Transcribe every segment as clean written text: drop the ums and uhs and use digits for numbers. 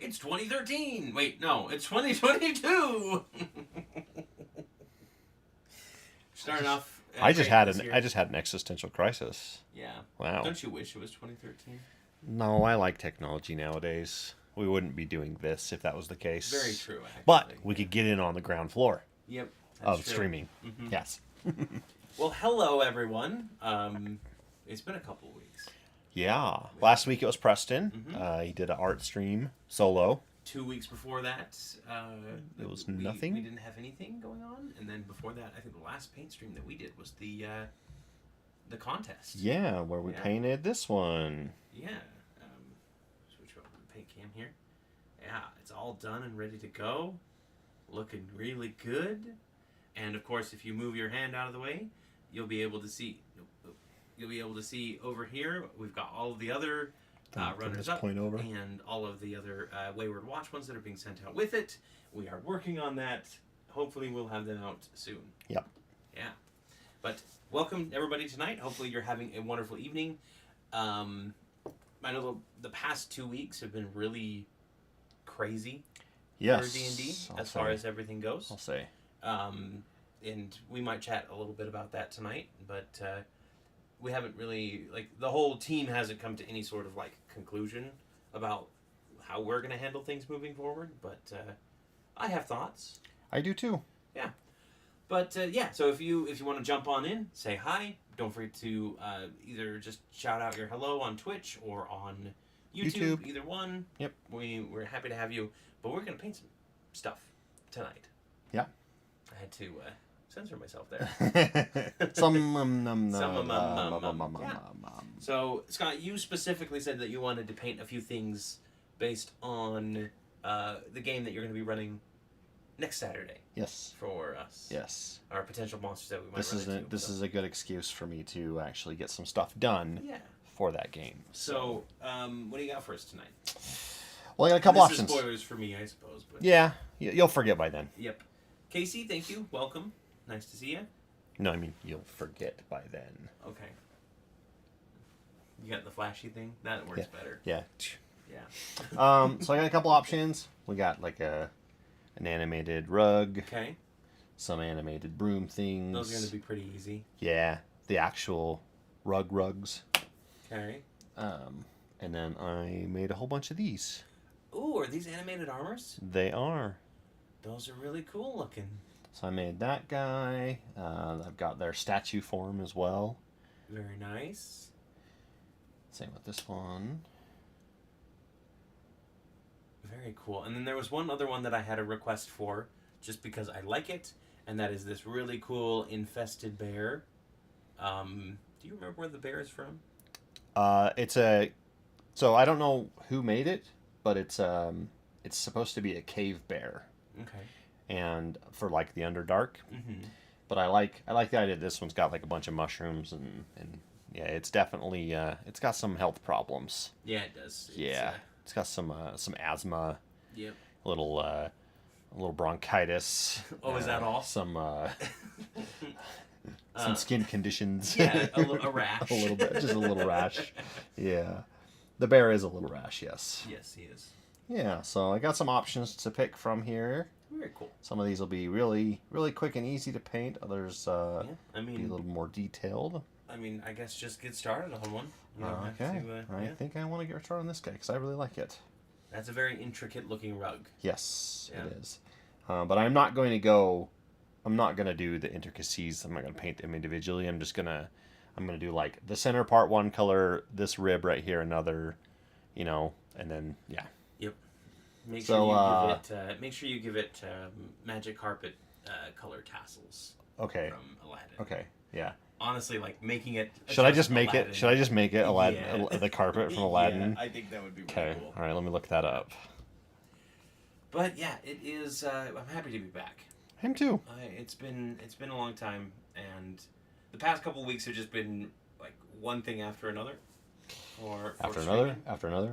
It's 2013. Wait, no, it's 2022. Starting off. I just had an existential crisis. Yeah. Wow. Don't you wish it was 2013? No, I like technology nowadays. We wouldn't be doing this if that was the case. Very true, actually. But we could get in on the ground floor. Yep. Of true. Streaming. Mm-hmm. Yes. Well, hello everyone. It's been a couple of weeks. Yeah. Last week it was Preston. Mm-hmm. He did an art stream solo. 2 weeks before that, it was nothing. We didn't have anything going on, and then before that, I think the last paint stream that we did was the contest. Yeah, where we painted this one. Yeah. Switch over to the paint cam here. Yeah, it's all done and ready to go. Looking really good. And of course, if you move your hand out of the way, you'll be able to see. You'll be able to see over here. We've got all of the other runners up and all of the other Wayward Watch ones that are being sent out with it. We are working on that. Hopefully, we'll have them out soon. Yep. Yeah. But welcome everybody tonight. Hopefully, you're having a wonderful evening. I know the past 2 weeks have been really crazy. Yes, for D&D as far as everything goes. I'll say. And we might chat a little bit about that tonight, but we haven't really, the whole team hasn't come to any sort of, conclusion about how we're going to handle things moving forward, but I have thoughts. I do too. Yeah. But, so if you want to jump on in, say hi. Don't forget to either just shout out your hello on Twitch or on YouTube. Either one. Yep. We're happy to have you. But we're going to paint some stuff tonight. Yeah. I had to censor myself there. So, Scott, you specifically said that you wanted to paint a few things based on the game that you're going to be running next Saturday. Yes. For us. Yes. Our potential monsters that we might run into. This is a good excuse for me to actually get some stuff done for that game. So, what do you got for us tonight? Well, I got a couple options. Spoilers for me, I suppose. But... Yeah, you'll forget by then. Yep. Casey, thank you. Welcome. Nice to see you. No, I mean, you'll forget by then. Okay. You got the flashy thing? That works better. Yeah. Yeah. So I got a couple options. We got an animated rug. Okay. Some animated broom things. Those are going to be pretty easy. Yeah. The actual rugs. Okay. And then I made a whole bunch of these. Ooh, are these animated armors? They are. Those are really cool looking. So I made that guy. I've got their statue form as well. Very nice. Same with this one. Very cool. And then there was one other one that I had a request for, just because I like it, and that is this really cool infested bear. Do you remember where the bear is from? So I don't know who made it, but it's supposed to be a cave bear. Okay. And for the Underdark. Mm-hmm. But I like the idea that this one's got a bunch of mushrooms and yeah, it's definitely it's got some health problems. Yeah, it does. It's got some asthma. Yep. A little bronchitis. Oh, is that all? Some skin conditions. Yeah, a rash. A little bit, just a little rash. Yeah. The bear is a little rash, yes. Yes, he is. Yeah, so I got some options to pick from here. Very cool. Some of these will be really, really quick and easy to paint. Others be a little more detailed. I mean, I guess just get started on one. Okay. I think I want to get started on this guy because I really like it. That's a very intricate looking rug. Yes, it is. But I'm not going to do the intricacies. I'm not going to paint them individually. I'm going to do the center part one color, this rib right here another, and then Yep. Make sure you give it magic carpet color tassels. Okay. From Aladdin. Okay. Yeah. Honestly, making it. Should I just make it Aladdin, the carpet from Aladdin? Yeah, I think that would be really cool. All right, let me look that up. But yeah, it is. I'm happy to be back. Him too. It's been a long time, and the past couple of weeks have just been one thing after another. After another,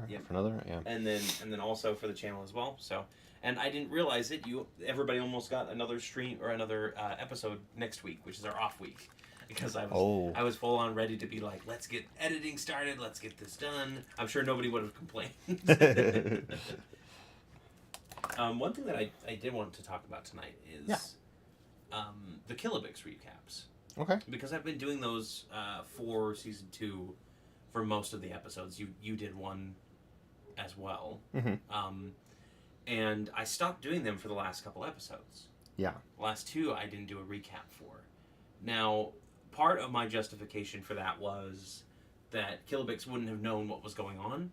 yeah. And then also for the channel as well. So, and I didn't realize it. Everybody almost got another stream or another episode next week, which is our off week, because I was full on ready to be let's get editing started, let's get this done. I'm sure nobody would have complained. One thing that I did want to talk about tonight is the Kilobix recaps. Okay. Because I've been doing those for season 2 for most of the episodes. You did one as well. Mm-hmm. And I stopped doing them for the last couple episodes. Yeah. The last 2 I didn't do a recap for. Now, part of my justification for that was that Kilobix wouldn't have known what was going on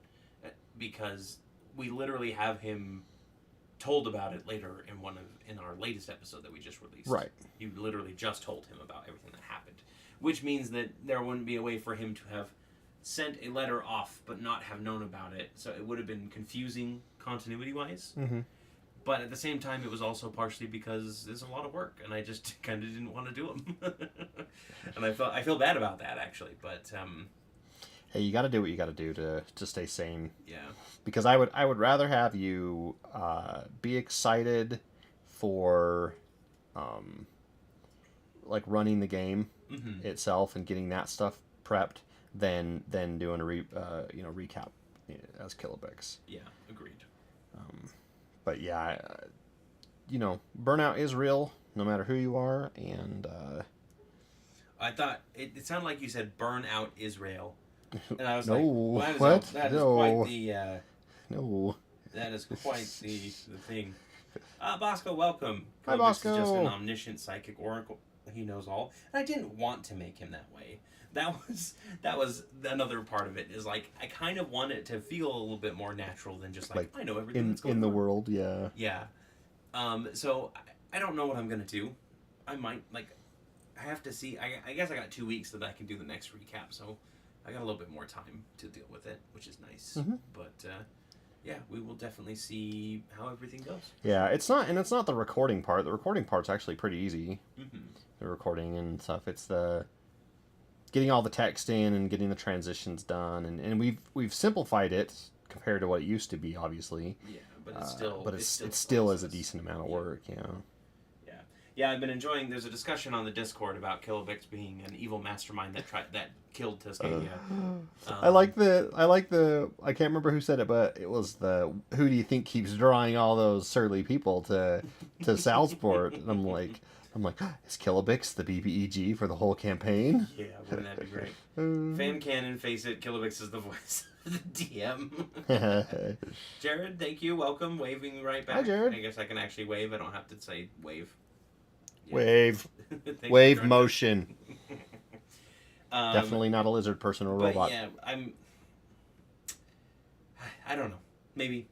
because we literally have him told about it later in our latest episode that we just released. Right. You literally just told him about everything that happened, which means that there wouldn't be a way for him to have sent a letter off but not have known about it. So it would have been confusing continuity-wise. Mm-hmm. But at the same time, it was also partially because there's a lot of work, and I just kind of didn't want to do them. And I feel bad about that actually, but hey, you got to do what you got to do to stay sane. Yeah. Because I would rather have you be excited for like running the game itself and getting that stuff prepped than doing a recap as Kilobix. Yeah, agreed. But yeah, burnout is real no matter who you are, and I thought it sounded like you said "burn out Israel," and I was no, like, what? That is No. quite the no. that is quite the thing. Bosco, welcome. Hi, Kilobix is just Bosco. an omniscient psychic oracle. He knows all, and I didn't want to make him that way. That was another part of it. Is like I kind of want it to feel a little bit more natural than just like I know everything that's going in the on. world. Yeah. Yeah. So I don't know what I'm gonna do. I might I have to see. I guess I got 2 weeks that I can do the next recap, so I got a little bit more time to deal with it, which is nice. Mm-hmm. But yeah, we will definitely see how everything goes. Yeah, it's not the recording part. The recording part's actually pretty easy. Mm-hmm. The recording and stuff. It's the getting all the text in and getting the transitions done, and we've simplified it compared to what it used to be, obviously. Yeah, but it's still it still is a decent amount of work. Yeah. Yeah, I've been enjoying. There's a discussion on the Discord about Kilobix being an evil mastermind that killed Tuscania. I like the I can't remember who said it, but it was the who do you think keeps drawing all those surly people to Salsport? And I'm like, is Kilobix the BBEG for the whole campaign? Yeah, wouldn't that be great? Fan canon, face it, Kilobix is the voice of the DM. Jared, thank you, welcome, waving right back. Hi, Jared. I guess I can actually wave. I don't have to say wave. Yeah. Wave. Wave motion. Definitely not a lizard person or robot. But yeah, I don't know. Maybe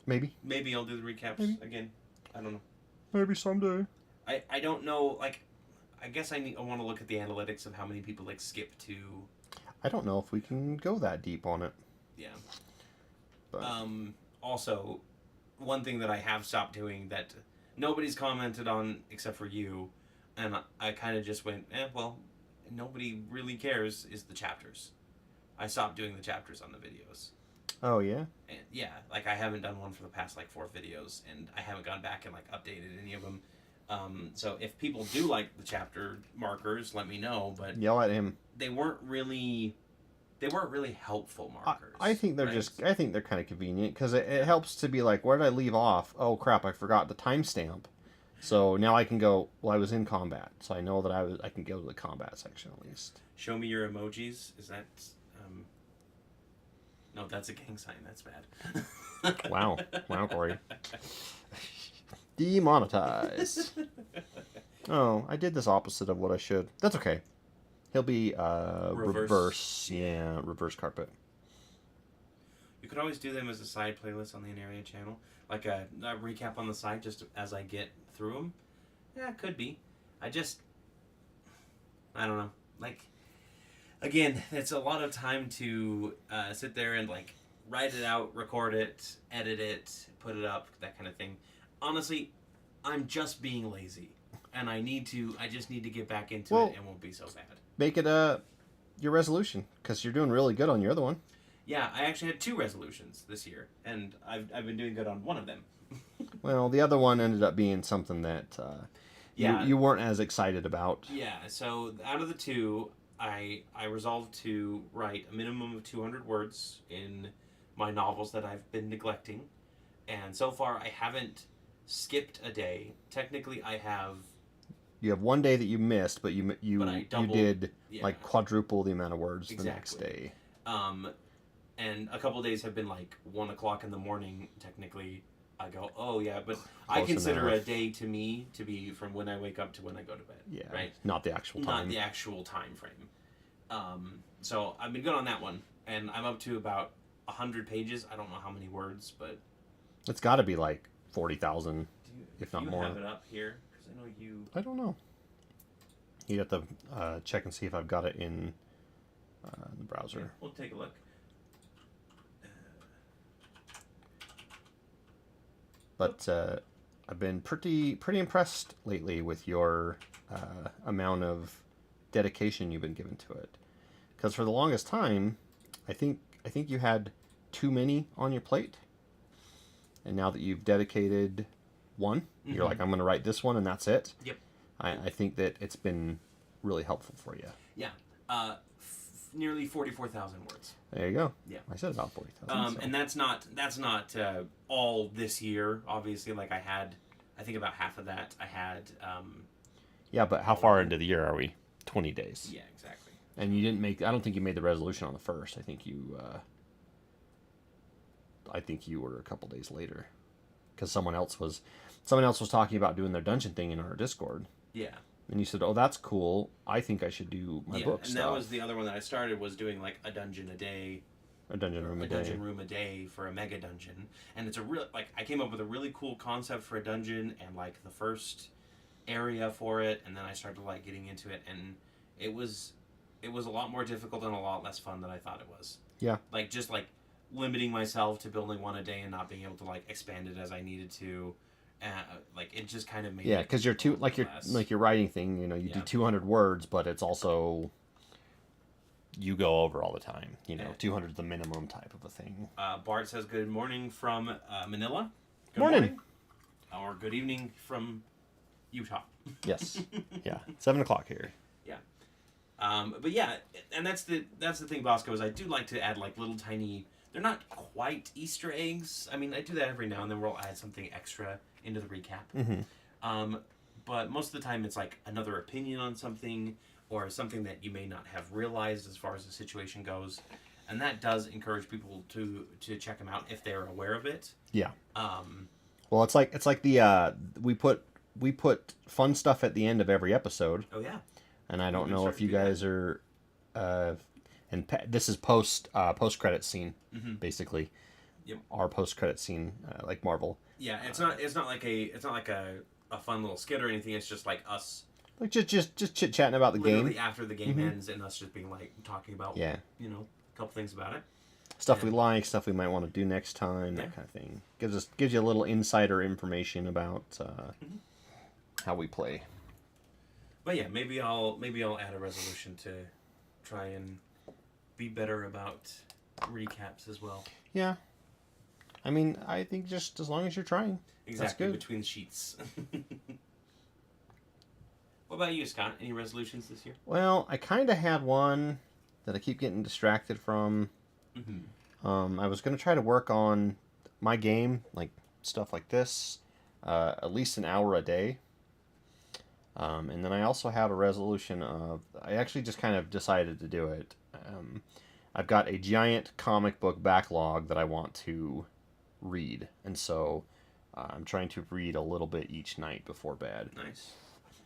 I'll do the recaps again. I don't know. Maybe someday. I don't know. Like, I guess I want to look at the analytics of how many people skip to. I don't know if we can go that deep on it. Yeah. But. Also, one thing that I have stopped doing that nobody's commented on except for you, and I kind of just went, well, nobody really cares, is the chapters. I stopped doing the chapters on the videos. Oh, yeah? And yeah, I haven't done one for the past 4 videos, and I haven't gone back and updated any of them. So if people do like the chapter markers, let me know, but yell at him. They weren't really helpful markers. I think they're I think they're kind of convenient because it helps to be like, where did I leave off? Oh crap, I forgot the timestamp. So now I can go, well, I was in combat, so I know that I can go to the combat section at least. Show me your emojis. Is that no, that's a gang sign. That's bad. Wow, Cory. Demonetize. Oh, I did this opposite of what I should. That's okay. He'll be reverse. Yeah, reverse carpet. You could always do them as a side playlist on the Aneria channel, like a recap on the side, just as I get through them. Yeah, it could be. I don't know. Again, it's a lot of time to sit there and write it out, record it, edit it, put it up, that kind of thing. Honestly, I'm just being lazy, and I just need to get back into it, and it won't be so bad. Make it your resolution, because you're doing really good on your other one. Yeah, I actually had 2 resolutions this year, and I've been doing good on one of them. Well, the other one ended up being something that you weren't as excited about. Yeah, so out of the 2, I resolved to write a minimum of 200 words in my novels that I've been neglecting, And so far, I haven't skipped a day. Technically, I have. You have one day that you missed, but you did yeah. like quadruple the amount of words Exactly. the next day. And a couple days have been like 1 o'clock in the morning. Technically, I go, oh yeah, but I consider a day to me to be from when I wake up to when I go to bed. Yeah, right. Not the actual time. Not the actual time frame. So I've been good on that one, and I'm up to about 100 pages. I don't know how many words, but it's got to be like 40,000, if not more. You have it up here because I know you. I don't know. You have to check and see if I've got it in the browser. Yeah, we'll take a look. But I've been pretty impressed lately with your amount of dedication you've been given to it. Because for the longest time, I think you had too many on your plate, and now that you've dedicated one, you're like, I'm going to write this one, and that's it. Yep. I think that it's been really helpful for you. Yeah. Nearly 44,000 words. There you go. Yeah. I said about 40,000. And that's not all this year. Obviously, like I think about half of that I had. Yeah, but how far into the year are we? 20 days. Yeah, exactly. And you didn't make. I don't think you made the resolution on the first. I think you. I think you were a couple days later, because someone else was talking about doing their dungeon thing in our Discord. Yeah. And you said, "Oh, that's cool. I think I should do my book and stuff." that was the other one that I started, was doing like a dungeon a day. A dungeon room a day for a mega dungeon. And it's a real, like, I came up with a really cool concept for a dungeon and like the first area for it, and then I started like getting into it, and it was a lot more difficult and a lot less fun than I thought it was. Yeah. Like just like limiting myself to building one a day and not being able to like expand it as I needed to. Like it just kind of made because you're too like your writing thing, you do 200 words, but it's also you go over all the time, 200 is the minimum type of a thing. Bart says good morning from Manila. Good morning. Or good evening from Utah. Yes. Yeah. 7 o'clock here. Yeah. But yeah, and that's the thing, Bosco, is I do like to add like little tiny. They're not quite Easter eggs. I mean, I do that every now and then. We'll add something extra into the recap. Mm-hmm. But most of the time, it's like another opinion on something, or something that you may not have realized as far as the situation goes, and that does encourage people to check them out if they're aware of it. Yeah. Well, it's like the we put fun stuff at the end of every episode. Oh yeah. And I don't know if you guys are, and this is post credit scene, basically. Yep. Our post credit scene, like Marvel. Yeah, it's not like a fun little skit or anything. It's just like us, like just chit chatting about the game after the game ends, and us just being like talking about a couple things about it, stuff we like, stuff we might want to do next time, that kind of thing. Gives you a little insider information about how we play. But yeah, maybe I'll add a resolution to try and be better about recaps as well. Yeah. I mean, I think just as long as you're trying. Exactly, that's good. Between sheets. What about you, Scott? Any resolutions this year? Well, I kind of had one that I keep getting distracted from. I was going to try to work on my game, like stuff like this, at least an hour a day. And then I also have a resolution of, I actually just kind of decided to do it. I've got a giant comic book backlog that I want to read, and so I'm trying to read a little bit each night before bed. Nice.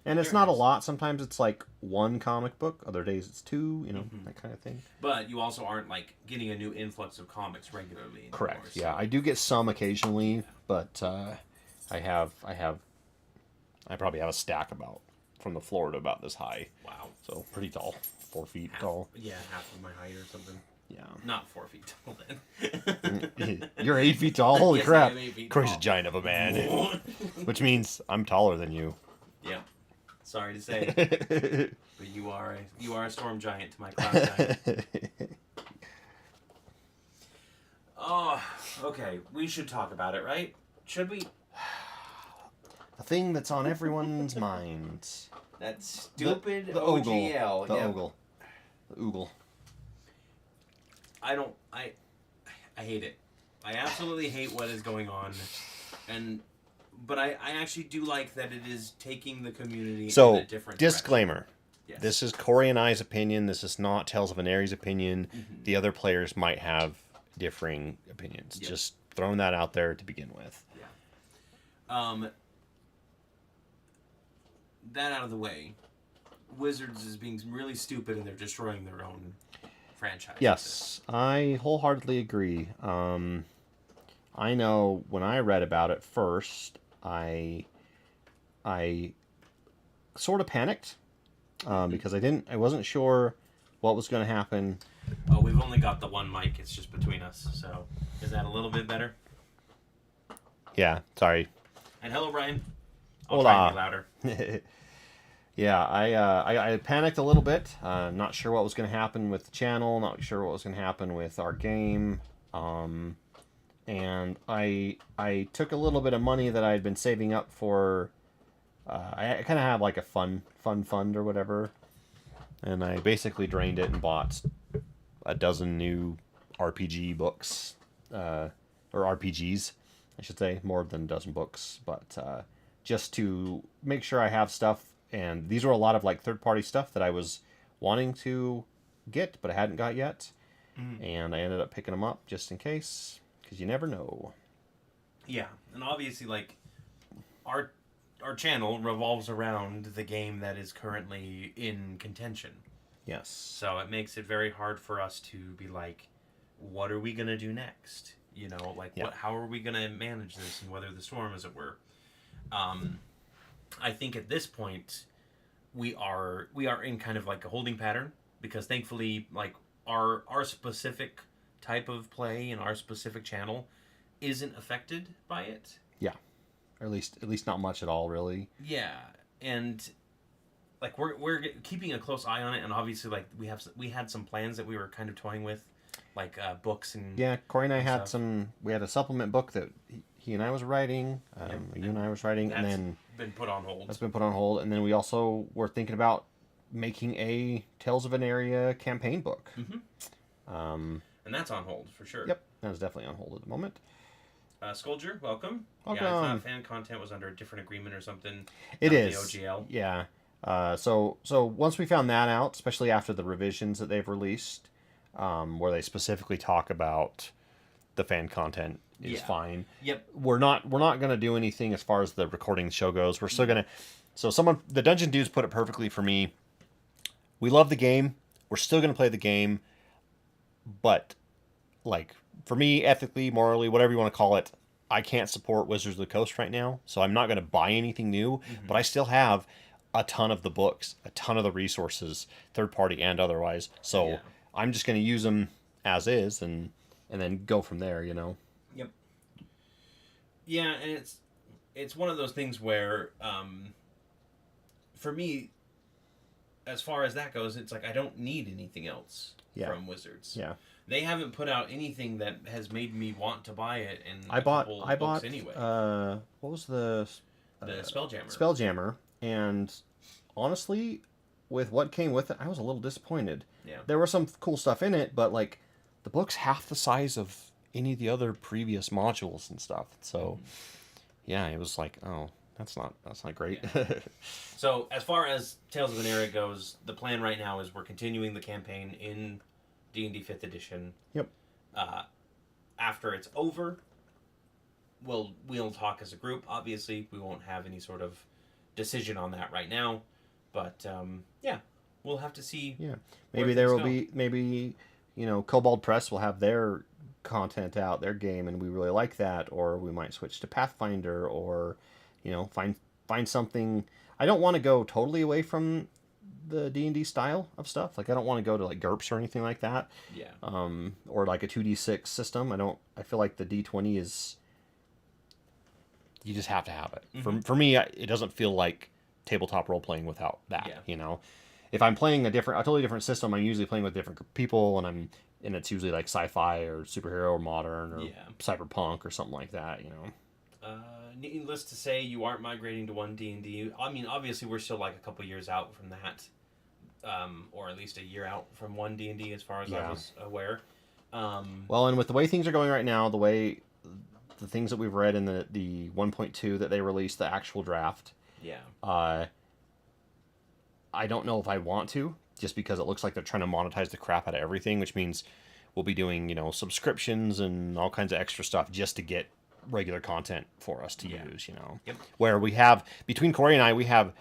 And it's not a lot. Sometimes it's like one comic book. Other days it's two, that kind of thing. But you also aren't like getting a new influx of comics regularly anymore. Correct. So. Yeah, I do get some occasionally, but I probably have a stack from the floor to about this high. Wow. So pretty tall. 4 feet tall. Yeah, half of my height or something. Yeah. Not 4 feet tall then. You're 8 feet tall? Holy yes, crap. I am 8 feet Corey's tall. a giant of a man. Which means I'm taller than you. Yeah. Sorry to say. But you are a storm giant to my cloud giant. Oh, okay. We should talk about it, right? Should we? The thing that's on everyone's minds. That stupid the OGL. The Ogle. The Oogle. I hate it. I absolutely hate what is going on, but I actually do like that it is taking the community in a different disclaimer. Yes. This is Cory and I's opinion. This is not Tales of Aneria's opinion. Mm-hmm. The other players might have differing opinions. Yep. Just throwing that out there to begin with. Yeah. That out of the way, Wizards is being really stupid and they're destroying their own franchise. Yes, I wholeheartedly agree. I know when I read about it first, I sort of panicked because I wasn't sure what was going to happen. Oh, we've only got the one mic. It's just between us. So is that a little bit better? Yeah, sorry. And hello, Brian. I'll Hola. try to be louder. Yeah, I panicked a little bit. Not sure what was going to happen with the channel. Not sure what was going to happen with our game. And I took a little bit of money that I had been saving up for. I kind of have like a fun fund or whatever, and I basically drained it and bought a dozen new RPG books, or RPGs, I should say, more than a dozen books, but just to make sure I have stuff. And these were a lot of like third-party stuff that I was wanting to get, but I hadn't got yet. And I ended up picking them up just in case, because you never know. Yeah, and obviously, like, our channel revolves around the game that is currently in contention. Yes. So it makes it very hard for us to be like, what are we going to do next? You know, like, how are we going to manage this and weather the storm, as it were? I think at this point we are in kind of like a holding pattern, because thankfully, like, our specific type of play and our specific channel isn't affected by it. Yeah, or at least not much at all, really. Yeah, and like we're keeping a close eye on it, and obviously, like, we had some plans that we were kind of toying with, like books and Cory and I had stuff. we had a supplement book that he and I was writing, you and I was writing, and then been put on hold. That's been put on hold, and then we also were thinking about making a Tales of Aneria campaign book. And that's on hold for sure. Yep, that's definitely on hold at the moment. Scoldger, welcome. Welcome. Yeah, I thought fan content was under a different agreement or something. It is. The OGL. Yeah. So once we found that out, especially after the revisions that they've released, where they specifically talk about the fan content is fine. Yep. We're not going to do anything as far as the recording show goes. We're still going to. So the Dungeon Dudes put it perfectly for me. We love the game. We're still going to play the game, but like, for me, ethically, morally, whatever you want to call it, I can't support Wizards of the Coast right now, so I'm not going to buy anything new, but I still have a ton of the books, a ton of the resources, third party and otherwise, so I'm just going to use them as is and then go from there, you know? Yep. Yeah, and it's one of those things where, for me, as far as that goes, it's like I don't need anything else from Wizards. Yeah. They haven't put out anything that has made me want to buy it. And I bought anyway. What was the Spelljammer? Spelljammer, and honestly, with what came with it, I was a little disappointed. Yeah. There was some cool stuff in it, but like, the book's half the size of any of the other previous modules and stuff. So, yeah, it was like, oh, that's not great. Yeah. So, as far as Tales of Aneria goes, the plan right now is we're continuing the campaign in D&D 5th edition. Yep. After it's over, we'll talk as a group. Obviously, we won't have any sort of decision on that right now, but we'll have to see. Yeah, maybe there will be Kobold Press will have their content out, their game, and we really like that, or we might switch to Pathfinder, or find something. I don't want to go totally away from the D&D style of stuff. Like, I don't want to go to like GURPS or anything like that. Yeah. Or like a 2d6 system. I feel like the D20 is, you just have to have it. Mm-hmm. For me, it doesn't feel like tabletop role playing without that. Yeah. If I'm playing a totally different system, I'm usually playing with different people, and it's usually like sci-fi or superhero or modern or cyberpunk or something like that. Needless to say, you aren't migrating to 1D&D. I mean, obviously, we're still like a couple years out from that, or at least a year out from 1D&D, as far as I was aware. Well, and with the way things are going right now, the things that we've read in the 1.2 that they released, the actual draft, yeah. I don't know if I want to, just because it looks like they're trying to monetize the crap out of everything, which means we'll be doing, subscriptions and all kinds of extra stuff just to get regular content for us to use, Yep. Where we have, between Cory and I, we have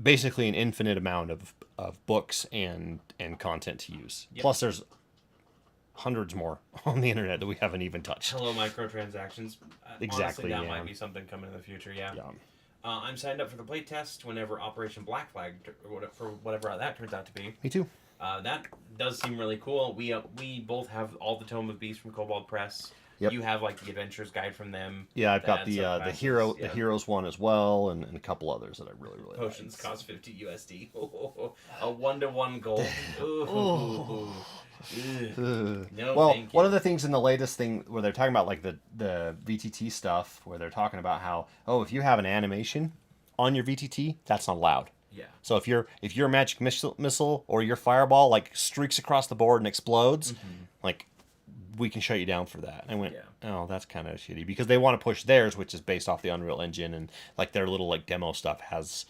basically an infinite amount of books and content to use. Yep. Plus, there's hundreds more on the internet that we haven't even touched. Hello, microtransactions. Exactly, Honestly, that yeah. might be something coming in the future, yeah. Yeah. I'm signed up for the playtest whenever Operation Black Flag, for whatever that turns out to be. Me too. That does seem really cool. We both have all the Tome of Beasts from Kobold Press. Yep. You have like the Adventures Guide from them. Yeah, I've got That the stuff the passes, hero yeah. the heroes one as well, and a couple others that I really Potions like. cost 50 USD. A 1-to-1 gold. Ooh. Oh. Ugh. No, Well, thank one you. of the things in the latest thing where they're talking about like the VTT stuff, where they're talking about how, if you have an animation on your VTT, that's not allowed. Yeah. So if your magic missile or your fireball like streaks across the board and explodes, like we can shut you down for that. And I went, oh, that's kind of shitty, because they want to push theirs, which is based off the Unreal Engine, and like their little like demo stuff has,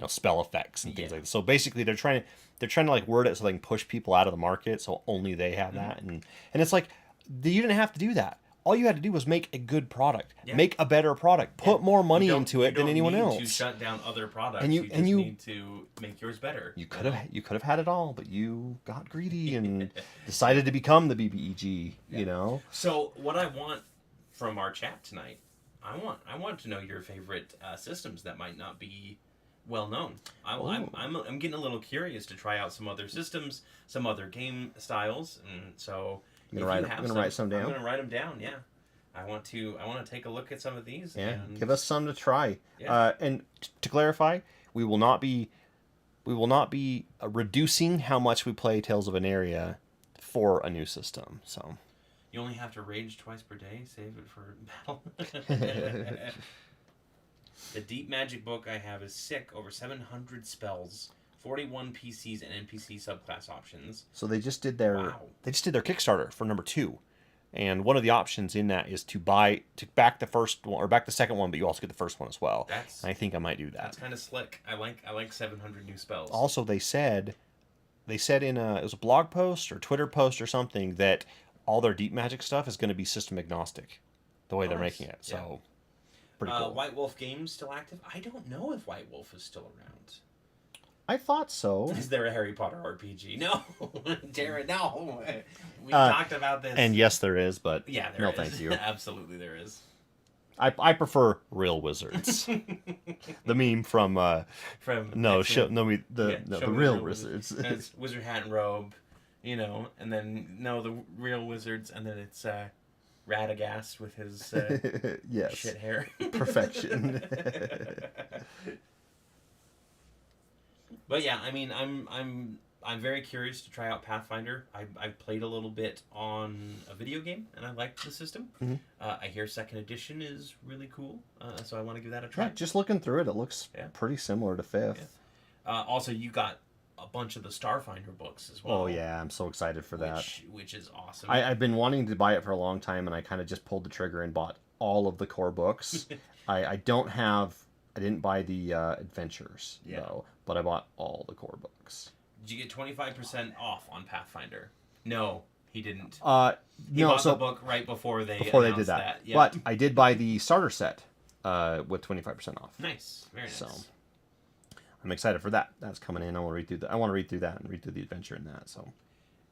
spell effects and things like that. So basically they're trying to like word it so they can push people out of the market, so only they have that. And it's like, you didn't have to do that. All you had to do was make a good product, make a better product, put more money into it than anyone else. To shut down other products, And you need to make yours better. You could have had it all, but you got greedy and decided to become the BBEG. So what I want from our chat tonight, I want to know your favorite systems that might not be well known. I'm getting a little curious to try out some other systems, some other game styles, and so. I'm gonna write some down. I'm gonna write them down. Yeah, I want to take a look at some of these. Yeah, and give us some to try. Yeah. And to clarify, we will not be reducing how much we play Tales of Aneria for a new system. So you only have to rage twice per day. Save it for battle. The Deep Magic book I have is sick. Over 700 spells. 41 PCs and NPC subclass options. So they just did their Kickstarter for number 2, and one of the options in that is to back the first one or back the second one, but you also get the first one as well. And I think I might do that. That's kind of slick. I like 700 new spells. Also, they said in it was a blog post or Twitter post or something that all their Deep Magic stuff is going to be system agnostic, the way they're making it. So pretty cool. White Wolf Games still active? I don't know if White Wolf is still around. I thought so. Is there a Harry Potter RPG? No, Jared, no. We talked about this. And yes, there is, but yeah, no, is. thank you. Absolutely, there is. I prefer Real Wizards. The meme from the Real Wizards. It's Wizard Hat and Robe, and then the Real Wizards, and then it's Radagast with his yes, shit hair. Perfection. But yeah, I mean, I'm very curious to try out Pathfinder. I've played a little bit on a video game, and I liked the system. Mm-hmm. I hear second edition is really cool, so I want to give that a try. Yeah, just looking through it, it looks pretty similar to 5th. Yeah. Also, you got a bunch of the Starfinder books as well. Oh yeah, I'm so excited for that. Which is awesome. I've been wanting to buy it for a long time, and I kind of just pulled the trigger and bought all of the core books. I didn't buy the Adventures, though, but I bought all the core books. Did you get 25% off on Pathfinder? No, he didn't. He bought the book right before they did that. Yep. But I did buy the starter set with 25% off. Nice, very nice. So I'm excited for that. That's coming in. I want to read through that. I want to read through that and read through the adventure in that. So,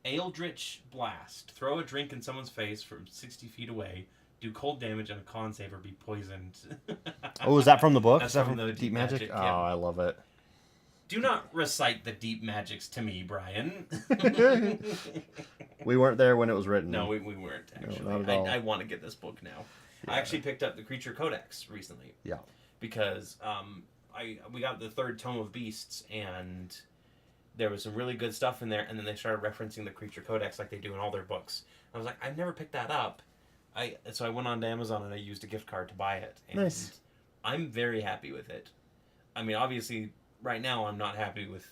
Eldritch Blast. Throw a drink in someone's face from 60 feet away. Do cold damage on a con save or be poisoned. Oh, is that from the book? That's is that from the Deep Magic? Yeah. Oh, I love it. Do not recite the Deep Magics to me, Brian. We weren't there when it was written. No, we weren't, actually. No, not at all. I want to get this book now. Yeah. I actually picked up the Creature Codex recently. Yeah. Because we got the 3rd Tome of Beasts, and there was some really good stuff in there, and then they started referencing the Creature Codex like they do in all their books. I was like, I've never picked that up. So I went on to Amazon and I used a gift card to buy it. And nice. I'm very happy with it. I mean, obviously, right now I'm not happy with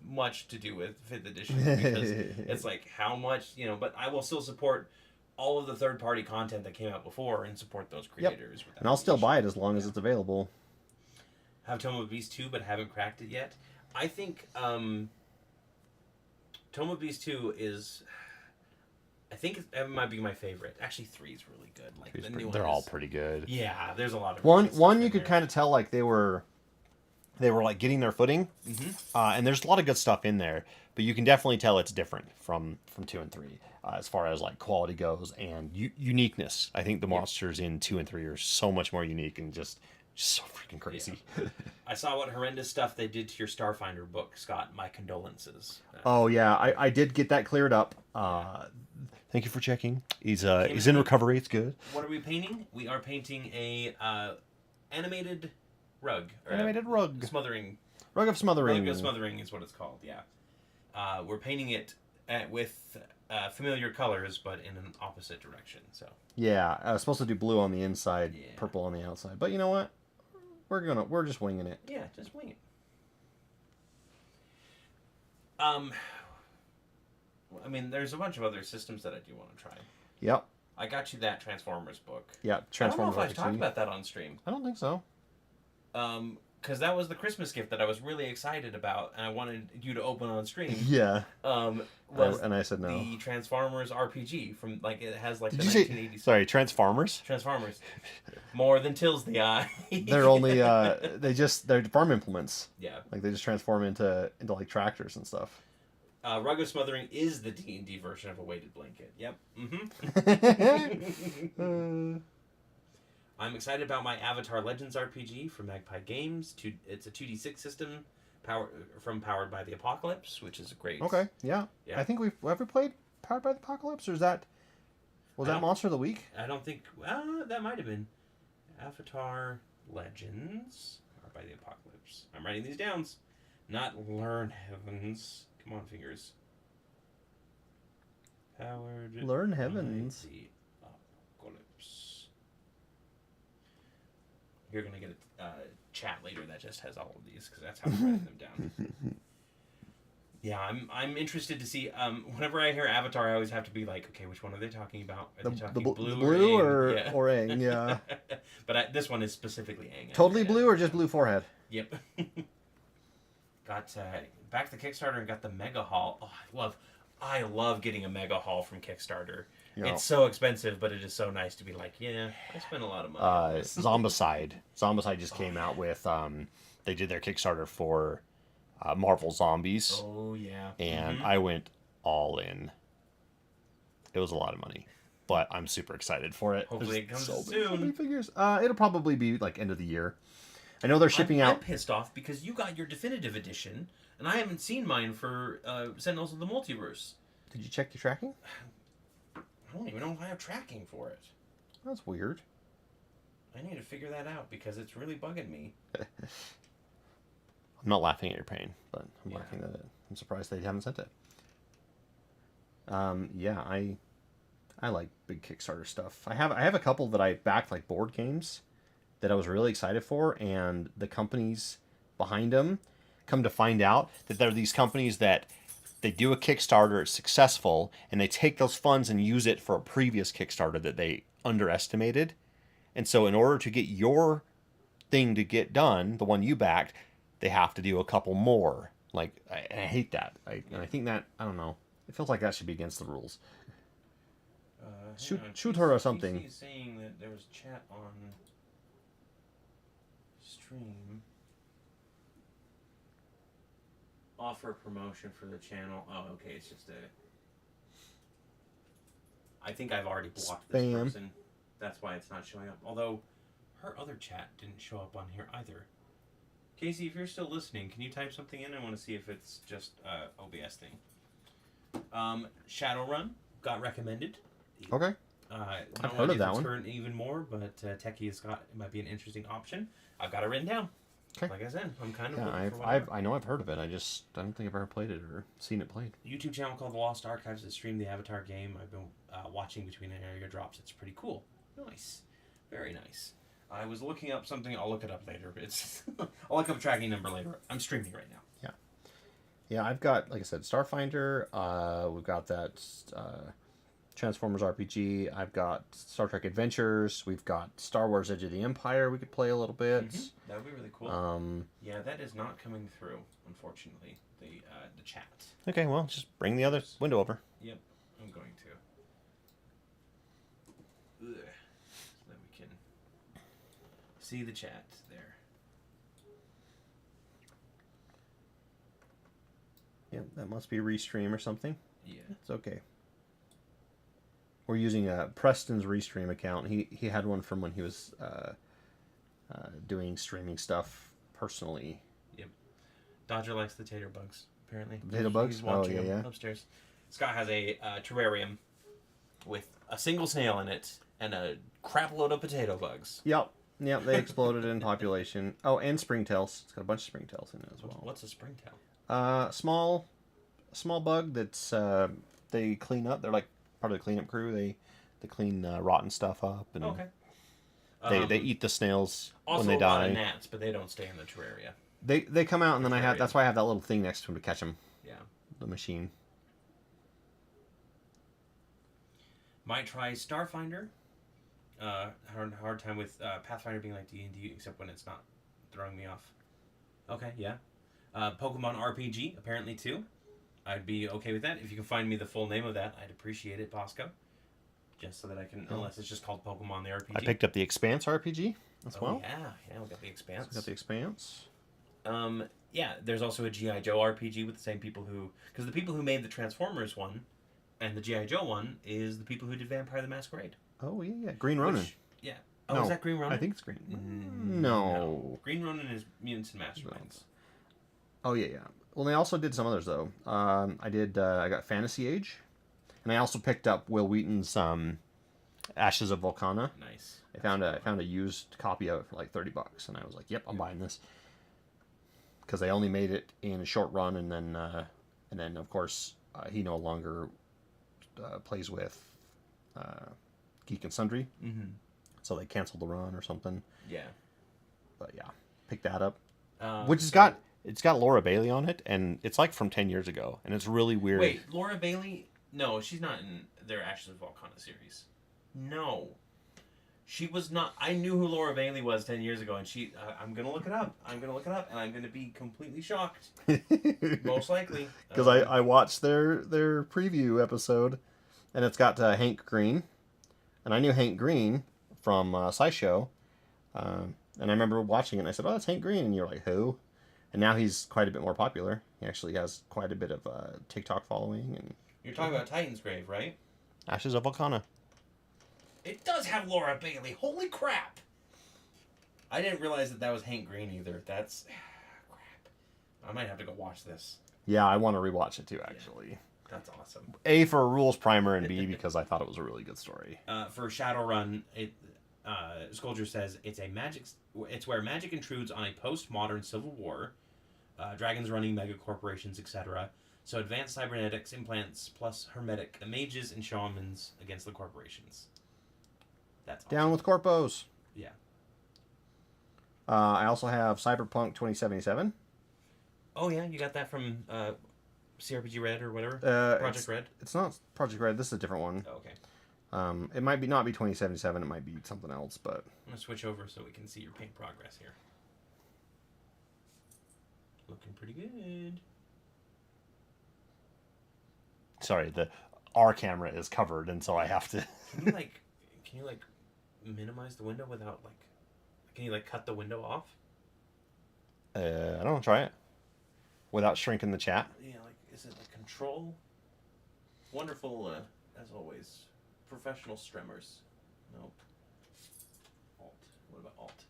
much to do with 5th edition because it's like how much, but I will still support all of the third-party content that came out before and support those creators. Yep. And I'll still buy it as long as it's available. Have Tome of Beast 2 but haven't cracked it yet. I think Tome of Beast 2 is... I think it might be my favorite. Actually, 3 is really good. Like the new they're all pretty good. Yeah, there's a lot of one you could kind of tell like they were like getting their footing, and there's a lot of good stuff in there. But you can definitely tell it's different from 2 and 3 as far as like quality goes and uniqueness. I think the monsters in 2 and 3 are so much more unique and just so freaking crazy. Yeah. I saw what horrendous stuff they did to your Starfinder book, Scott. My condolences. Oh yeah, I did get that cleared up. Thank you for checking. He's in recovery. It's good. What are we painting? We are painting a animated rug. Animated rug. Smothering. Rug of smothering. Rug of smothering is what it's called. Yeah. We're painting it with familiar colors, but in an opposite direction. So. Yeah, I was supposed to do blue on the inside, purple on the outside. But you know what? We're just winging it. Yeah, just wing it. I mean, there's a bunch of other systems that I do want to try. Yep. I got you that Transformers book. Yeah, Transformers. I don't know if I've talked about that on stream. I don't think so. Because that was the Christmas gift that I was really excited about, and I wanted you to open on stream. Yeah. And I said no. The Transformers RPG from it has like Did the you 1980s. Say, sorry, Transformers. Transformers. More than tills the eye. They're only they're farm implements. Yeah. Like they just transform into like tractors and stuff. Rug of Smothering is the D&D version of a weighted blanket. Yep. I'm excited about my Avatar Legends RPG from Magpie Games. It's a 2d6 system powered by the Apocalypse, which is great. Okay, yeah. I think we've ever played Powered by the Apocalypse, or was that Monster of the Week? I don't think... that might have been. Avatar Legends Powered by the Apocalypse. I'm writing these down. Not Learn Heavens. Come on, fingers. Powered Learn Heavens. By the Apocalypse. You're going to get a chat later that just has all of these, because that's how I'm writing them down. Yeah, I'm interested to see. Whenever I hear Avatar, I always have to be like, okay, which one are they talking about? Are they talking blue or Aang? Yeah. But this one is specifically Aang. Totally blue or just blue forehead? Yep. Got back to the Kickstarter and got the Mega Haul. Oh, I love getting a Mega Haul from Kickstarter. Yeah. It's so expensive, but it is so nice to be like, yeah, I spent a lot of money on this. Zombicide just came out with. They did their Kickstarter for Marvel Zombies. Oh yeah. And I went all in. It was a lot of money, but I'm super excited for it. Hopefully it comes soon. So many figures. It'll probably be like end of the year. I know they're shipping out. I'm pissed off because you got your definitive edition, and I haven't seen mine for Sentinels of the Multiverse. Did you check your tracking? I don't even know if I have tracking for it. That's weird. I need to figure that out because it's really bugging me. I'm not laughing at your pain, but I'm laughing at it. I'm surprised they haven't sent it. Yeah, I like big Kickstarter stuff. I have a couple that I backed, like board games, that I was really excited for, and the companies behind them come to find out that they're these companies that they do a Kickstarter, it's successful, and they take those funds and use it for a previous Kickstarter that they underestimated. And so in order to get your thing to get done, the one you backed, they have to do a couple more. Like, I hate that. And I think that, I don't know, it feels like that should be against the rules. Shoot her or something. He's saying that there was chat on stream. Offer promotion for the channel. Oh, okay, it's just I think I've already blocked this person. That's why it's not showing up. Although, her other chat didn't show up on here either. Casey, if you're still listening, can you type something in? I want to see if it's just OBS thing. Shadowrun got recommended. Okay. I've heard of that one. Turn even more, but Techie has got, it might be an interesting option. I've got it written down. Okay. Like I said, I'm kind of I know I've heard of it. I don't think I've ever played it or seen it played. YouTube channel called The Lost Archives that stream the Avatar game. I've been watching between Aneria drops. It's pretty cool. Nice. Very nice. I was looking up something. I'll look it up later. It's I'll look up a tracking number later. I'm streaming right now. Yeah, I've got, like I said, Starfinder. We've got that Transformers RPG. I've got Star Trek Adventures. We've got Star Wars Edge of the Empire we could play a little bit. Mm-hmm. That would be really cool. Yeah, that is not coming through, unfortunately. The chat. Okay, well, just bring the other window over. Yep, I'm going to. Ugh. So that we can see the chat there. Yeah, that must be Restream or something. Yeah. It's okay. We're using Preston's Restream account. He had one from when he was doing streaming stuff personally. Yep. Dodger likes the tater bugs, apparently. Potato bugs? He's watching Oh, yeah, them yeah. upstairs. Scott has a terrarium with a single snail in it and a crap load of potato bugs. Yep, they exploded in population. Oh, and springtails. It's got a bunch of springtails in it as well. What's a springtail? Small bug that's they clean up. They're like part of the cleanup crew. They clean rotten stuff up, and Okay. they eat the snails Also when they a lot of die. gnats, but they don't stay in the terraria. They come out, and then that's why I have that little thing next to them to catch them. Yeah. The machine. Might try Starfinder. Hard time with Pathfinder being like D&D, except when it's not throwing me off. Okay, yeah. Pokemon RPG, apparently, too. I'd be okay with that. If you can find me the full name of that, I'd appreciate it, Bosco. Just so that I can, unless it's just called Pokemon the RPG. I picked up the Expanse RPG as well. Yeah, we got the Expanse. So we got the Expanse. Yeah, there's also a G.I. Joe RPG with the same people who... Because the people who made the Transformers one and the G.I. Joe one is the people who did Vampire the Masquerade. Oh, yeah. Green Ronin. Yeah. Oh, No, is that Green Ronin? I think it's Green. No. Green Ronin is Mutants and Masterminds. Oh, yeah. Well, they also did some others, though. I got Fantasy Age. And I also picked up Will Wheaton's Ashes of Volcana. Nice. I found a used copy of it for like $30, and I was like, "Yep, I'm buying this." Because they only made it in a short run, and then of course he no longer plays with Geek and Sundry, so they canceled the run or something. Yeah. But yeah, pick that up. Which it's got Laura Bailey on it, and it's like from 10 years ago, and it's really weird. Wait, Laura Bailey? No, she's not in their Ashes of Volcana series. No. She was not. I knew who Laura Bailey was 10 years ago, and I'm going to look it up. And I'm going to be completely shocked. Most likely. Because I watched their preview episode, and it's got Hank Green. And I knew Hank Green from SciShow. And I remember watching it, and I said, "Oh, that's Hank Green." And you're like, "Who?" And now he's quite a bit more popular. He actually has quite a bit of TikTok following. And you're talking about Titan's Grave, right? Ashes of Volcana. It does have Laura Bailey. Holy crap! I didn't realize that was Hank Green either. That's... crap. I might have to go watch this. Yeah, I want to rewatch it too, actually. Yeah, that's awesome. A, for a rules primer, and B, because I thought it was a really good story. For Shadowrun, Scoldger says, it's where magic intrudes on a postmodern civil war, dragons running mega corporations, etc., so advanced cybernetics implants plus hermetic mages and shamans against the corporations. That's awesome. Down with corpos. Yeah. I also have Cyberpunk 2077. Oh yeah, you got that from CRPG Red or whatever? Project Red? It's not Project Red. This is a different one. Oh, okay. It might not be 2077. It might be something else, but... I'm going to switch over so we can see your paint progress here. Looking pretty good. Sorry, our camera is covered, and so I have to... Can you minimize the window without, can you, cut the window off? I don't know, try it. Without shrinking the chat. Yeah, is it, control? Wonderful, as always, professional streamers. Nope. Alt. What about Alt?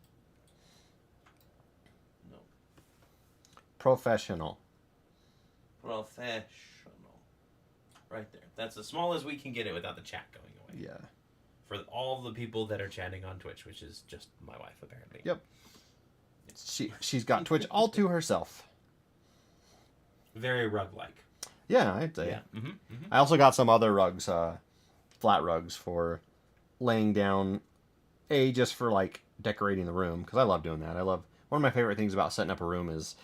Nope. Professional. Right there. That's as small as we can get it without the chat going away. Yeah. For all the people that are chatting on Twitch, which is just my wife, apparently. Yep. She's got Twitch all to herself. Very rug-like. Yeah, I'd say. Yeah. Mm-hmm, mm-hmm. I also got some other rugs, flat rugs for laying down. Just for decorating the room, because I love doing that. I love one of my favorite things about setting up a room is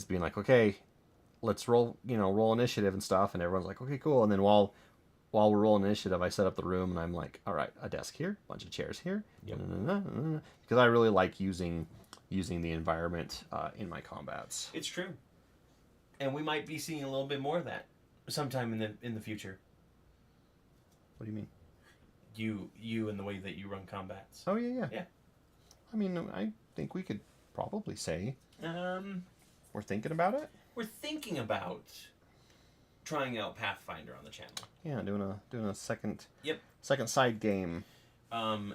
being like, okay, let's roll initiative and stuff, and everyone's like, okay, cool. And then while we're rolling initiative, I set up the room, and I'm like, all right, a desk here, a bunch of chairs here, Yep. because I really like using the environment in my combats. It's true, and we might be seeing a little bit more of that sometime in the future. What do you mean? You and the way that you run combats. Oh yeah. Yeah. I mean, I think we could probably say we're thinking about it. We're thinking about trying out Pathfinder on the channel. Yeah, doing a second. Yep. Second side game. And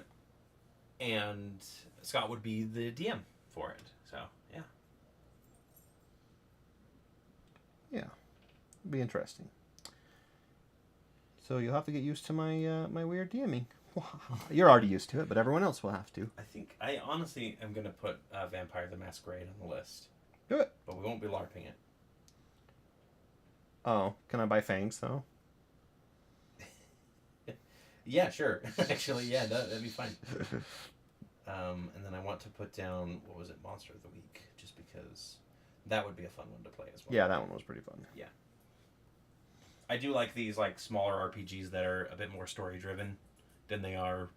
Scott would be the DM for it. So yeah. Yeah, it'd be interesting. So you'll have to get used to my my weird DMing. You're already used to it, but everyone else will have to. I think I honestly am gonna put Vampire the Masquerade on the list. Do it. But we won't be LARPing it. Oh, can I buy fangs though? Yeah, sure. Actually, yeah, that'd be fine. And then I want to put down, what was it, Monster of the Week, just because that would be a fun one to play as well. Yeah, that one was pretty fun. Yeah. I do like these like smaller RPGs that are a bit more story driven than they are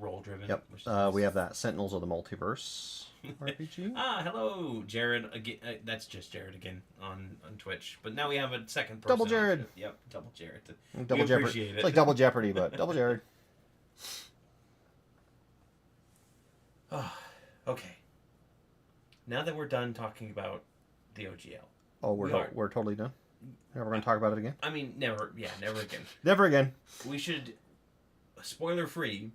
role driven. Yep. Nice. We have that Sentinels of the Multiverse RPG. Hello, Jared. Again, that's just Jared again on Twitch. But now we have a second person. Double Jared. Yep, double Jared. Double we Jeopardy. appreciate it. It's like Double Jeopardy, but Double Jared. Oh, okay. Now that we're done talking about the OGL. Oh, we're totally done. Never going to talk about it again. I mean, never. Yeah, never again. Never again. We should, spoiler free,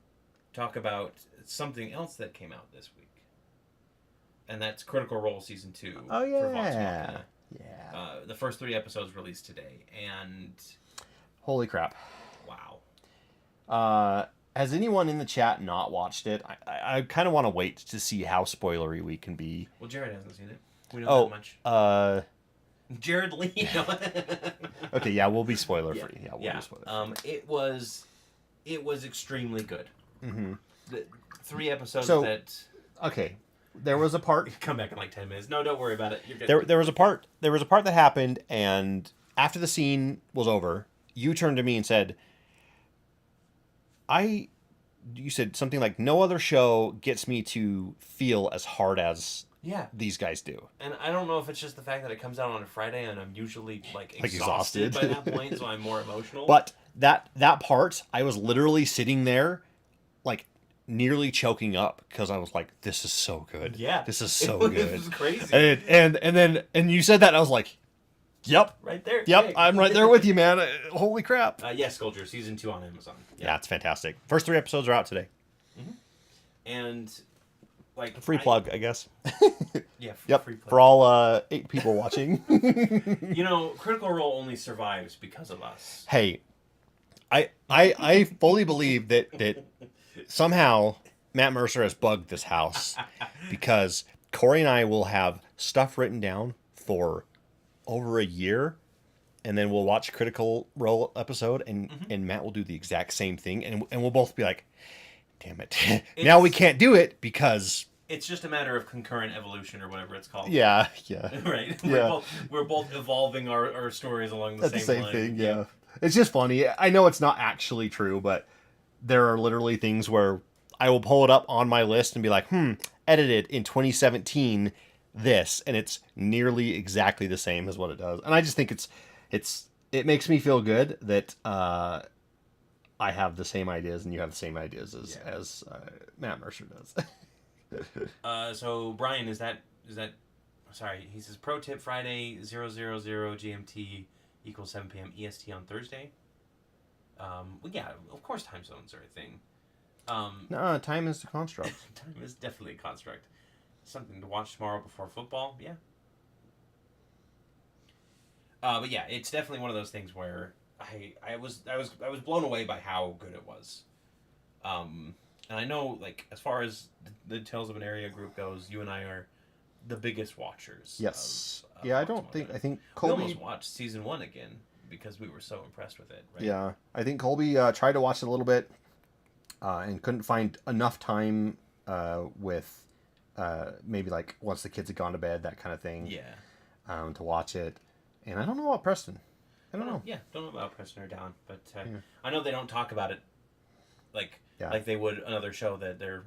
talk about something else that came out this week, and that's Critical Role Season 2. Oh For Vox yeah. Machina. Yeah. The first 3 episodes released today, and Holy crap. wow. Has anyone in the chat not watched it? I kind of want to wait to see how spoilery we can be. Well, Jared hasn't seen it. We know that much. Jared Lee. Okay, yeah, we'll be spoiler free. Yeah, we'll be spoiler free. It was extremely good. Mm-hmm. The 3 episodes that. Okay, there was a part. Come back in like 10 minutes. No, don't worry about it. You're good. There was a part that happened, and after the scene was over, you turned to me and said, you said something like, no other show gets me to feel as hard as these guys do. And I don't know if it's just the fact that it comes out on a Friday and I'm usually like exhausted by that point, so I'm more emotional. But that part, I was literally sitting there like nearly choking up because I was like, this is so good. Yeah. This is so good. This is crazy. And you said that and I was like, yep. Right there. Yep, Hey. I'm right there with you, man. Holy crap. Yes, Sculpture, Season 2 on Amazon. Yeah, it's fantastic. First 3 episodes are out today. Mm-hmm. And, like... Free plug, I guess. Yeah, yep, free plug. for all 8 people watching. You know, Critical Role only survives because of us. Hey, I fully believe that somehow Matt Mercer has bugged this house because Cory and I will have stuff written down for over a year, and then we'll watch Critical Role episode, and Matt will do the exact same thing, and we'll both be like, damn it. Now we can't do it because... It's just a matter of concurrent evolution or whatever it's called. Yeah. Right? Yeah. We're both evolving our stories along the That's same the same line. thing, yeah. It's just funny. I know it's not actually true, but there are literally things where I will pull it up on my list and be like, edited in 2017, this, and it's nearly exactly the same as what it does. And I just think it makes me feel good that I have the same ideas and you have the same ideas as Matt Mercer does. So Brian, is that sorry, he says pro tip Friday 000 GMT equals 7 p.m. EST on Thursday. Well, yeah, of course time zones are a thing. No, time is a construct. Time is definitely a construct. Something to watch tomorrow before football, yeah. But yeah, it's definitely one of those things where I was blown away by how good it was. And I know, like, as far as the Tales of Aneria group goes, you and I are the biggest watchers. Yes. Of I Vox think Machina. Colby... We almost watched season 1 again because we were so impressed with it, right? Yeah, I think Colby tried to watch it a little bit and couldn't find enough time with maybe like once the kids had gone to bed, that kind of thing. Yeah. To watch it. And I don't know about Preston. I don't know. Yeah, don't know about Preston or Down, but Yeah. I know they don't talk about it like Yeah. like they would another show that they're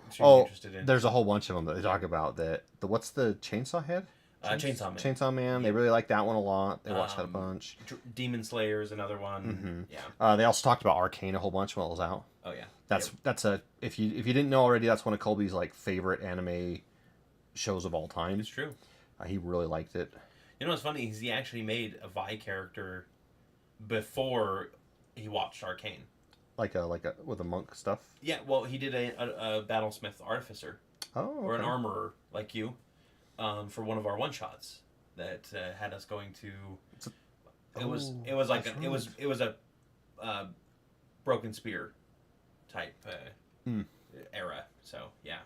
extremely interested in. There's a whole bunch of them that they talk about. What's the Chainsaw Head? Chainsaw Man. Chainsaw Man. They really like that one a lot. They watched that a bunch. Demon Slayer is another one. Mm-hmm. Yeah. They also talked about Arcane a whole bunch while it was out. Oh yeah. That's a if you didn't know already, that's one of Colby's like favorite anime shows of all time. It's true. He really liked it. You know what's funny is he actually made a Vi character before he watched Arcane. Like a with a monk stuff. Yeah, well, he did a Battlesmith Artificer. Oh. Okay. Or an armorer like you, for one of our one shots that had us going to. It was a broken spear type era. So yeah.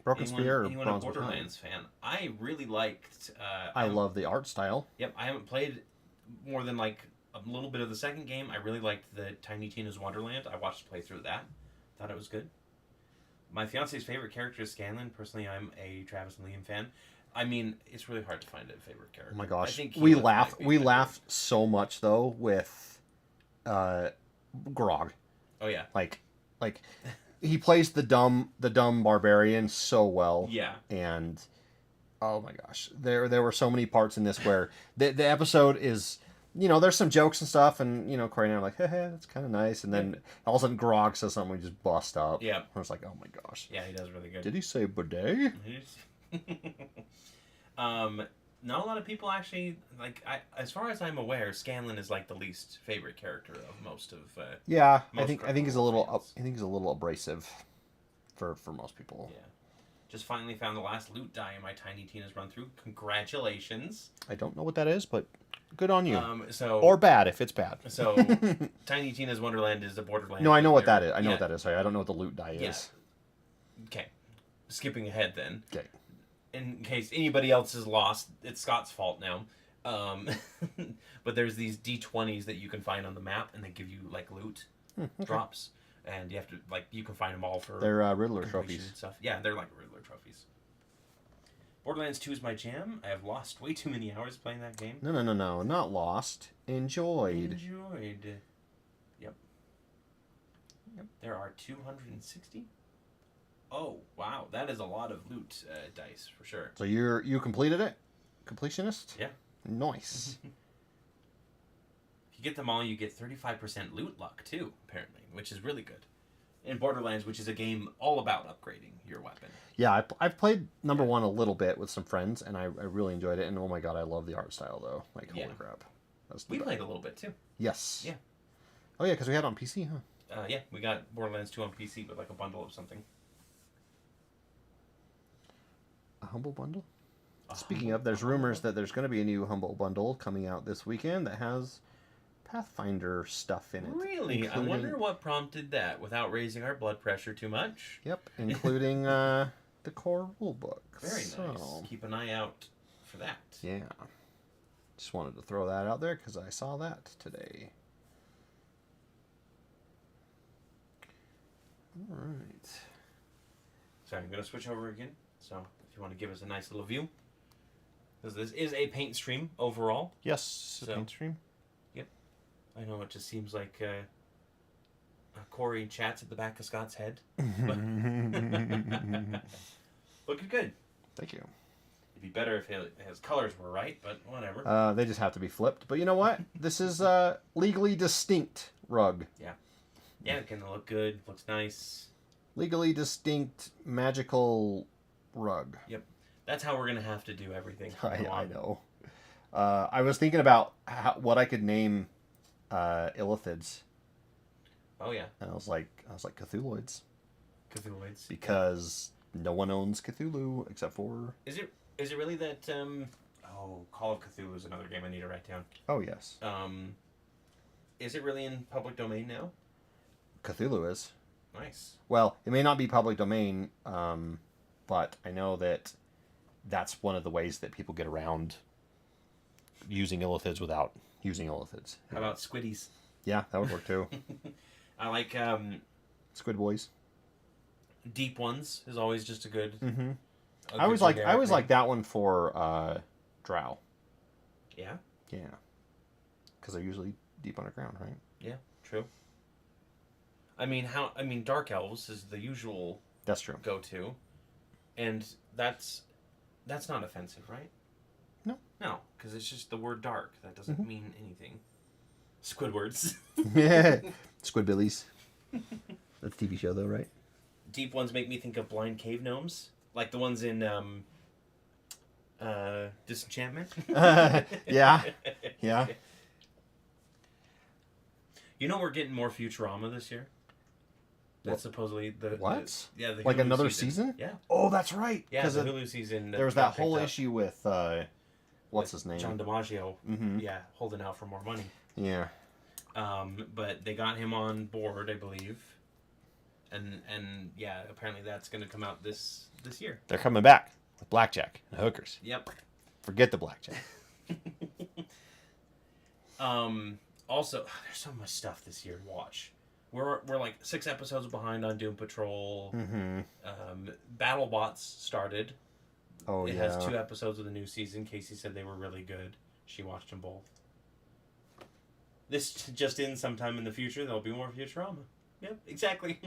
Broken Spear or anyone Bronze a Borderlands fan? I really liked. I love the art style. Yep, I haven't played more than like a little bit of the second game. I really liked the Tiny Tina's Wonderland. I watched a playthrough of that. Thought it was good. My fiance's favorite character is Scanlan. Personally, I'm a Travis and Liam fan. I mean, it's really hard to find a favorite character. Oh my gosh, I think we laughed so much though with Grog. Oh yeah, like he plays the dumb barbarian so well. Yeah, and oh my gosh, there were so many parts in this where the episode is. There's some jokes and stuff, and Cory and I are like, hey, that's kind of nice. And then all of a sudden Grog says something, we just bust up. Yeah. I was like, oh my gosh. Yeah, he does really good. Did he say bidet? Not a lot of people actually, as far as I'm aware, Scanlan is like the least favorite character of most of. Yeah, most I think he's a little abrasive for most people. Yeah. Just finally found the last loot die in my Tiny Tina's run through. Congratulations. I don't know what that is, but good on you. Or bad if it's bad. So, Tiny Tina's Wonderland is a Borderlands. No, I know what that is. I know what that is. Sorry, I don't know what the loot die is. Okay. Skipping ahead then. Okay. In case anybody else is lost, it's Scott's fault now. But there's these D20s that you can find on the map, and they give you like loot drops. And you have to, you can find them all for... They're Riddler trophies. And stuff. Yeah, they're like Riddler trophies. Borderlands 2 is my jam. I have lost way too many hours playing that game. No. Not lost. Enjoyed. Yep. There are 260. Oh, wow. That is a lot of loot dice, for sure. So you completed it? Completionist? Yeah. Nice. If you get them all, you get 35% loot luck, too, apparently, which is really good. In Borderlands, which is a game all about upgrading your weapon. Yeah, I've played number one a little bit with some friends, and I really enjoyed it. And oh my god, I love the art style, though. Holy crap. We played a little bit, too. Yes. Yeah. Oh, yeah, because we had it on PC, huh? Yeah, we got Borderlands 2 on PC with, a bundle of something. A Humble Bundle? Speaking of, there's rumors that there's going to be a new Humble Bundle coming out this weekend that has Pathfinder stuff in it. Really? I wonder what prompted that without raising our blood pressure too much. Yep, including the core rulebook. Very nice. Keep an eye out for that. Yeah. Just wanted to throw that out there because I saw that today. All right. So I'm going to switch over again. So if you want to give us a nice little view. Because this is a paint stream overall. Yes, a paint stream. Yep. I know it just seems like Cory chats at the back of Scott's head. Looking good. Thank you. It'd be better if his colors were right, but whatever. They just have to be flipped. But you know what? This is legally distinct rug. Yeah. Yeah, it's going to look good. Looks nice. Legally distinct magical rug. Yep. That's how we're going to have to do everything. I know. I was thinking about what I could name illithids. Oh, yeah. And I was like Cthulhuids. Cthulhuids. Because no one owns Cthulhu except for... Is it really that... Call of Cthulhu is another game I need to write down. Oh, yes. Is it really in public domain now? Cthulhu is. Nice. Well, it may not be public domain, but I know that that's one of the ways that people get around using illithids without using illithids. How about squiddies? Yeah, that would work too. I like... Squid boys. Deep Ones is always just a good. Mm-hmm. a I always good like generic name. that one for Drow. Yeah, Yeah, because they're usually deep underground, right? yeah, true. I mean, Dark Elves is the usual That's true. go-to, and that's not offensive, right? No. No, because it's just the word dark. That doesn't mean anything. Squidwards. Yeah, Squidbillies. That's a TV show, though, right? Deep Ones make me think of blind cave gnomes, like the ones in Disenchantment. Yeah. Yeah. You know we're getting more Futurama this year. That's supposedly the What? the Like Hulu another season? Yeah, Oh, that's right. yeah. Because The Hulu season. there was that whole issue with what's his name? John DiMaggio. Mm-hmm. Yeah, holding out for more money. Yeah. But they got him on board, I believe, and yeah, apparently that's going to come out this year. They're coming back with blackjack and hookers. Yep. Forget the blackjack. Also, there's so much stuff this year to watch. We're like 6 episodes behind on Doom Patrol. Mm-hmm. BattleBots started. Oh, It yeah. has 2 episodes of the new season. Casey said they were really good. She watched them both. This just in sometime in the future, there'll be more Futurama. Yep, exactly.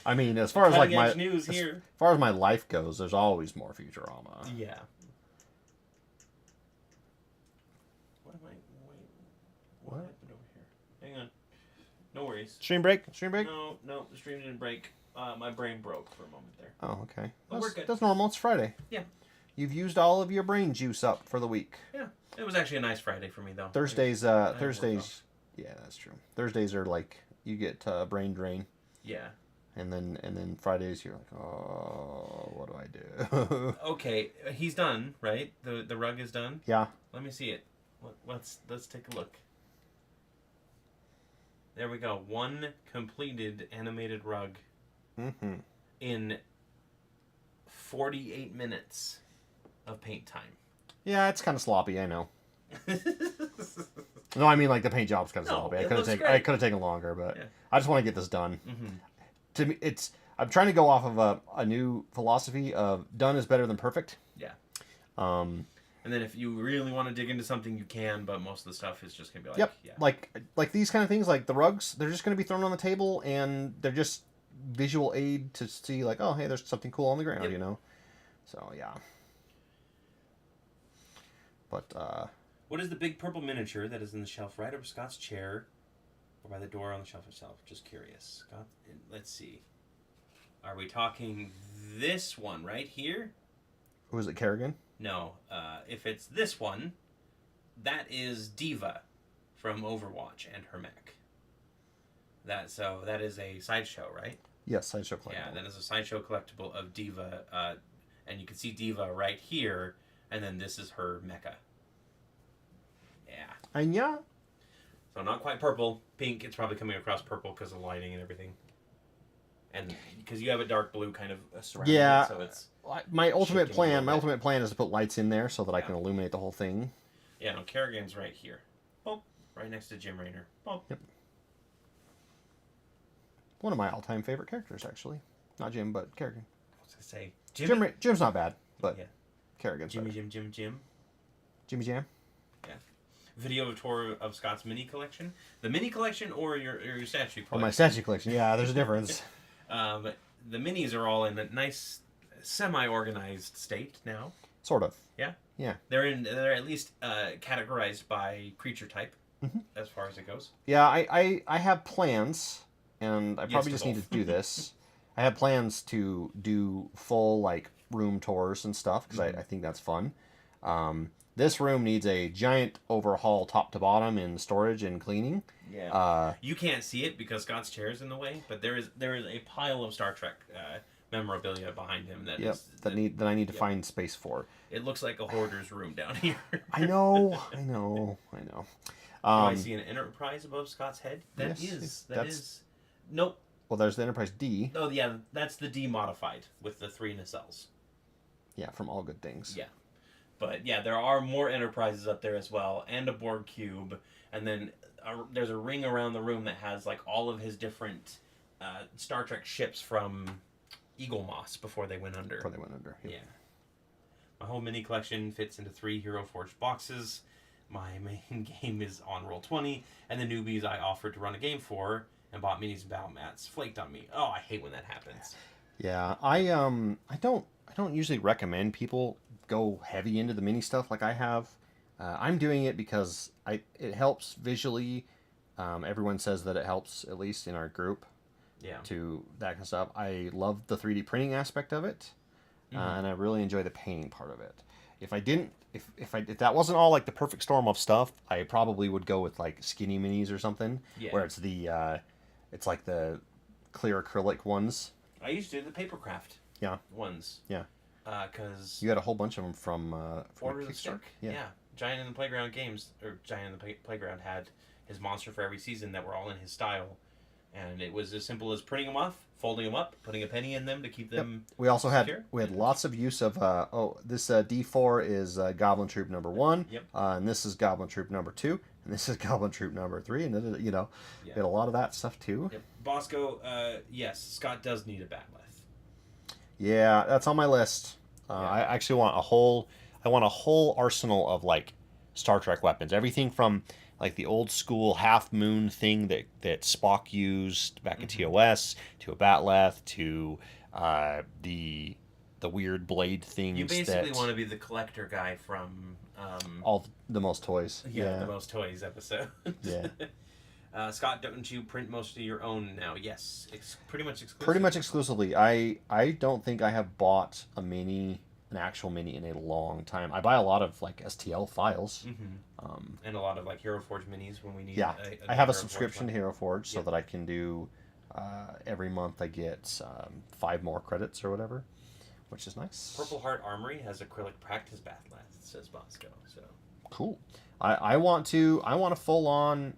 I mean, as far as like Cutting edge my news as here. far as my life goes, there's always more Futurama. Yeah. What am I? Wait. What happened over here? Hang on. No worries. Stream break. Stream break. No, the stream didn't break. My brain broke for a moment there. Oh, okay. But we're good. That's normal. It's Friday. Yeah. You've used all of your brain juice up for the week. Yeah. It was actually a nice Friday for me, though. Thursdays. I worked Thursdays. off. Yeah, that's true. Thursdays are like you get brain drain, Yeah. and then Fridays you're like, oh, what do I do? Okay, he's done, right? The rug is done. Yeah. Let me see it. Let's take a look. There we go. 1 completed animated rug Mm-hmm. in 48 minutes of paint time. Yeah, it's kind of sloppy. I know. No, I mean like the paint job's kind of No, sloppy. it I looks could great. have taken longer, but Yeah. I just want to get this done. Mm-hmm. To me, I'm trying to go off of a new philosophy of done is better than perfect. Yeah. Um. And then if you really want to dig into something, you can, but most of the stuff is just going to be like, Yep. yeah. Like these kind of things, like the rugs, they're just going to be thrown on the table, and they're just visual aid to see, like, oh, hey, there's something cool on the ground, Yep. you know. So yeah. But What is the big purple miniature that is in the shelf right over Scott's chair or by the door on the shelf itself? Just curious. Scott, let's see. Are we talking this one right here? who is it, Kerrigan? No. If it's this one, that is Diva from Overwatch and her mech. That is a sideshow, right? Yes, sideshow collectible. Yeah, that is a sideshow collectible of Diva, and you can see Diva right here, and then this is her mecha. Yeah. And yeah, So not quite purple, pink. It's probably coming across purple because of lighting and everything. And because you have a dark blue kind of surrounding Yeah. it, so it's... my ultimate Shifting a plan. little My bit. ultimate plan is to put lights in there so that I Yeah. can illuminate the whole thing. Yeah, no, Kerrigan's right here. Boop. Right next to Jim Raynor. Boop. Yep. One of my all-time favorite characters, actually. Not Jim, but Kerrigan. I was going to say... Jimmy? Jim's not bad, but Yeah. Kerrigan's Jimmy, better. Jim. Jimmy Jam. Video tour of Scott's mini collection. The mini collection or your statue Oh, collection? my statue collection. Yeah, there's a difference. But the minis are all in a nice, semi-organized state now. Sort of. They're at least categorized by creature type, Mhm. as far as it goes. Yeah, I have plans, and I Yes, probably to just need both. to do this. I have plans to do full, like, room tours and stuff, because I think that's fun. This room needs a giant overhaul top to bottom in storage and cleaning. Yeah. You can't see it because Scott's chair is in the way, but there is a pile of Star Trek memorabilia behind him that Yep, is that I need to yep. find space for. It looks like a hoarder's room down here. I know. I see an Enterprise above Scott's head. That yes, is that's- nope. Well, there's the Enterprise D. Oh yeah, that's the D modified with the 3 nacelles. Yeah, from All Good Things. Yeah. But yeah, there are more Enterprises up there as well, and a Borg cube, and then there's a ring around the room that has like all of his different Star Trek ships from Eagle Moss before they went under. Before they went under. Yep. Yeah. My whole mini collection fits into 3 Hero Forge boxes. My main game is on Roll20, and the newbies I offered to run a game for and bought minis and battle mats flaked on me. Oh, I hate when that happens. Yeah, I don't usually recommend people go heavy into the mini stuff like I have. I'm doing it because it helps visually. Everyone says that it helps, at least in our group. Yeah. To that kind of stuff. I love the 3D printing aspect of it, and I really enjoy the painting part of it. If I didn't, if that wasn't all like the perfect storm of stuff, I probably would go with like skinny minis or something, where it's it's like the clear acrylic ones. I used to do the papercraft. Yeah. Ones. Yeah. Because you had a whole bunch of them from Order of the Stick. Yeah. Giant in the Playground Games, or Giant in the Playground had his monster for every season that were all in his style. And it was as simple as printing them off, folding them up, putting a penny in them to keep them. We also had secure. Lots of use of this D4 is Goblin Troop number 1. Yep. And this is Goblin Troop number 2, and this is Goblin Troop number 3, and then we had a lot of that stuff too. Yep. Bosco, yes, Scott does need a batleth. Yeah, that's on my list. I actually want a whole arsenal of like Star Trek weapons, everything from like the old school half moon thing that Spock used back in TOS, to a batleth, to the weird blade things. You basically want to be the collector guy from all the most toys. The most toys episode. Yeah. Scott, don't you print most of your own now? Yes, pretty much exclusively. Pretty much exclusively. I don't think I have bought an actual mini in a long time. I buy a lot of like STL files. And a lot of like Hero Forge minis when we need. Yeah, I have a subscription to Hero Forge so that I can do every month I get 5 more credits or whatever, which is nice. Purple Heart Armory has acrylic practice batleth, says Bosco. So cool. I want a full on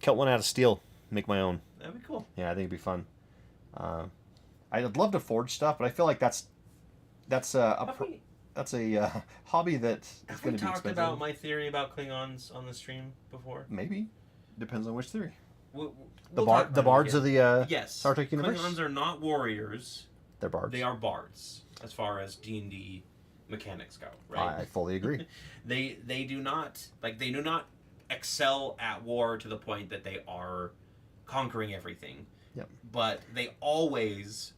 cut one out of steel, make my own. That'd be cool. Yeah, I think it'd be fun. I'd love to forge stuff, but I feel like that's a hobby that is going to be expensive. Have we talked about my theory about Klingons on the stream before? Maybe. Depends on which theory. The bards of the yes. Star Trek universe? Klingons are not warriors. They're bards. They are bards, as far as D&D mechanics go, right? I fully agree. They do not excel at war to the point that they are conquering everything. Yep. But they always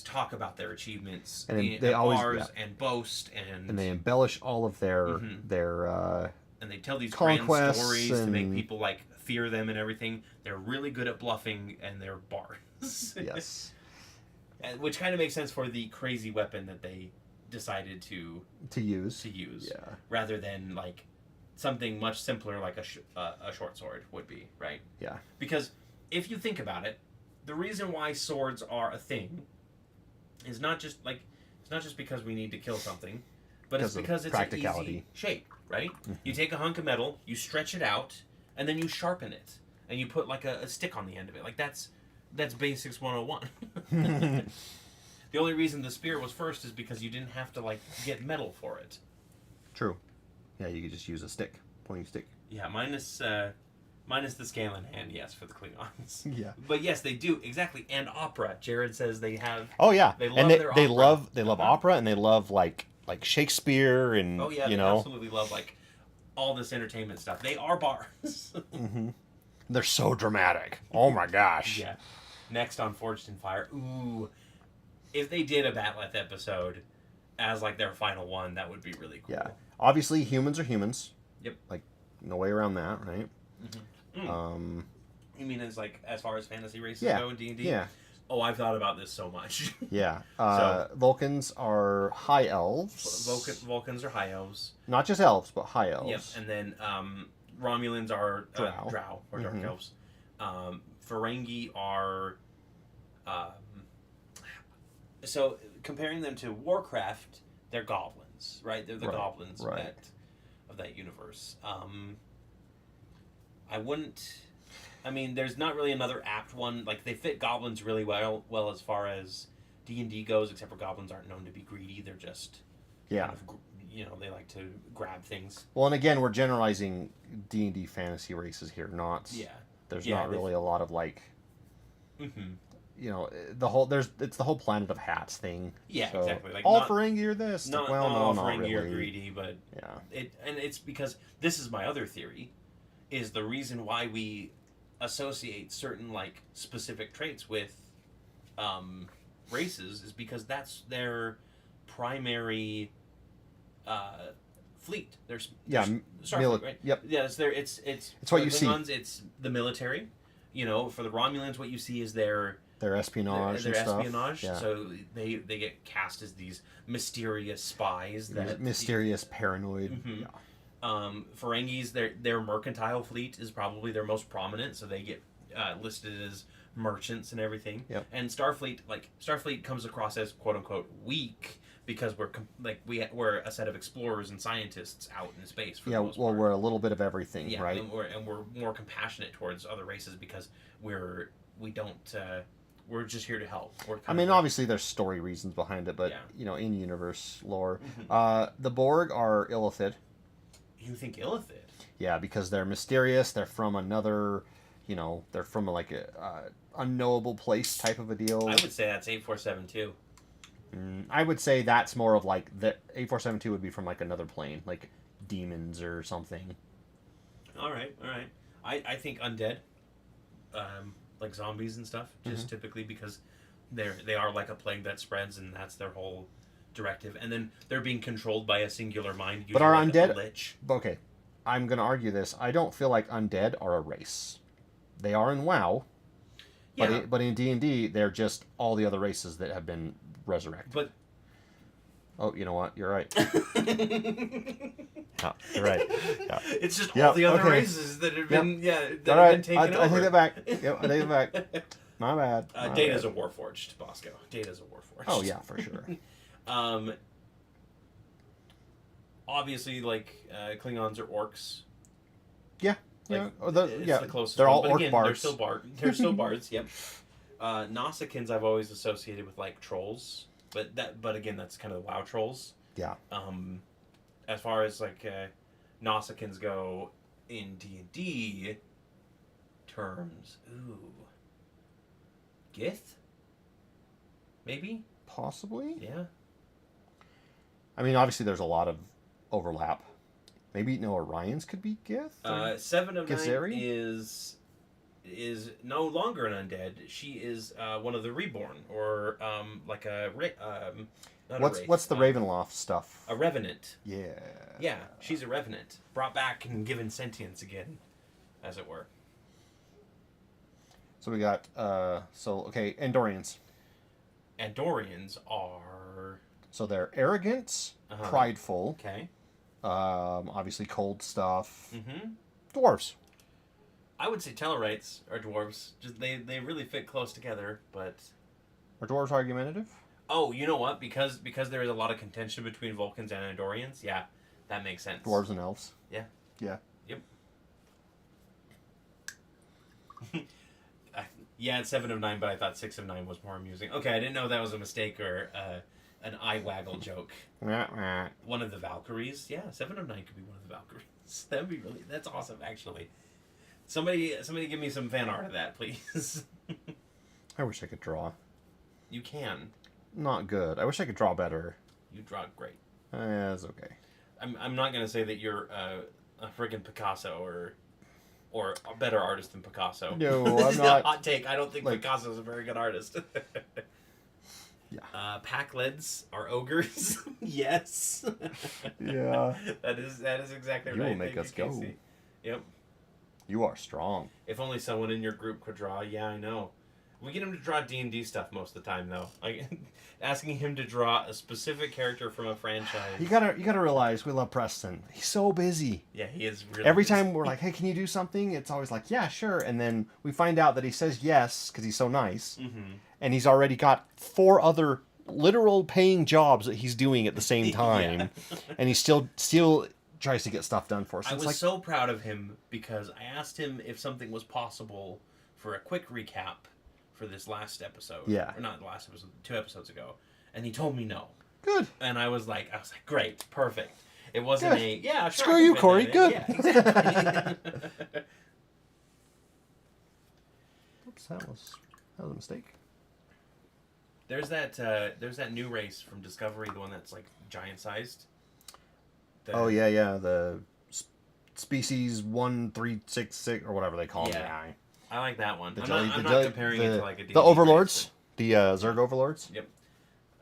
talk about their achievements and they always and boast and they embellish all of their and they tell these grand stories to make and... people like fear them and everything. They're really good at bluffing and they're bards. Yes. Which kind of makes sense for the crazy weapon that they decided to use. Yeah. Rather than like something much simpler like a short sword would be, right? Yeah. Because if you think about it, the reason why swords are a thing is not just because we need to kill something, but it's because it's an easy shape, right? Mm-hmm. You take a hunk of metal, you stretch it out, and then you sharpen it, and you put like a stick on the end of it. Like that's Basics 101. The only reason the spear was first is because you didn't have to like get metal for it. True. Yeah, you could just use a stick, pointing stick. Yeah, minus the scale in hand, yes, for the Klingons. Yeah. But yes, they do, exactly. And opera. Jared says they have... Oh, yeah. They love their opera. They love opera, and they love, like Shakespeare, and, oh, yeah, they absolutely love, like, all this entertainment stuff. They are bards. Mm-hmm. They're so dramatic. Oh, my gosh. Yeah. Next on Forged in Fire. Ooh. If they did a Batleth episode as, like, their final one, that would be really cool. Yeah. Obviously, humans are humans. Yep. Like, no way around that, right? Mm-hmm. You mean as far as fantasy races go in D&D? Yeah. Oh, I've thought about this so much. Yeah. Vulcans are high elves. Vulcans are high elves. Not just elves, but high elves. Yep. And then Romulans are drow or dark elves. Ferengi are... so, comparing them to Warcraft, they're goblins, right? They're the goblins of that universe. There's not really another apt one. Like, they fit goblins really well as far as D&D goes, except for goblins aren't known to be greedy. They're just, kind of, they like to grab things. Well, and again, we're generalizing D&D fantasy races here, not... Yeah. There's not really a lot of, like... you know, it's the whole Planet of Hats thing. Yeah, so, exactly. Like all not, for Angie or this. not, Well, not no, all not for Angie really. or greedy, but Yeah. it's because this is my other theory, is the reason why we associate certain like specific traits with races is because that's their primary fleet. There's Starfleet, right? Yep. Yeah, it's what you see. Klingons, it's the military. You know, for the Romulans, what you see is their espionage their and stuff. espionage. Yeah. So they get cast as these mysterious spies that mysterious, paranoid. Mm-hmm. Yeah. Ferengis, their mercantile fleet is probably their most prominent, so they get listed as merchants and everything. Yep. And Starfleet comes across as quote unquote weak because we're a set of explorers and scientists out in space. For the most part. We're a little bit of everything, yeah, right? And we're more compassionate towards other races because we're just here to help. Obviously there's story reasons behind it, but you know, in universe lore, the Borg are Illithid. You think Illithid? Yeah, because they're mysterious. They're from another, you know, they're from like a unknowable place type of a deal. I would say that's 8472. I would say that's more of like the 8472 would be from like another plane, like demons or something. All right. I think undead, like zombies and stuff, just typically because they are like a plague that spreads, and that's their whole directive. And then they're being controlled by a singular mind. But are like undead? A lich. Okay, I'm gonna argue this. I don't feel like undead are a race. They are in WoW. Yeah. But in D&D, they're just all the other races that have been resurrected. But oh, you know what? You're right. Yeah, you're right. Yeah. It's just all the other races that have been have been taken over. I take that back. Yep, I take it back. My bad. Data's a Warforged, Bosco. Data's a Warforged. Oh yeah, for sure. Obviously, like Klingons or orcs. Yeah. Like, the closest. They're all but orc again, bards. They're still bards. Yep. Nausicaans I've always associated with like trolls, but again that's kind of the WoW trolls. Yeah. As far as like Nausicaans go in D&D terms, Gith, maybe. Possibly. Yeah. I mean, obviously, there's a lot of overlap. Maybe Orions could be Gith. 7 of 9 Githzerai? is no longer an undead. She is one of the reborn, or like a what's the Ravenloft stuff? A revenant. Yeah. Yeah, she's a revenant, brought back and given sentience again, as it were. So we got Andorians. Andorians are so they're arrogant, prideful. Okay. Obviously cold stuff. Mm-hmm. Dwarves. I would say Tellarites are dwarves. Just they really fit close together, but are dwarves argumentative? Oh, you know what? Because there is a lot of contention between Vulcans and Andorians. Yeah, that makes sense. Dwarves and elves. Yeah. Yeah. Yep. Yeah, it's 7 of 9, but I thought 6 of 9 was more amusing. Okay, I didn't know that was a mistake or an eye waggle joke. One of the Valkyries. Yeah, 7 of 9 could be one of the Valkyries. That's awesome, actually. Somebody give me some fan art of that, please. I wish I could draw. You can. Not good. I wish I could draw better. You draw great. It's okay. I'm not gonna say that you're a friggin' Picasso or a better artist than Picasso. No, this I'm is not. A hot take. I don't think Picasso's a very good artist. Yeah. Pack-Lids are ogres. Yes. Yeah. That is exactly right. You will make us go. Casey. Yep. You are strong. If only someone in your group could draw. Yeah, I know. We get him to draw D&D stuff most of the time, though. Like asking him to draw a specific character from a franchise. You gotta realize we love Preston. He's so busy. Yeah, he is really Every busy. time we're like, hey, can you do something? It's always like, yeah, sure. And then we find out that he says yes because he's so nice. Mm-hmm. And he's already got 4 other literal paying jobs that he's doing at the same time. Yeah. And he still tries to get stuff done for us. I was so proud of him because I asked him if something was possible for a quick recap for this last episode. Yeah. Or not the last episode, 2 episodes ago. And he told me no. Good. And I was like, great, perfect. It wasn't Good. sure. Screw you, Cory. Good. Yeah, exactly. Oops, that was a mistake. There's that new race from Discovery, the one that's like giant sized. Oh yeah, the species 1366 or whatever they call them. Yeah. I like that one. The I'm not comparing it to like a D&D the overlords, race, the Zerg overlords. Yep.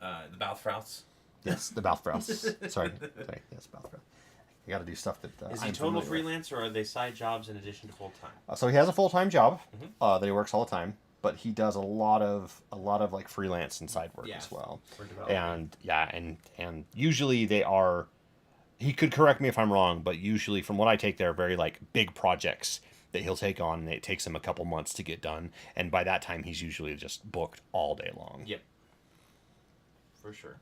The Balthfrouts. Yes, the Balthfrouts. Sorry, yes, Balthfrouts. You got to do stuff that. Is he total freelance, or are they side jobs in addition to full time? So he has a full-time job Mm-hmm. that he works all the time, but he does a lot of like freelance and side work Yeah, as well. for development. And usually they are. He could correct me if I'm wrong, but usually from what I take, they're very like big projects that he'll take on, and it takes him a couple months to get done. And by that time, he's usually just booked all day long. Yep. For sure.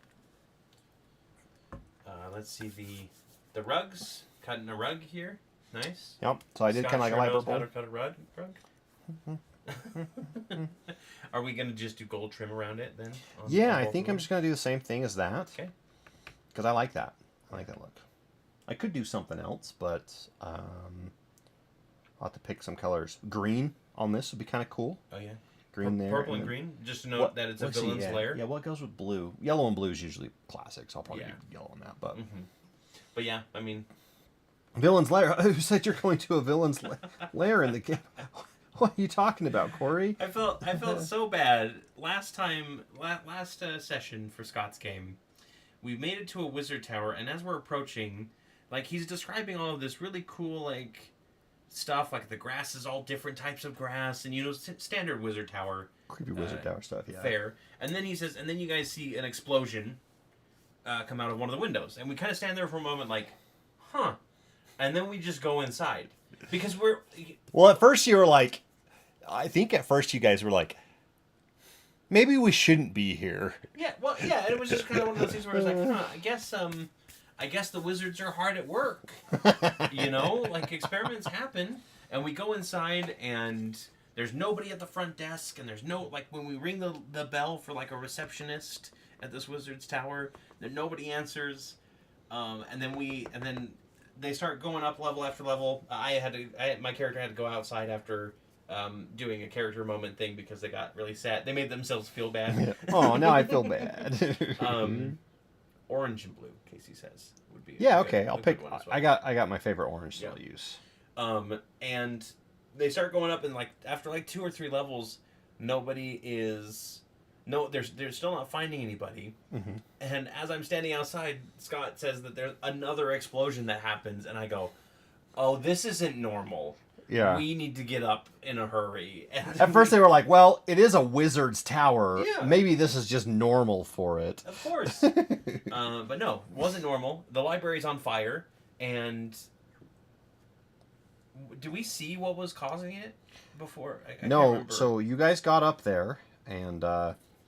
Let's see the rugs. Cutting a rug here. Nice. Yep. So I did Scott kind of like a sure light knows how purple. to cut a rug. Are we gonna just do gold trim around it then? Yeah, on I both think of I'm them? just gonna do the same thing as that. Okay. Because I like that. I like that look. I could do something else, but I'll have to pick some colors. Green on this would be kind of cool. Oh yeah. Green there. Purple and then- green. Just to note What- that it's a let's see, villain's lair. Yeah, what goes with blue? Yellow and blue is usually classic, so I'll probably Yeah. do yellow on that. But Mm-hmm. But yeah, I mean, villain's lair. Who said you're going to a villain's lair in the game? What are you talking about, Corey? I felt so bad last session for Scott's game. We made it to a wizard tower, and as we're approaching, like he's describing all of this really cool like stuff, like the grass is all different types of grass, and standard wizard tower Creepy wizard tower stuff. Yeah. fare. And then he says, and then you guys see an explosion come out of one of the windows, and we kind of stand there for a moment, like, huh, and then we just go inside because we're. Well, at first you were like, I think at first you guys were like, maybe we shouldn't be here. Yeah, well, yeah, and it was just kind of one of those things where I was like, huh, I guess the wizards are hard at work. You know, like experiments happen, and we go inside, and there's nobody at the front desk, and there's no like when we ring the bell for like a receptionist at this wizard's tower, that nobody answers, and then they start going up level after level. My character had to go outside after. Doing a character moment thing because they got really sad. They made themselves feel bad. Oh, now I feel bad. Orange and blue, Casey says, would be. Yeah, okay. I'll a pick. good one as well. I got my favorite orange that I'll use. And they start going up, and like after like 2 or 3 levels, there's still not finding anybody. Mm-hmm. And as I'm standing outside, Scott says that there's another explosion that happens, and I go, "Oh, this isn't normal. Yeah. We need to get up in a hurry." And At first they were like, well, it is a wizard's tower. Yeah. Maybe this is just normal for it. Of course. But no, it wasn't normal. The library's on fire, and do we see what was causing it before? I can't No, remember. so you guys got up there, and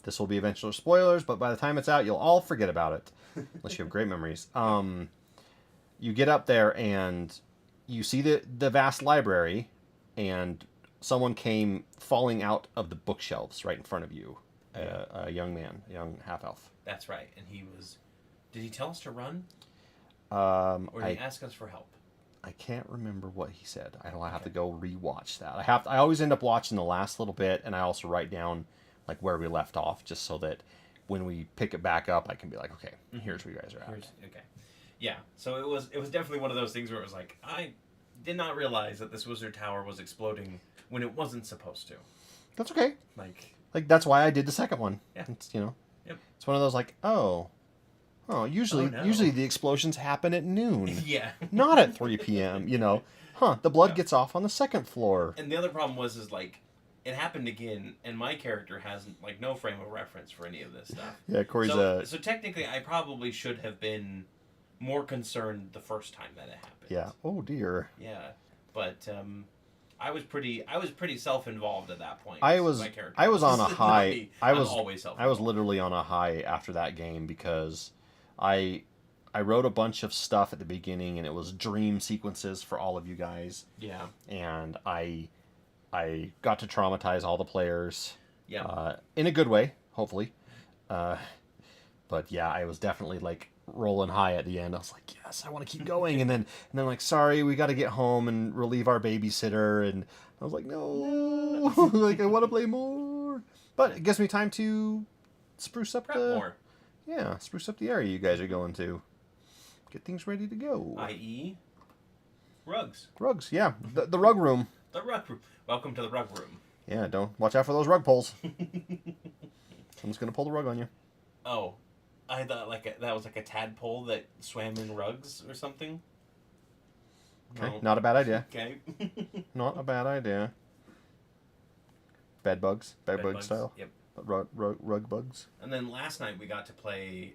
this will be eventual spoilers, but by the time it's out, you'll all forget about it. Unless you have great memories. You get up there, and you see the vast library, and someone came falling out of the bookshelves right in front of you. A young man, a young half-elf. That's right, and he was. Did he tell us to run, Or or did he ask us for help? I can't remember what he said. I'll have to go rewatch that. I always end up watching the last little bit, and I also write down like where we left off, just so that when we pick it back up, I can be like, okay, here's where you guys are at. Okay, yeah. So it was definitely one of those things where it was like I did not realize that this wizard tower was exploding when it wasn't supposed to. That's okay. Like That's why I did the second one. Yeah. It's, Yep. It's one of those like, usually no. usually the explosions happen at noon, yeah. not at 3 p.m. The blood gets off on the second floor. And the other problem was like it happened again, and my character has like no frame of reference for any of this stuff. Yeah, Corey's So technically, I probably should have been more concerned the first time that it happened. yeah. Oh dear. Yeah, but I was pretty self-involved at that point. I was My character. I was on a Not high. me. I I'm was always I was literally on a high after that game because I wrote a bunch of stuff at the beginning, and it was dream sequences for all of you guys, Yeah. and I got to traumatize all the players. Yeah. In a good way, hopefully. But yeah, I was definitely like rolling high at the end. I was like, yes, I want to keep going. And then like, sorry, we got to get home and relieve our babysitter. And I was like, no, like I want to play more. But it gives me time to spruce up Prep the more. yeah, spruce up the area you guys are going to. Get things ready to go. I.e. rugs. Rugs, yeah. The rug room. The rug room. Welcome to the rug room. Yeah, don't watch out for those rug pulls. Someone's gonna pull the rug on you. Oh, I thought that was like a tadpole that swam in rugs or something. Okay, No. not a bad idea. Okay. Not a bad idea. Bed bugs, bed bug bugs. style. Yep. Rug bugs. And then last night I got to play.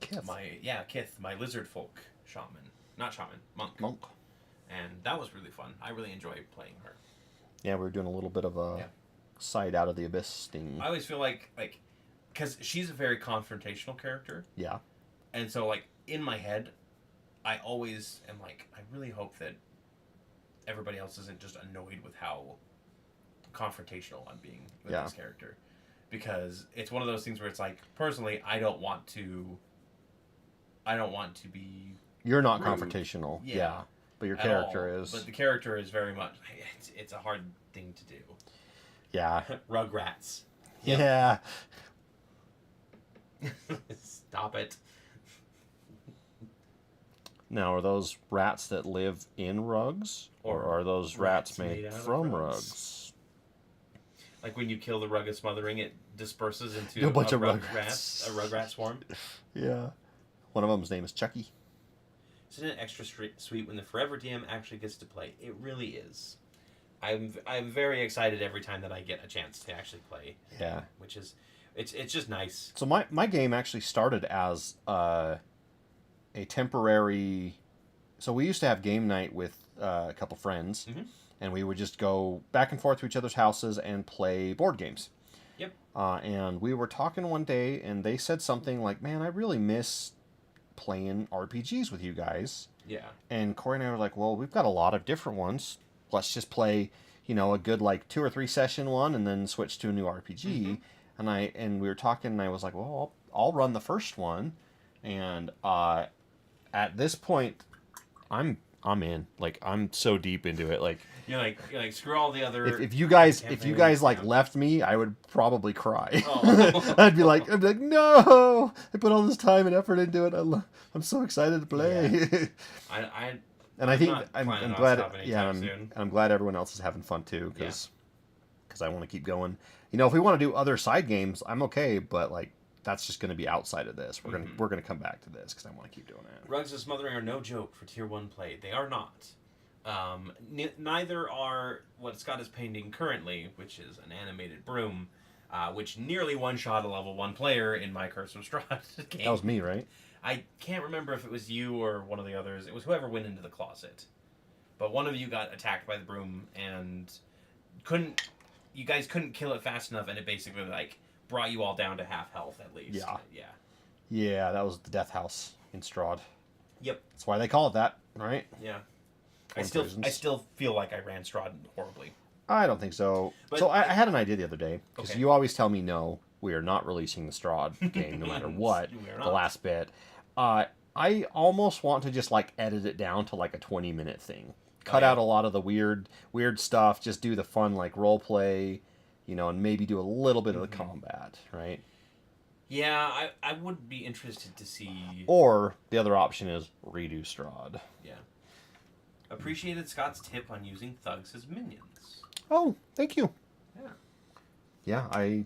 Kith. Kith, my lizard folk shaman, not shaman, monk. Monk. And that was really fun. I really enjoyed playing her. Yeah, we were doing a little bit of a side out of the abyss thing. I always feel like because she's a very confrontational character. Yeah. And so in my head, I always am like, I really hope that everybody else isn't just annoyed with how confrontational I'm being with this character, because it's one of those things where it's like, personally, I don't want to be. You're not rude. Confrontational. Yeah. But your character all. is. But the character is very much. It's a hard thing to do. Yeah. Rugrats. Yeah. Stop it. Now, are those rats that live in rugs, or are those rats made out of from rugs? Like when you kill the rug of smothering, it disperses into A bunch of rugrats. A rugrat swarm. Yeah. One of them's name is Chucky. Isn't it extra sweet when the Forever DM actually gets to play? It really is. I'm very excited every time that I get a chance to actually play. Yeah. Which is, it's just nice. So my game actually started as a temporary. So we used to have game night with a couple friends, and we would just go back and forth to each other's houses and play board games. Yep. And we were talking one day, and they said something like, "Man, I really miss playing RPGs with you guys." Yeah. And Cory and I were like, "Well, we've got a lot of different ones. Let's just play, a good 2 or 3 session one, and then switch to a new RPG." And we were talking, and I was like, "Well, I'll run the first one." And at this point, I'm in. I'm so deep into it. You're like screw all the other. If you guys left me, I would probably cry. Oh. I'd be like, no! I put all this time and effort into it. I'm so excited to play. Yeah. I'm glad. Yeah, I'm glad everyone else is having fun too, because I want to keep going. If we want to do other side games, I'm okay, but that's just going to be outside of this. We're gonna come back to this because I want to keep doing it. Rugs of Smothering are no joke for Tier 1 play. They are not. Neither are what Scott is painting currently, which is an animated broom, which nearly one-shot a level 1 player in my Curse of Strahd game. That was me, right? I can't remember if it was you or one of the others. It was whoever went into the closet. But one of you got attacked by the broom and you guys couldn't kill it fast enough, and it basically brought you all down to half health at least. Yeah, that was the Death House in Strahd. Yep. That's why they call it that, right? Yeah. I still feel like I ran Strahd horribly. I don't think so. But I had an idea the other day, because Okay. you always tell me, no, we are not releasing the Strahd game no matter what, We are the not. last bit. I almost want to just edit it down to a 20-minute thing. Cut out a lot of the weird stuff, just do the fun role play, and maybe do a little bit of the combat, right? Yeah, I would be interested to see. Or the other option is redo Strahd. Yeah. Appreciated Scott's tip on using thugs as minions. Oh, thank you. Yeah. Yeah, I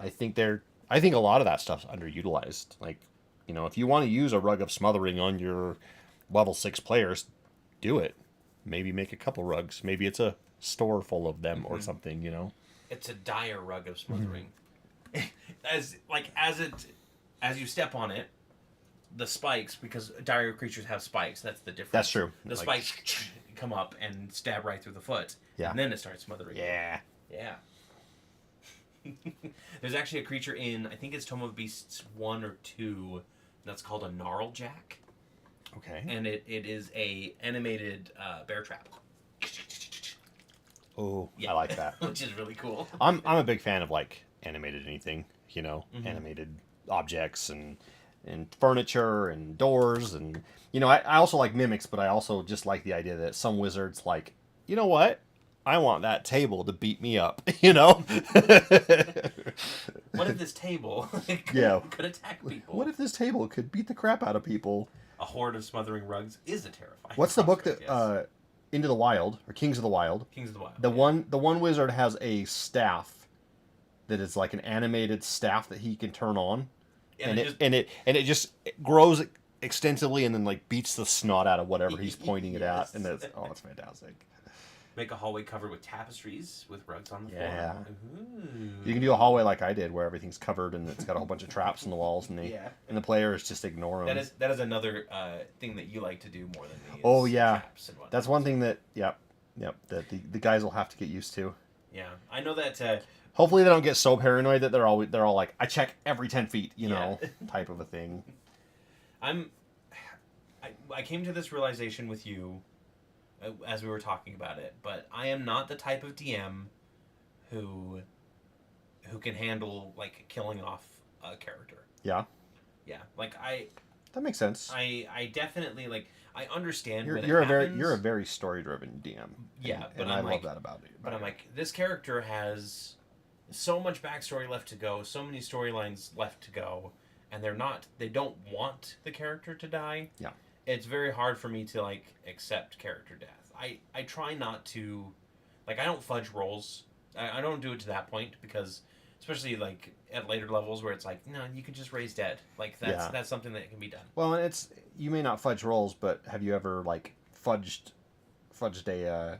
think a lot of that stuff's underutilized. If you want to use a Rug of Smothering on your level 6 players, do it. Maybe make a couple rugs. Maybe it's a store full of them or something, It's a dire Rug of Smothering. As you step on it, the spikes, because dire creatures have spikes, that's the difference. That's true. The spikes come up and stab right through the foot. Yeah. And then it starts smothering. Yeah. Yeah. There's actually a creature in, I think it's Tome of Beasts 1 or 2, that's called a Gnarljack. Okay. And it is a animated bear trap. Oh, yeah. I like that. Which is really cool. I'm a big fan of animated anything, animated objects and furniture and doors and I also like mimics, but I also just like the idea that some wizards you know what? I want that table to beat me up, what if this table could attack people? What if this table could beat the crap out of people? A horde of smothering rugs is a terrifying. What's the book prospect, that Into the Wild or Kings of the Wild? Kings of the Wild. The one wizard has a staff that is like an animated staff that he can turn on, and it just grows extensively and then like beats the snot out of whatever he's pointing it at, and it's fantastic. Make a hallway covered with tapestries with rugs on the floor. Yeah. Ooh. You can do a hallway like I did, where everything's covered and it's got a whole bunch of traps in the walls, and the players just ignore them. That is another thing that you like to do more than me. Oh yeah, traps and whatnot. That's one thing that that the guys will have to get used to. Yeah, I know that. Hopefully they don't get so paranoid that they're all like, I check every 10 feet, you know, type of a thing. I came to this realization with you as we were talking about it, but I am not the type of DM who can handle like killing off a character. Yeah. Yeah, that makes sense. I definitely like I understand you're a very story driven DM. Yeah, and I love that about you. But I'm like, this character has so much backstory left to go, so many storylines left to go, and they don't want the character to die. Yeah. It's very hard for me to like accept character death. I try not to, like, I don't fudge rolls. I don't do it to that point, because especially like at later levels where it's like, no, you can just raise dead. Like that's something that can be done. Well, and you may not fudge rolls, but have you ever like fudged a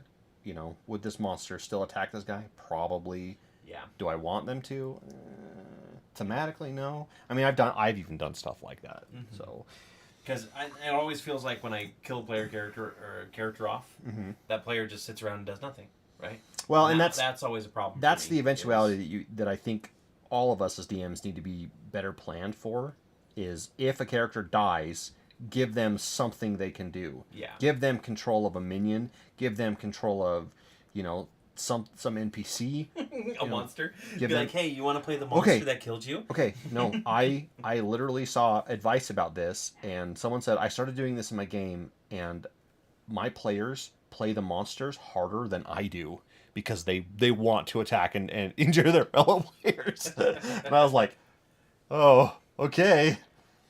would this monster still attack this guy? Probably. Yeah. Do I want them to? Thematically, no. I mean, I've even done stuff like that. Mm-hmm. So. Because it always feels like when I kill a player character or a character off, that player just sits around and does nothing, right? Well, and that's always a problem. That's the eventuality that I think all of us as DMs need to be better planned for. Is if a character dies, give them something they can do. Yeah. Give them control of a minion. Give them control of, some NPC. Monster. Be like, hey, you want to play the monster that killed you? Okay, no, I literally saw advice about this, and someone said, I started doing this in my game, and my players play the monsters harder than I do, because they want to attack and injure their fellow players. And I was like, oh, okay.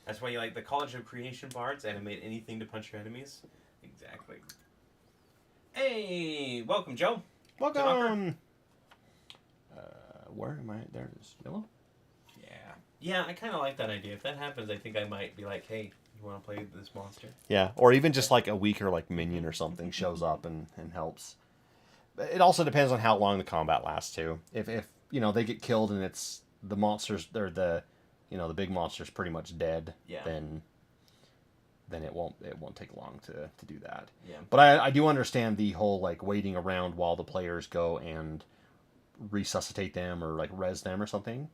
That's why you like the College of Creation bards animate anything to punch your enemies. Exactly. Hey, welcome, Joe. Welcome. Where am I? There it is. Yellow? Yeah, I kind of like that idea. If that happens, I think I might be like, hey, you want to play this monster? Yeah, or even just like a weaker like minion or something shows up and helps. It also depends on how long the combat lasts too. If they get killed and it's the monsters, they're the big monster's pretty much dead, then it won't take long to do that. Yeah. But I do understand the whole like waiting around while the players go and resuscitate them or like res them or something.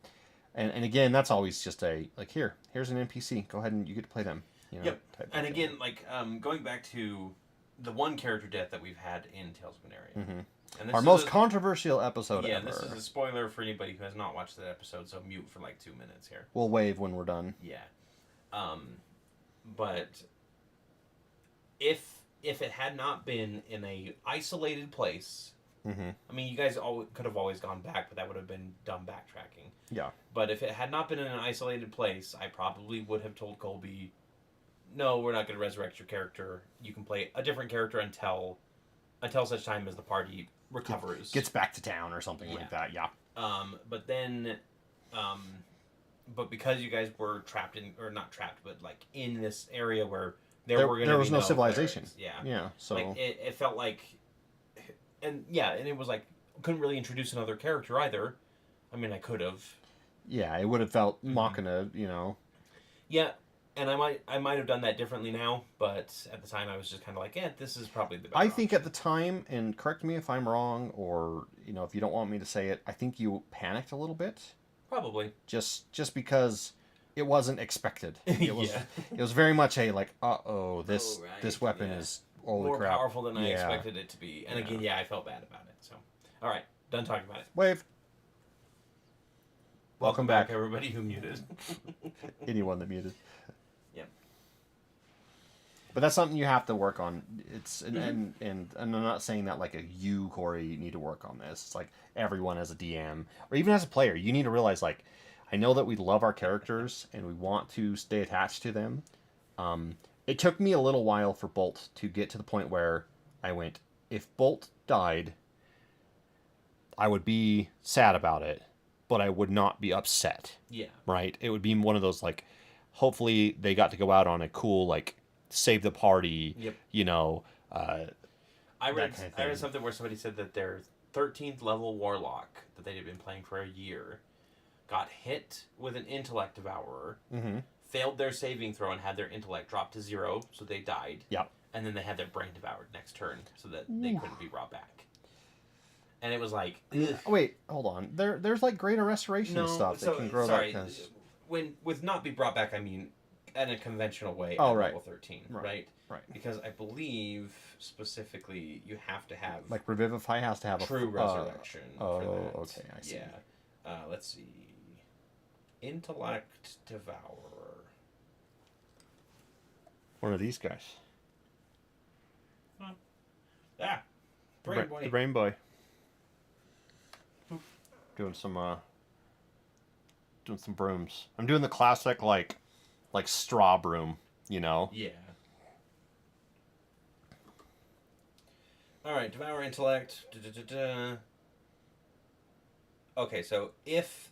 And again, that's always just here's an NPC. Go ahead and you get to play them. Yep. And again, like going back to the one character death that we've had in Tales of Aneria. Mm-hmm. And this our most controversial episode ever. Yeah, this is a spoiler for anybody who has not watched that episode, so mute for like 2 minutes here. We'll wave when we're done. Yeah. But if it had not been in a isolated place, I mean, you guys could have always gone back, but that would have been dumb backtracking. Yeah. But if it had not been in an isolated place, I probably would have told Colby, no, we're not going to resurrect your character. You can play a different character until such time as the party recovers. Gets back to town or something like that, yeah. But then, but because you guys were trapped in, or not trapped, but like in this area where there was no civilization. Players. Yeah. Yeah, so. Like, it felt like, and it was like, couldn't really introduce another character either. I mean, I could have. Yeah, it would have felt Machina, Yeah, and I might have done that differently now, but at the time I was just kind of like, this is probably the better I think at the time, and correct me if I'm wrong, or, if you don't want me to say it, I think you panicked a little bit. Probably. Just because it wasn't expected. It was very much a, like, this weapon is, holy more crap. Powerful than I expected it to be. And again, I felt bad about it. So, all right, done talking about it. Wave. Welcome back, everybody who muted. Anyone that muted. Yep. But that's something you have to work on. It's and I'm not saying that like you, Corey, need to work on this. It's like everyone as a DM or even as a player, you need to realize like I know that we love our characters and we want to stay attached to them. It took me a little while for Bolt to get to the point where I went, if Bolt died, I would be sad about it, but I would not be upset. Yeah. Right? It would be one of those, like, hopefully they got to go out on a cool, like, save the party, Yep. you know. I read kind of I read thing. something where somebody said that their 13th level warlock that they had been playing for a year got hit with an intellect devourer, Mm-hmm. failed their saving throw and had their intellect dropped to 0, so they died. Yeah. And then they had their brain devoured next turn so that they couldn't be brought back. And it was like, ugh. Oh, wait, hold on. There's like greater restoration and stuff that can grow sorry, that. 'Cause... when with not be brought back, I mean in a conventional way Oh, at right. level 13, right? Right. Because I believe specifically you have to have Like Revivify has to have true resurrection. oh, for that. okay, I see. Yeah. Let's see. Intellect Devourer. One of these guys. Ah, Brain Boy. The Brain Boy. Doing some brooms. I'm doing the classic like straw broom, you know. Yeah. All right, Devour Intellect. Da-da-da-da. Okay, so if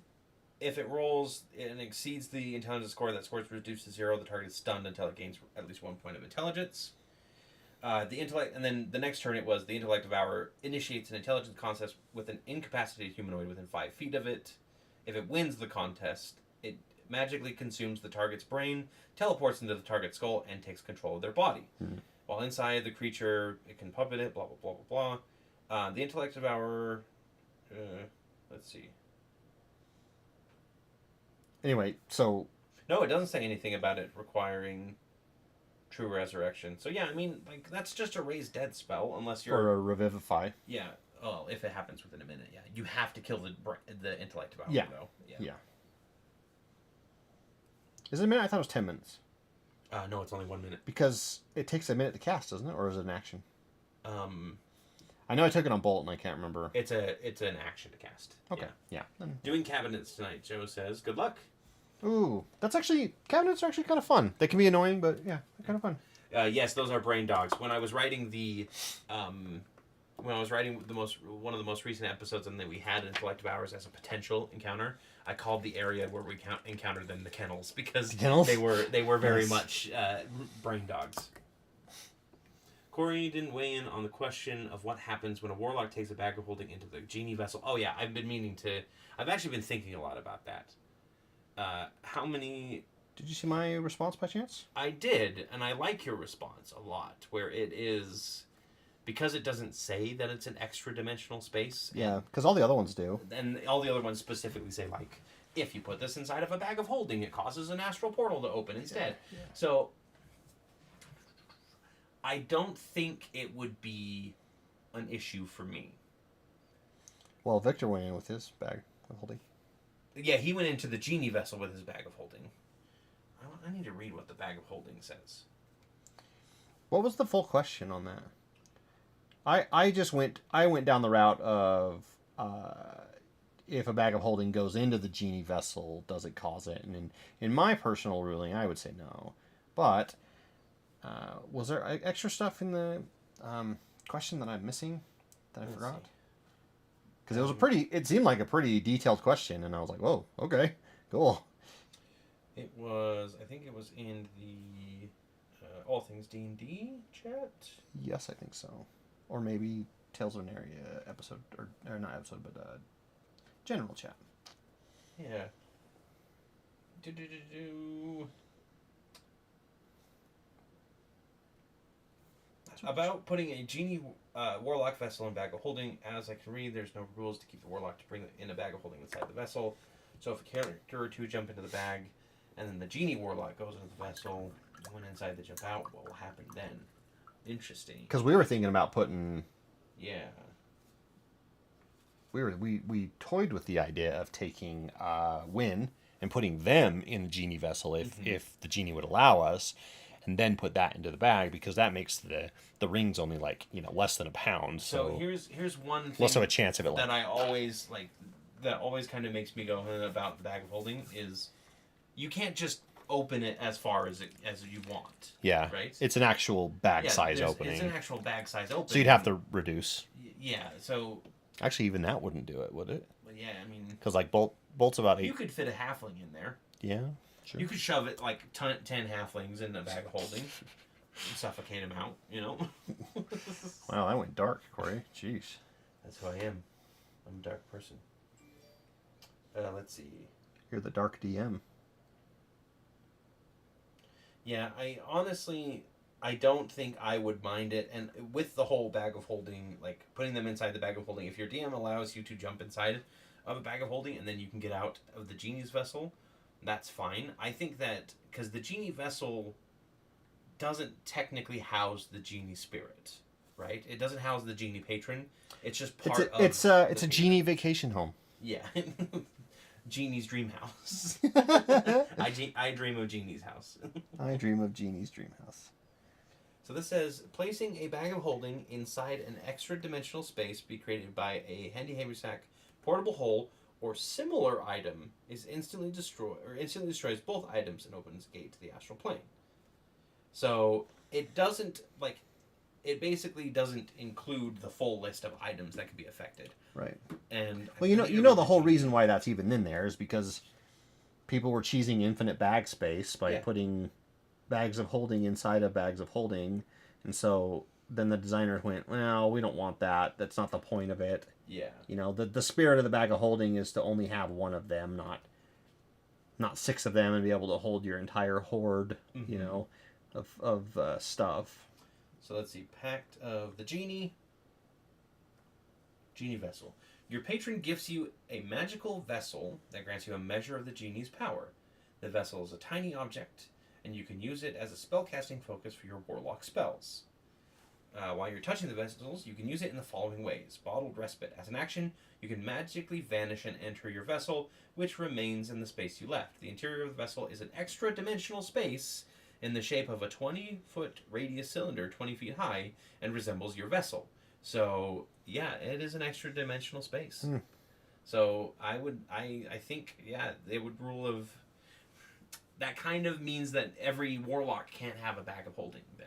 it rolls and exceeds the intelligence score, that score is reduced to 0. The target is stunned until it gains at least 1 point of intelligence. The intellect, and then the next turn it was the Intellect Devourer initiates an intelligence contest with an incapacitated humanoid within 5 feet of it. If it wins the contest, it magically consumes the target's brain, teleports into the target's skull, and takes control of their body. Mm-hmm. While inside the creature, it can puppet it, blah, blah, blah, blah, blah. The Intellect Devourer, let's see. Anyway, so... No, it doesn't say anything about it requiring true resurrection. So yeah, I mean, like, that's just a raise dead spell, unless you're... Or a Revivify. Yeah. Oh, if it happens within a minute, yeah. You have to kill the Intellect Devourer, Yeah. though. Yeah. Is it a minute? I thought it was 10 minutes. No, it's only 1 minute. Because it takes a minute to cast, doesn't it? Or is it an action? I know I took it on Bolt and I can't remember. It's an action to cast. Okay. Yeah. Doing cabinets tonight, Joe says. Good luck. Ooh, that's actually... Cabinets are actually kind of fun. They can be annoying, but yeah, they're kind of fun. Yes, those are brain dogs. When I was writing one of the most recent episodes, and then we had Intellect Devourers as a potential encounter, I called the area where we encountered them the kennels, because they were very much brain dogs. Cory didn't weigh in on the question of what happens when a warlock takes a bag of holding into the genie vessel. Oh yeah, I've actually been thinking a lot about that. How many... Did you see my response by chance? I did, and I like your response a lot, where it is... Because it doesn't say that it's an extra dimensional space. Yeah, because all the other ones do. And all the other ones specifically say, like, if you put this inside of a bag of holding, it causes an astral portal to open instead. Yeah. So, I don't think it would be an issue for me. Well, Victor went in with his bag of holding. Yeah, he went into the genie vessel with his bag of holding. I need to read what the bag of holding says. What was the full question on that? I went down the route of if a bag of holding goes into the genie vessel, does it cause it? And in my personal ruling, I would say no. But was there extra stuff in the question that I'm missing that I forgot? Because it seemed like a pretty detailed question, and I was like, whoa, okay, cool. I think it was in the All Things D&D chat? Yes, I think so. Or maybe Tales of Aneria episode, or not episode, but general chat. Yeah. About putting a genie warlock vessel in bag of holding, as I can read, there's no rules to keep the warlock to bring in a bag of holding inside the vessel. So if a character or two jump into the bag, and then the genie warlock goes into the vessel, when inside they jump out, what will happen then? Interesting. Because we were thinking about putting... Yeah. We toyed with the idea of taking Wynn and putting them in the genie vessel if the genie would allow us, and then put that into the bag, because that makes the rings only less than a pound. So here's one thing less of a chance of it. That I always that always kind of makes me go about the bag of holding is you can't just open it as far as you want. Yeah. Right? It's an actual bag size opening. It's an actual bag size opening. So you'd have to reduce. Yeah, so... Actually, even that wouldn't do it, would it? Well, yeah, I mean... Because, like, bolt's about 8... You could fit a halfling in there. Yeah, sure. You could shove it, like, 10 halflings in a bag of holding. And suffocate them out, you know? Wow, that went dark, Corey. Jeez. That's who I am. I'm a dark person. Let's see. You're the dark DM. Yeah, I honestly, I don't think I would mind it. And with the whole bag of holding, like putting them inside the bag of holding, if your DM allows you to jump inside of a bag of holding and then you can get out of the genie's vessel, that's fine. I think that because the genie vessel doesn't technically house the genie spirit, right? It doesn't house the genie patron. It's just part of. It's a genie vacation home. Yeah. Genie's dream house. I dream of Genie's house. I dream of Genie's dream house. So this says, placing a bag of holding inside an extra dimensional space be created by a handy haversack, portable hole, or similar item is instantly destroys both items and opens a gate to the astral plane. So it doesn't it basically doesn't include the full list of items that could be affected. Right. And well, you know the whole reason why that's even in there is because people were cheesing infinite bag space by putting bags of holding inside of bags of holding, and so then the designers went, well, we don't want that. That's not the point of it. Yeah. You know, the spirit of the bag of holding is to only have one of them, not 6 of them, and be able to hold your entire horde, you know, of stuff. So let's see. Pact of the Genie. Genie Vessel. Your patron gifts you a magical vessel that grants you a measure of the genie's power. The vessel is a tiny object, and you can use it as a spellcasting focus for your warlock spells. While you're touching the vessels, you can use it in the following ways. Bottled Respite. As an action, you can magically vanish and enter your vessel, which remains in the space you left. The interior of the vessel is an extra-dimensional space in the shape of a 20-foot radius cylinder 20 feet high and resembles your vessel. So, yeah, it is an extra-dimensional space. So, I think, yeah, they would rule of... That kind of means that every warlock can't have a bag of holding, then.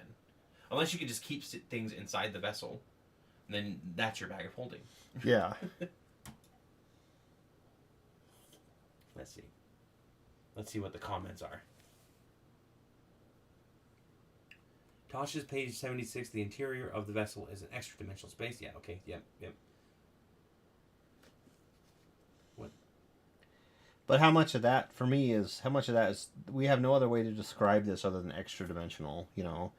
Unless you can just keep things inside the vessel. Then that's your bag of holding. Yeah. Let's see. Let's see what the comments are. Tosh's page 76, the interior of the vessel is an extra dimensional space. Yeah, okay, yep. What? But how much of that, for me, is, we have no other way to describe this other than extra dimensional, you know?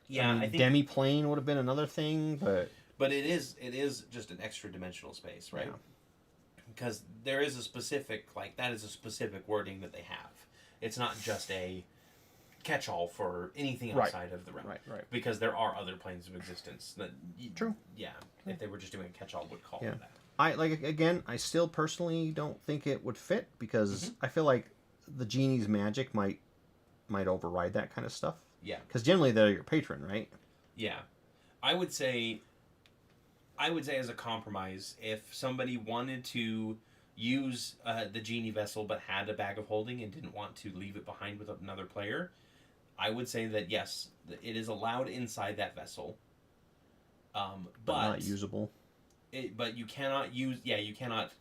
Yeah, I think demi-plane would have been another thing, but it is just an extra dimensional space, right? Yeah. Because there is a specific, that is a specific wording that they have. It's not just a catch-all for anything outside of the realm. Right. Because there are other planes of existence that... True. Yeah, if they were just doing a catch-all, would call it that. I still personally don't think it would fit, because I feel like the genie's magic might override that kind of stuff. Yeah. Because generally they're your patron, right? Yeah. I would say as a compromise, if somebody wanted to use the genie vessel but had a bag of holding and didn't want to leave it behind with another player, I would say that yes, it is allowed inside that vessel. But not usable. But you cannot you cannot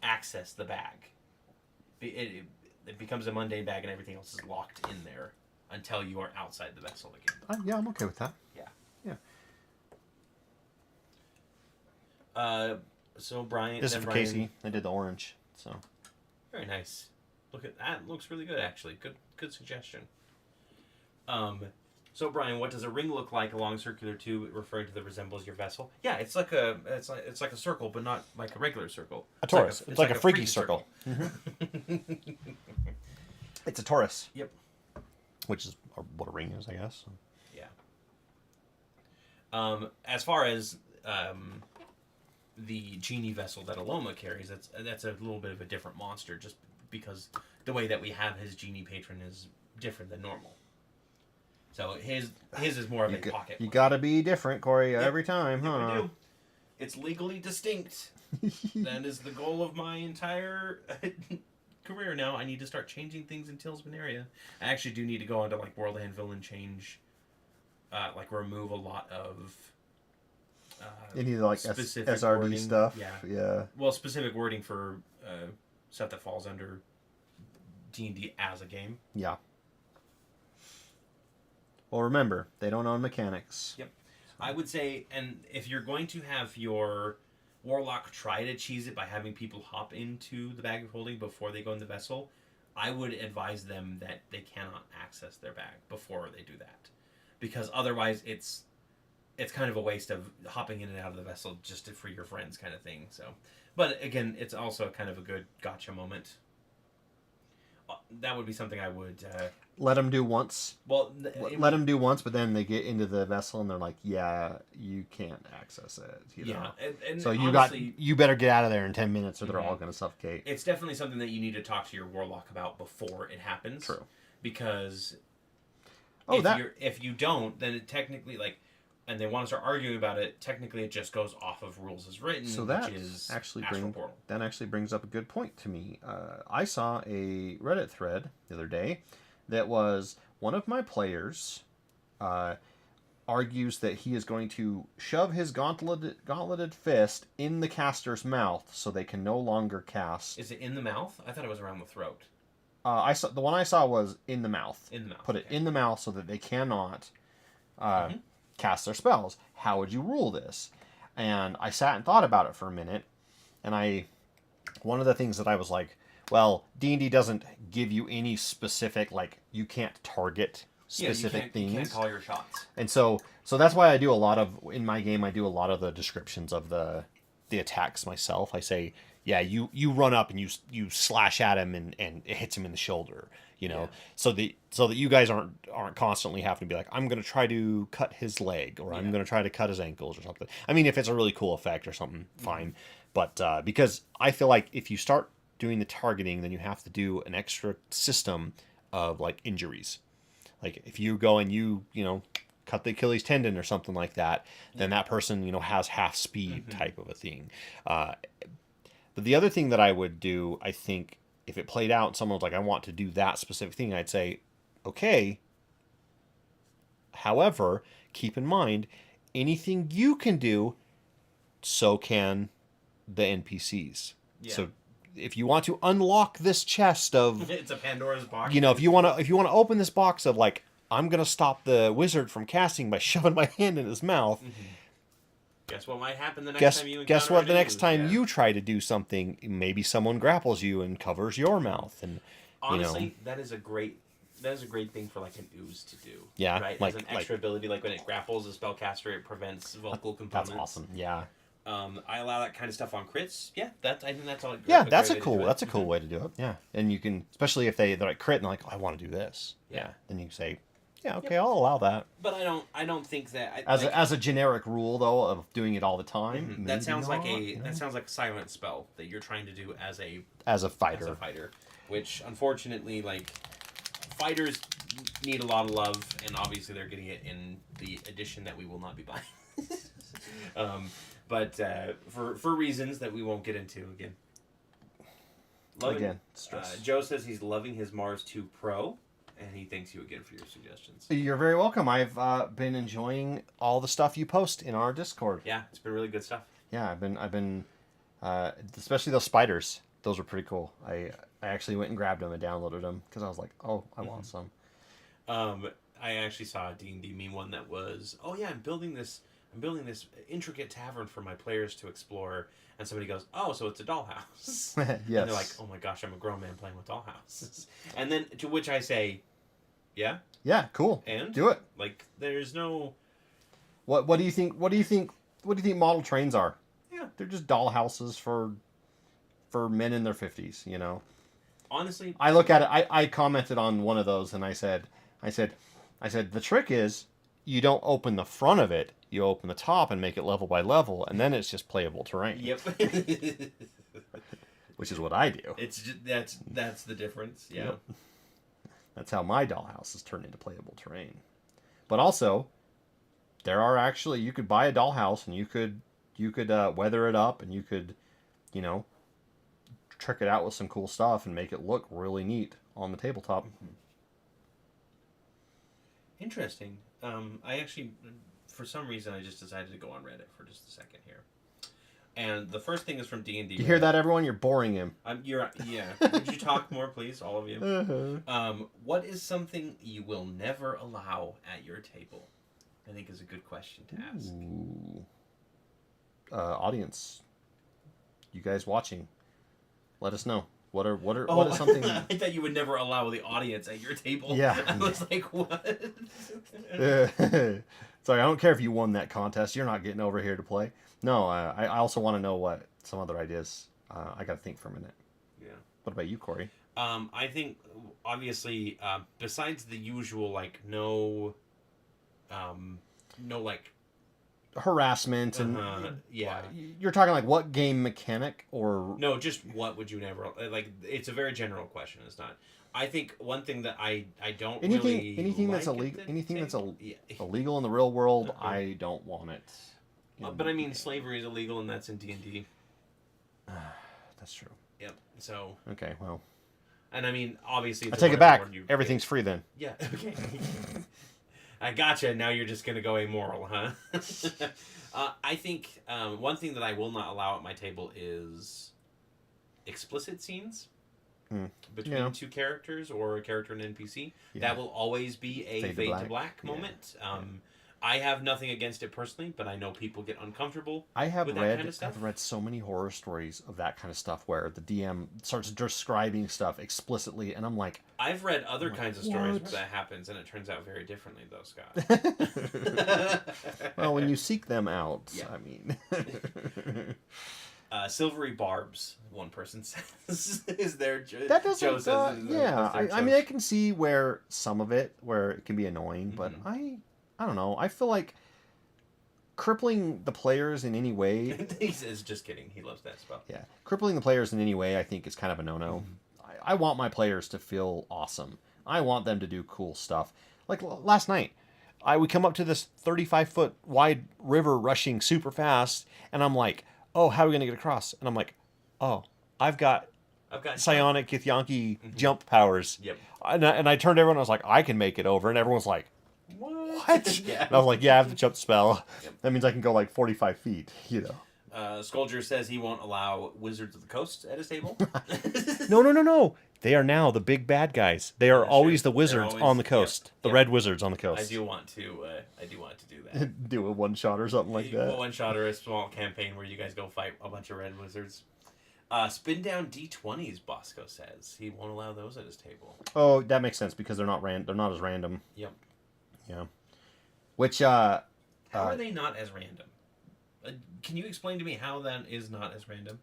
access the bag. It becomes a mundane bag and everything else is locked in there until you are outside the vessel again. Yeah, I'm okay with that. Yeah. So Brian... This is for Casey. I did the orange, so... Very nice. Look at that. Looks really good, actually. Good suggestion. So Brian, what does a ring look like along circular tube referring to the resembles your vessel? Yeah, it's like a circle, but not like a regular circle. A torus. It's like a freaky circle. It's a torus. Yep. Which is what a ring is, I guess. Yeah. As far as the genie vessel that Aloma carries, that's a little bit of a different monster, just because the way that we have his genie patron is different than normal. So his is more of a pocket. You got to be different, Corey, every time, huh? We do. It's legally distinct. That is the goal of my entire career now. I need to start changing things in Tales of Aneria. I actually do need to go onto like World Anvil and change, like remove a lot of Any like specific SRD wording. stuff. Yeah. Yeah. Well, specific wording for stuff that falls under D&D as a game. Yeah. Well, remember, they don't own mechanics. Yep. I would say, and if you're going to have your warlock try to cheese it by having people hop into the bag of holding before they go in the vessel, I would advise them that they cannot access their bag before they do that, because otherwise it's kind of a waste of hopping in and out of the vessel just for your friends kind of thing. So, but again, it's also kind of a good gotcha moment. That would be something I would let them do once. Well, let them do once, but then they get into the vessel and they're like, "Yeah, you can't access it." You know? And so honestly, you better get out of there in 10 minutes, or they're all going to suffocate. It's definitely something that you need to talk to your warlock about before it happens. True. Because if you don't, then it technically and they want to start arguing about it, technically it just goes off of rules as written, so which is Astral Portal. That actually brings up a good point to me. I saw a Reddit thread the other day that was one of my players argues that he is going to shove his gauntleted fist in the caster's mouth so they can no longer cast. Is it in the mouth? I thought it was around the throat. The one I saw was in the mouth. In the mouth. Put it in the mouth so that they cannot cast their spells. How would you rule this? And I sat and thought about it for a minute, and one of the things that I was like, well, D&D doesn't give you any specific, like, you can't target specific things. You can't call your shots. And so that's why I do a lot of, in my game, I do a lot of the descriptions of the attacks myself. I say, yeah, you run up and you slash at him and it hits him in the shoulder, you know, so that you guys aren't constantly having to be like, I'm going to try to cut his leg, or I'm going to try to cut his ankles or something. I mean, if it's a really cool effect or something, fine. But because I feel like if you start doing the targeting, then you have to do an extra system of like injuries. Like if you go and you cut the Achilles tendon or something like that, then that person, has half speed type of a thing. But the other thing that I would do, I think, if it played out and someone was like, I want to do that specific thing, I'd say, okay. However, keep in mind, anything you can do, so can the NPCs. Yeah. So if you want to unlock this chest of... It's a Pandora's box. If you want to open this box of like, I'm going to stop the wizard from casting by shoving my hand in his mouth. Guess what might happen the next time you encounter Guess what the next time you try to do something, maybe someone grapples you and covers your mouth. And honestly, that is a great thing for like an ooze to do. Yeah. Right? As an extra ability, like when it grapples a spellcaster, it prevents vocal components. That's awesome. Yeah. I allow that kind of stuff on crits. Yeah, I think that's all. That's a cool way to do it. Yeah, and you can, especially if they're like crit and like, oh, I want to do this. Yeah, then you say, yeah, okay, I'll allow that. But I don't think that as a generic rule though of doing it all the time. That sounds like a silent spell that you're trying to do as a fighter. Which unfortunately, like, fighters need a lot of love, and obviously they're getting it in the edition that we will not be buying. But for reasons that we won't get into again. Stress. Joe says he's loving his Mars 2 Pro, and he thanks you again for your suggestions. You're very welcome. I've been enjoying all the stuff you post in our Discord. Yeah, it's been really good stuff. Yeah, I've been especially those spiders. Those were pretty cool. I actually went and grabbed them and downloaded them because I was like, oh, I want some. I actually saw a D&D meme one that was, oh yeah, I'm building this intricate tavern for my players to explore, and somebody goes, oh, so it's a dollhouse. Yes. And they're like, oh my gosh, I'm a grown man playing with dollhouses. And then to which I say, yeah, cool, and do it. Like, there's no. What do you think model trains are? Yeah, they're just dollhouses for men in their 50s. Honestly, I look at it. I commented on one of those, and I said, the trick is you don't open the front of it. You open the top and make it level by level, and then it's just playable terrain. Yep. Which is what I do. It's just, that's the difference. Yeah. Yep. That's how my dollhouses turn into playable terrain. But also, there are actually, you could buy a dollhouse and you could weather it up, and you could, you know, trick it out with some cool stuff and make it look really neat on the tabletop. Interesting. I actually, for some reason, I just decided to go on Reddit for just a second here. And the first thing is from D&D. You hear that, everyone? You're boring him. Yeah. Would you talk more, please, all of you? Uh-huh. What is something you will never allow at your table? I think is a good question to ask. Ooh. Audience, you guys watching, let us know. What is something? I thought you would never allow the audience at your table. Yeah. I was like, what? Sorry, I don't care if you won that contest. You're not getting over here to play. No, I also want to know what some other ideas. I got to think for a minute. Yeah. What about you, Corey? I think obviously besides the usual like no like harassment and yeah. You're talking like what game mechanic or no, just what would you never like? It's a very general question. It's not. I think one thing that I don't anything like that's illegal yeah. illegal in the real world. I don't want it. But I mean, slavery is illegal, and that's in D&D. That's true. Yep. So. Okay. Well. And I mean, obviously. I take it back. Everything's free then. Yeah. Okay. I gotcha. Now you're just gonna go amoral, huh? I think one thing that I will not allow at my table is explicit scenes between two characters or a character and NPC. Yeah. That will always be a fade to black moment. Yeah. I have nothing against it personally, but I know people get uncomfortable. I've read so many horror stories of that kind of stuff where the DM starts describing stuff explicitly, and I'm like, I've read other kinds of stories where that happens, and it turns out very differently, though, Scott. Well, when you seek them out, yeah. I mean. Silvery barbs, one person says, is there. That doesn't. Yeah, I mean, I can see where some of it, where it can be annoying, but I don't know. I feel like crippling the players in any way. He says, just kidding. He loves that spell. Yeah. Crippling the players in any way, I think, is kind of a no-no. I want my players to feel awesome. I want them to do cool stuff. Like last night, we come up to this 35-foot wide river rushing super fast, and I'm like, oh, how are we going to get across? And I'm like, oh, I've got psionic Githyanki jump powers. Yep. And I turned to everyone, and I was like, I can make it over. And everyone's like, what? Yeah. And I was like, yeah, I have the jump spell. Yep. That means I can go like 45 feet, you know. Scoldger says he won't allow Wizards of the Coast at his table. No. They are now the big bad guys. They are always the wizards on the coast. Yep. The red wizards on the coast. I do want to do that. Do a one-shot or something like that. A one-shot or a small campaign where you guys go fight a bunch of red wizards. Spin down D20s, Bosco says. He won't allow those at his table. Oh, that makes sense because they're not as random. Yep. Yeah. Which, how are they not as random? Can you explain to me how that is not as random?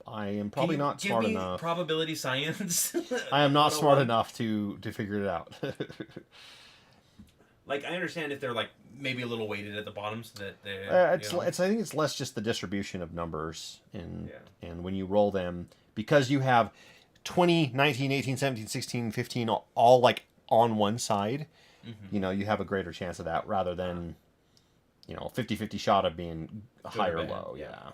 I am probably not smart enough. Probability science? I am not smart enough to figure it out. Like, I understand if they're, like, maybe a little weighted at the bottom so that they're... I think it's less just the distribution of numbers. And when you roll them, because you have 20, 19, 18, 17, 16, 15, all like, on one side, you know, you have a greater chance of that rather than, you know, 50-50 shot of being high or low. Yeah.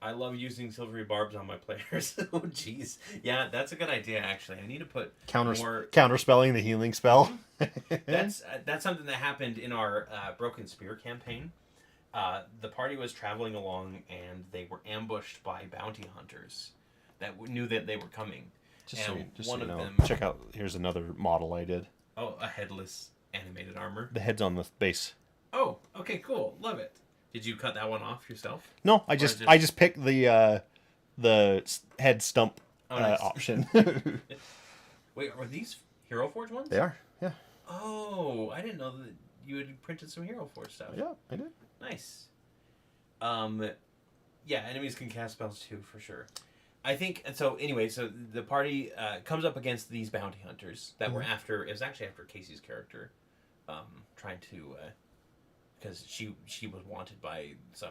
I love using silvery barbs on my players. Oh, jeez. Yeah, that's a good idea, actually. I need to put counterspelling the healing spell. That's something that happened in our Broken Spear campaign. The party was traveling along, and they were ambushed by bounty hunters that knew that they were coming. Just so you know, check out, here's another model I did. Oh, a headless animated armor. The head's on the base. Oh, okay, cool. Love it. Did you cut that one off yourself? No, I just picked the head stump option. Wait, are these Hero Forge ones? They are, yeah. Oh, I didn't know that you had printed some Hero Forge stuff. Yeah, I did. Nice. Yeah, enemies can cast spells too, for sure. I think, and so anyway, so the party comes up against these bounty hunters that were after, it was actually after Casey's character, trying to, because she was wanted by some,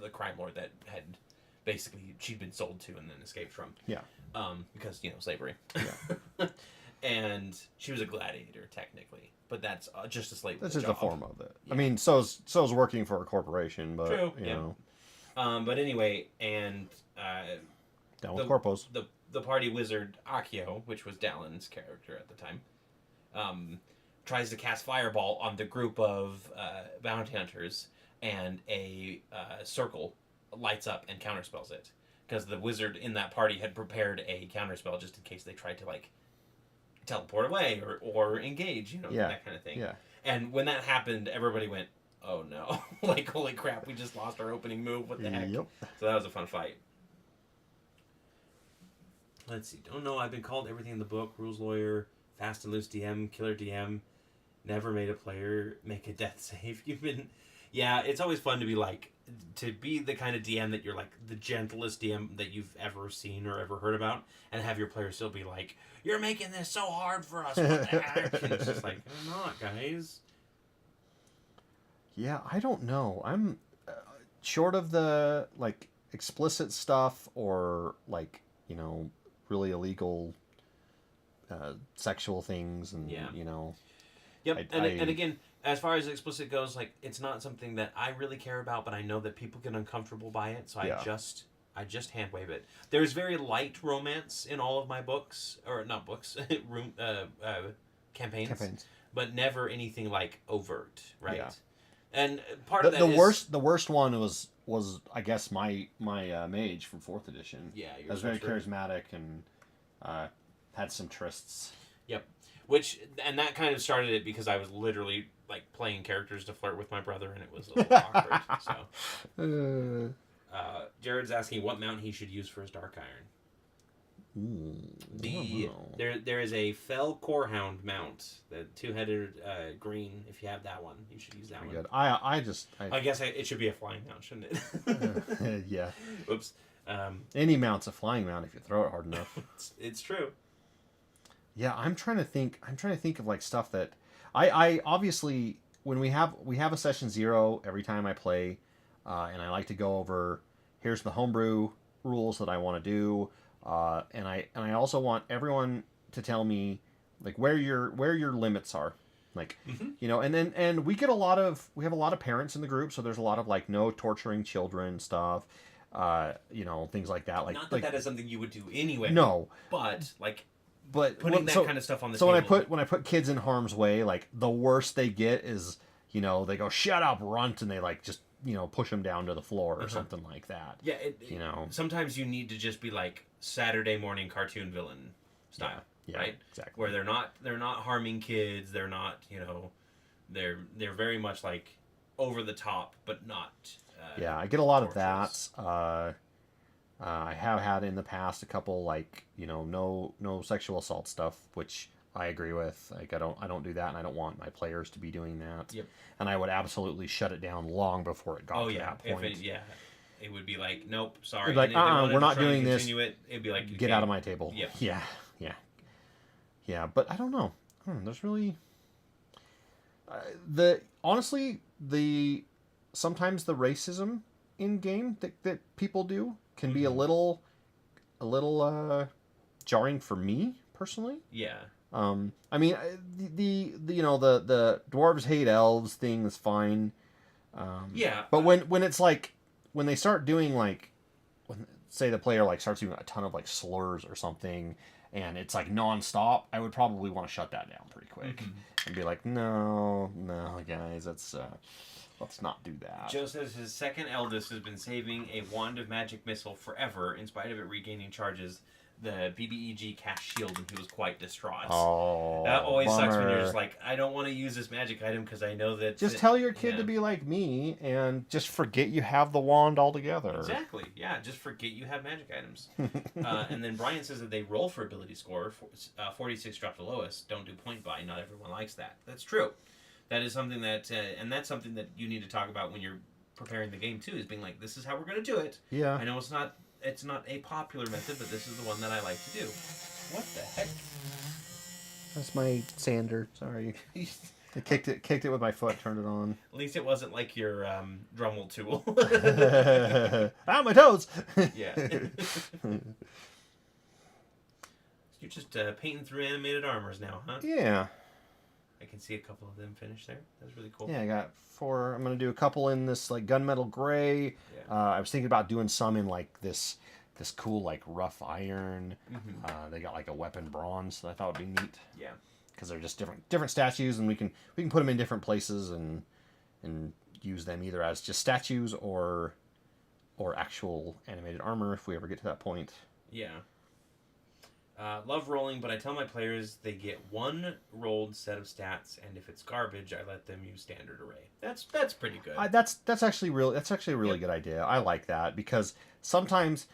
the crime lord that had basically, she'd been sold to and then escaped from. Yeah. Because, you know, slavery. Yeah. and she was a gladiator technically, but that's just a slave. That's just job. a form of it. Yeah. I mean, so's working for a corporation, but True, you yeah. know, But anyway, and down with corpos. the party wizard Akio, which was Dallin's character at the time, tries to cast fireball on the group of bounty hunters, and a circle lights up and counterspells it, because the wizard in that party had prepared a counterspell just in case they tried to like teleport away or engage, that kind of thing. Yeah. And when that happened, everybody went, "Oh no!" Like, holy crap, we just lost our opening move. What the heck? Yep. So that was a fun fight. Let's see. Don't know. I've been called everything in the book. Rules lawyer, fast and loose DM, killer DM. Never made a player make a death save. You've been... Yeah, it's always fun to be the kind of DM that you're like the gentlest DM that you've ever seen or ever heard about, and have your players still be like, "You're making this so hard for us. What the heck?" And it's just like, I'm not, guys. Yeah, I don't know. I'm short of the like explicit stuff or like really illegal sexual things and Yep, and again, as far as explicit goes, like, it's not something that I really care about, but I know that people get uncomfortable by it, so I just hand wave it. There's very light romance in all of my books, or not books, campaigns, but never anything like overt, right? Yeah. And part of that the worst one was I guess my mage from 4th edition. Yeah, he was very charismatic and had some trysts. Yep. And that kind of started it because I was literally like playing characters to flirt with my brother, and it was a little awkward. So, Jared's asking what mount he should use for his Dark Iron. There is a Fell Corehound mount, the 2-headed green. If you have that one, you should use that one. Good. I guess it should be a flying mount, shouldn't it? Yeah. Oops. Any mount's a flying mount if you throw it hard enough. It's true. Yeah, I'm trying to think of like stuff that I obviously when we have a session 0 every time I play, and I like to go over here's the homebrew rules that I want to do, and I also want everyone to tell me like where your limits are, like and we have a lot of parents in the group, so there's a lot of like no torturing children stuff, things like that. Like not that that is something you would do anyway. No, but like. But putting that kind of stuff on the table. So when I put kids in harm's way, like the worst they get is they go shut up, runt, and they like just push them down to the floor or something like that. Yeah, sometimes you need to just be like Saturday morning cartoon villain style, right? Exactly. Where they're not harming kids. They're not they're very much like over the top, but not. I get a lot torturous. Of that. I have had in the past a couple like no sexual assault stuff, which I agree with. Like I don't do that, and I don't want my players to be doing that. Yep. And I would absolutely shut it down long before it got to that point. It would be like, nope, sorry. It'd be like, we're not doing this. It'd be like, get out of my table. Yeah. Yeah. But I don't know. There's really sometimes the racism in game that people do can be a little jarring for me personally. Yeah. I mean the dwarves hate elves thing is fine. But when it's like when they start doing like say the player like starts doing a ton of like slurs or something and it's like nonstop, I would probably want to shut that down pretty quick and be like, no guys, let's not do that. Joe says his second eldest has been saving a wand of magic missile forever in spite of it regaining charges. The BBEG cast shield, and he was quite distraught. Oh, that always bummer. Sucks when you're just like, I don't want to use this magic item because I know that... Just tell your kid to be like me and just forget you have the wand altogether. Exactly, yeah. Just forget you have magic items. And then Brian says that they roll for ability score. 46 drop the lowest. Don't do point buy. Not everyone likes that. That's true. That is something that... and that's something that you need to talk about when you're preparing the game, too, is being like, this is how we're going to do it. Yeah. I know it's not a popular method, but this is the one that I like to do. What the heck? That's my sander. Sorry. I kicked it with my foot, turned it on. At least it wasn't like your Dremel tool. Ah, my toes! Yeah. You're just painting through animated armors now, huh? Yeah. I can see a couple of them finished there. That's really cool. Yeah, I got 4. I'm gonna do a couple in this like gunmetal gray. Yeah. I was thinking about doing some in like this cool like rough iron. Mm-hmm. They got like a weapon bronze that I thought would be neat. Yeah. Because they're just different statues, and we can put them in different places and use them either as just statues or actual animated armor if we ever get to that point. Yeah. Love rolling, but I tell my players they get 1 rolled set of stats, and if it's garbage, I let them use standard array. That's pretty good. That's actually a really good idea. I like that because sometimes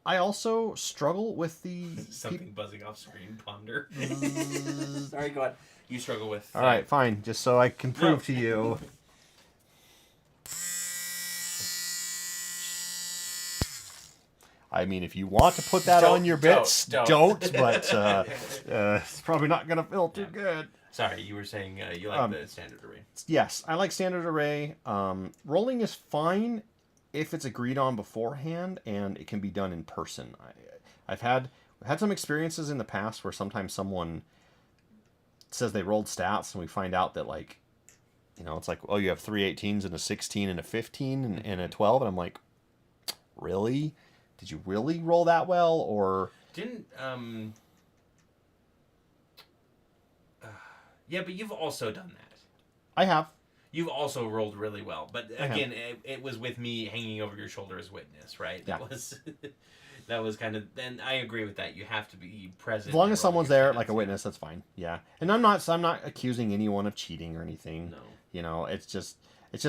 I also struggle with the Something buzzing off screen. Ponder. Sorry, go on. You struggle with. All right, fine. Just so I can prove to you. I mean, if you want to put that on your bits, don't. But it's probably not going to feel too good. Sorry, you were saying you like the standard array. Yes, I like standard array. Rolling is fine if it's agreed on beforehand and it can be done in person. I've had some experiences in the past where sometimes someone says they rolled stats and we find out that like, it's like, oh, you have 3 18s and a 16 and a 15 and a 12, and I'm like, really? Did you really roll that well, or didn't yeah, but you've also done that. I have. You've also rolled really well, but again, it was with me hanging over your shoulder as witness, right? Yeah. That was kind of. Then I agree with that. You have to be present. As long as someone's there, like a witness, that's fine. Yeah, and I'm not accusing anyone of cheating or anything. No. It's just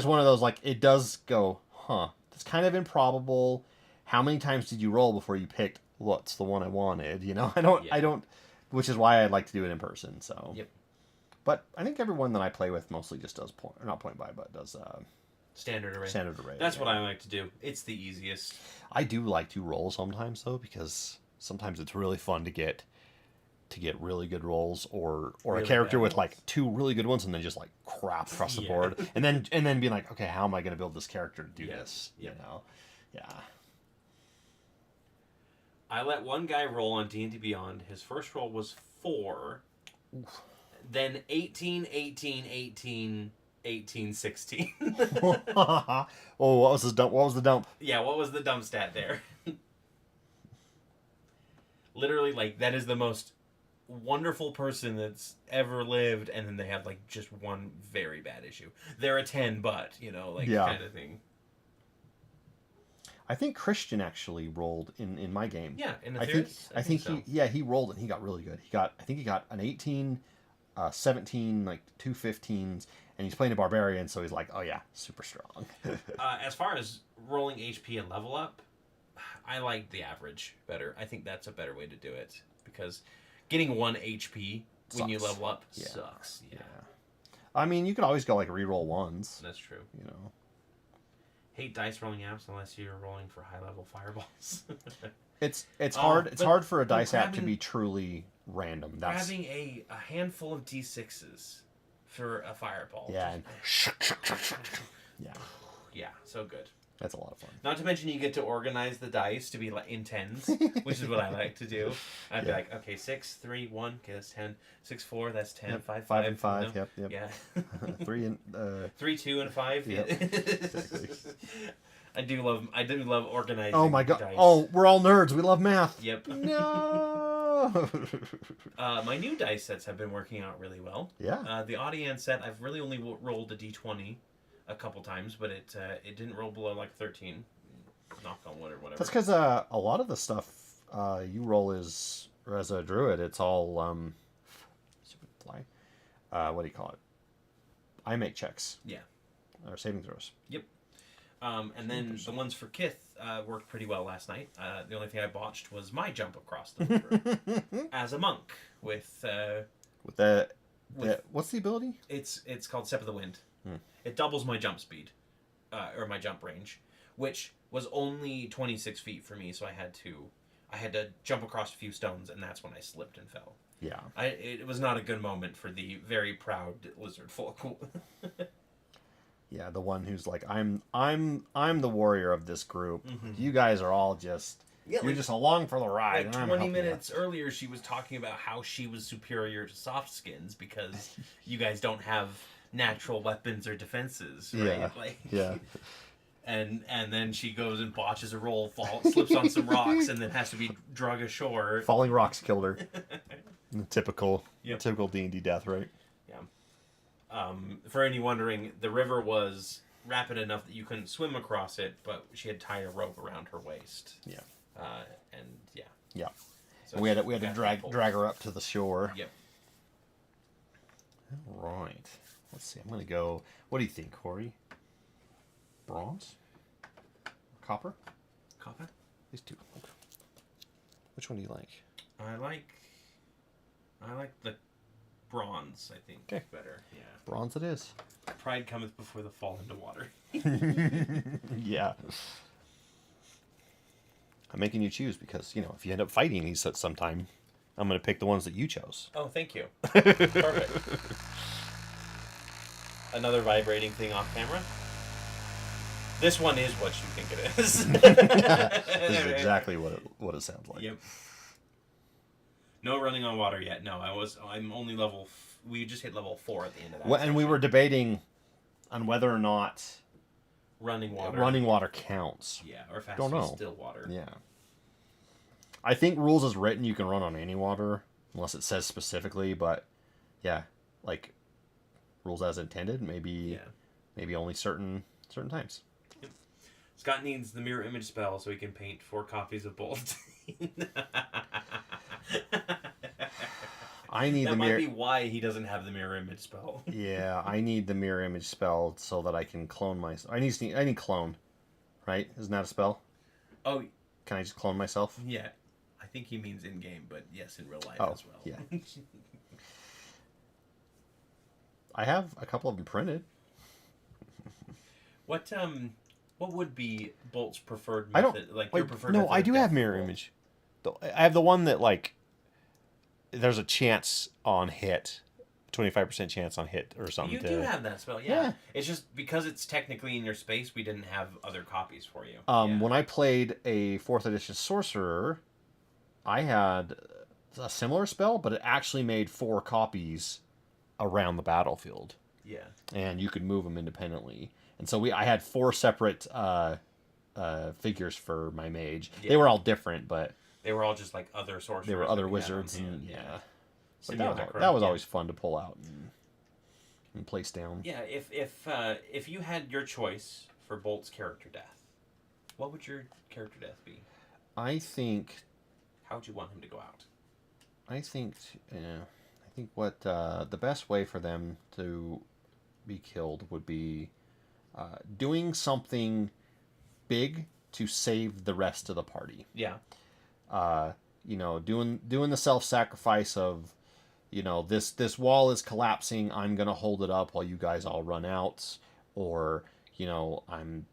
one of those like it does go, huh? It's kind of improbable. How many times did you roll before you picked what's the one I wanted? I don't, which is why I like to do it in person. So. Yep. But I think everyone that I play with mostly just does not point by, but does standard array. Standard array. That's what I like to do. It's the easiest. I do like to roll sometimes though, because sometimes it's really fun to get really good rolls or really a character with like 2 really good ones and then just like crap across the board and then being like, okay, how am I going to build this character to do this? Yeah. I let one guy roll on D&D Beyond. His first roll was 4. Oof. Then 18, 18, 18, 18, 16. Oh, what was the dump? Yeah, what was the dump stat there? Literally, like, that is the most wonderful person that's ever lived, and then they have, like, just one very bad issue. They're a 10, but, kind of thing. I think Christian actually rolled in my game. Yeah, in the I think so. He rolled and he got really good. I think he got an 18, 17, like 2 15s, and he's playing a barbarian, so he's like, oh yeah, super strong. As far as rolling HP and level up, I like the average better. I think that's a better way to do it, because getting 1 HP when you level up sucks. Yeah. I mean, you could always go like reroll 1s. That's true. Hate dice rolling apps unless you're rolling for high level fireballs. It's hard. It's hard for a dice app to be truly random. Grabbing a handful of D6s for a fireball. Yeah. Yeah, so good. That's a lot of fun. Not to mention you get to organize the dice to be like in tens, which is what I like to do. I'd be like, okay, 6, 3, 1, okay, that's 10. 6 4, that's 10. 5 5 and 5. Yep. Yeah. 3 and 3 2 and 5. Yep. Exactly. I do love organizing. Oh my god! Dice. Oh, we're all nerds. We love math. Yep. No. My new dice sets have been working out really well. Yeah. The audience set, I've really only rolled a d20 a couple times, but it didn't roll below like 13. Knock on wood or whatever. That's because a lot of the stuff you roll is, or as a druid, it's all what do you call it? I make checks. Yeah. Or saving throws. Yep. And then the ones for Kith worked pretty well last night. The only thing I botched was my jump across the river as a monk with what's the ability? It's called Step of the Wind. It doubles my jump speed, or my jump range, which was only 26 feet for me. So I had to jump across a few stones, and that's when I slipped and fell. Yeah. It was not a good moment for the very proud lizard folk. Yeah, the one who's like, I'm the warrior of this group. Mm-hmm. You guys are all just Yeah, You're just along for the ride. Like and I'm 20 helping you. minutes earlier, she was talking about how she was superior to soft skins because you guys don't have natural weapons or defenses, right? Yeah. Like, Yeah. And then she goes and botches a roll, slips on some rocks, and then has to be drug ashore. Falling rocks killed her. Typical Yep. D&D death, right? Yeah. For any wondering, the river was rapid enough that you couldn't swim across it, but she had tied a rope around her waist. Yeah. And yeah. Yeah. So And we had to drag her up to the shore. Yep. All right. Let's see. I'm going to go. What do you think, Corey? Bronze? Copper? Copper? These two. Okay. Which one do you like? I like the bronze, I think. Okay. Better. Yeah. Bronze it is. Pride cometh before the fall into water. Yeah. I'm making you choose because, if you end up fighting these at some time, I'm going to pick the ones that you chose. Oh, thank you. Perfect. Another vibrating thing off camera. This one is what you think it is. This is exactly what it sounds like. Yep. No running on water yet. No, I'm only level. We just hit level 4 at the end of that. Well, and we were debating on whether or not running water counts. Yeah, or fast Don't know. still water. Yeah. I think rules as written, you can run on any water unless it says specifically. But yeah, like rules as intended, maybe only certain times. Scott needs the mirror image spell so he can paint 4 copies of Bolt. I need that the might mirror. be why he doesn't have the mirror image spell. Yeah, I need the mirror image spell so that I can clone myself. I need clone, right? Isn't that a spell? Oh, can I just clone myself? Yeah, I think he means in game, but yes, in real life as well. Yeah. I have a couple of them printed. What would be Bolt's preferred method? Your preferred No, method I of do death have mirror roll? image. I have the one that there's a chance on hit, 25% chance on hit or something. You do have that spell, yeah. It's just because it's technically in your space, we didn't have other copies for you. When I played a 4th edition sorcerer, I had a similar spell, but it actually made 4 copies around the battlefield. Yeah. And you could move them independently. And so I had 4 separate figures for my mage. Yeah. They were all different, but they were all just like other sorcerers. They were other wizards, and But that was always fun to pull out and place down. Yeah, if you had your choice for Bolt's character death, what would your character death be? I think. How would you want him to go out? I think what the best way for them to be killed would be doing something big to save the rest of the party. Yeah. Doing the self-sacrifice of, this wall is collapsing, I'm gonna hold it up while you guys all run out, or I'm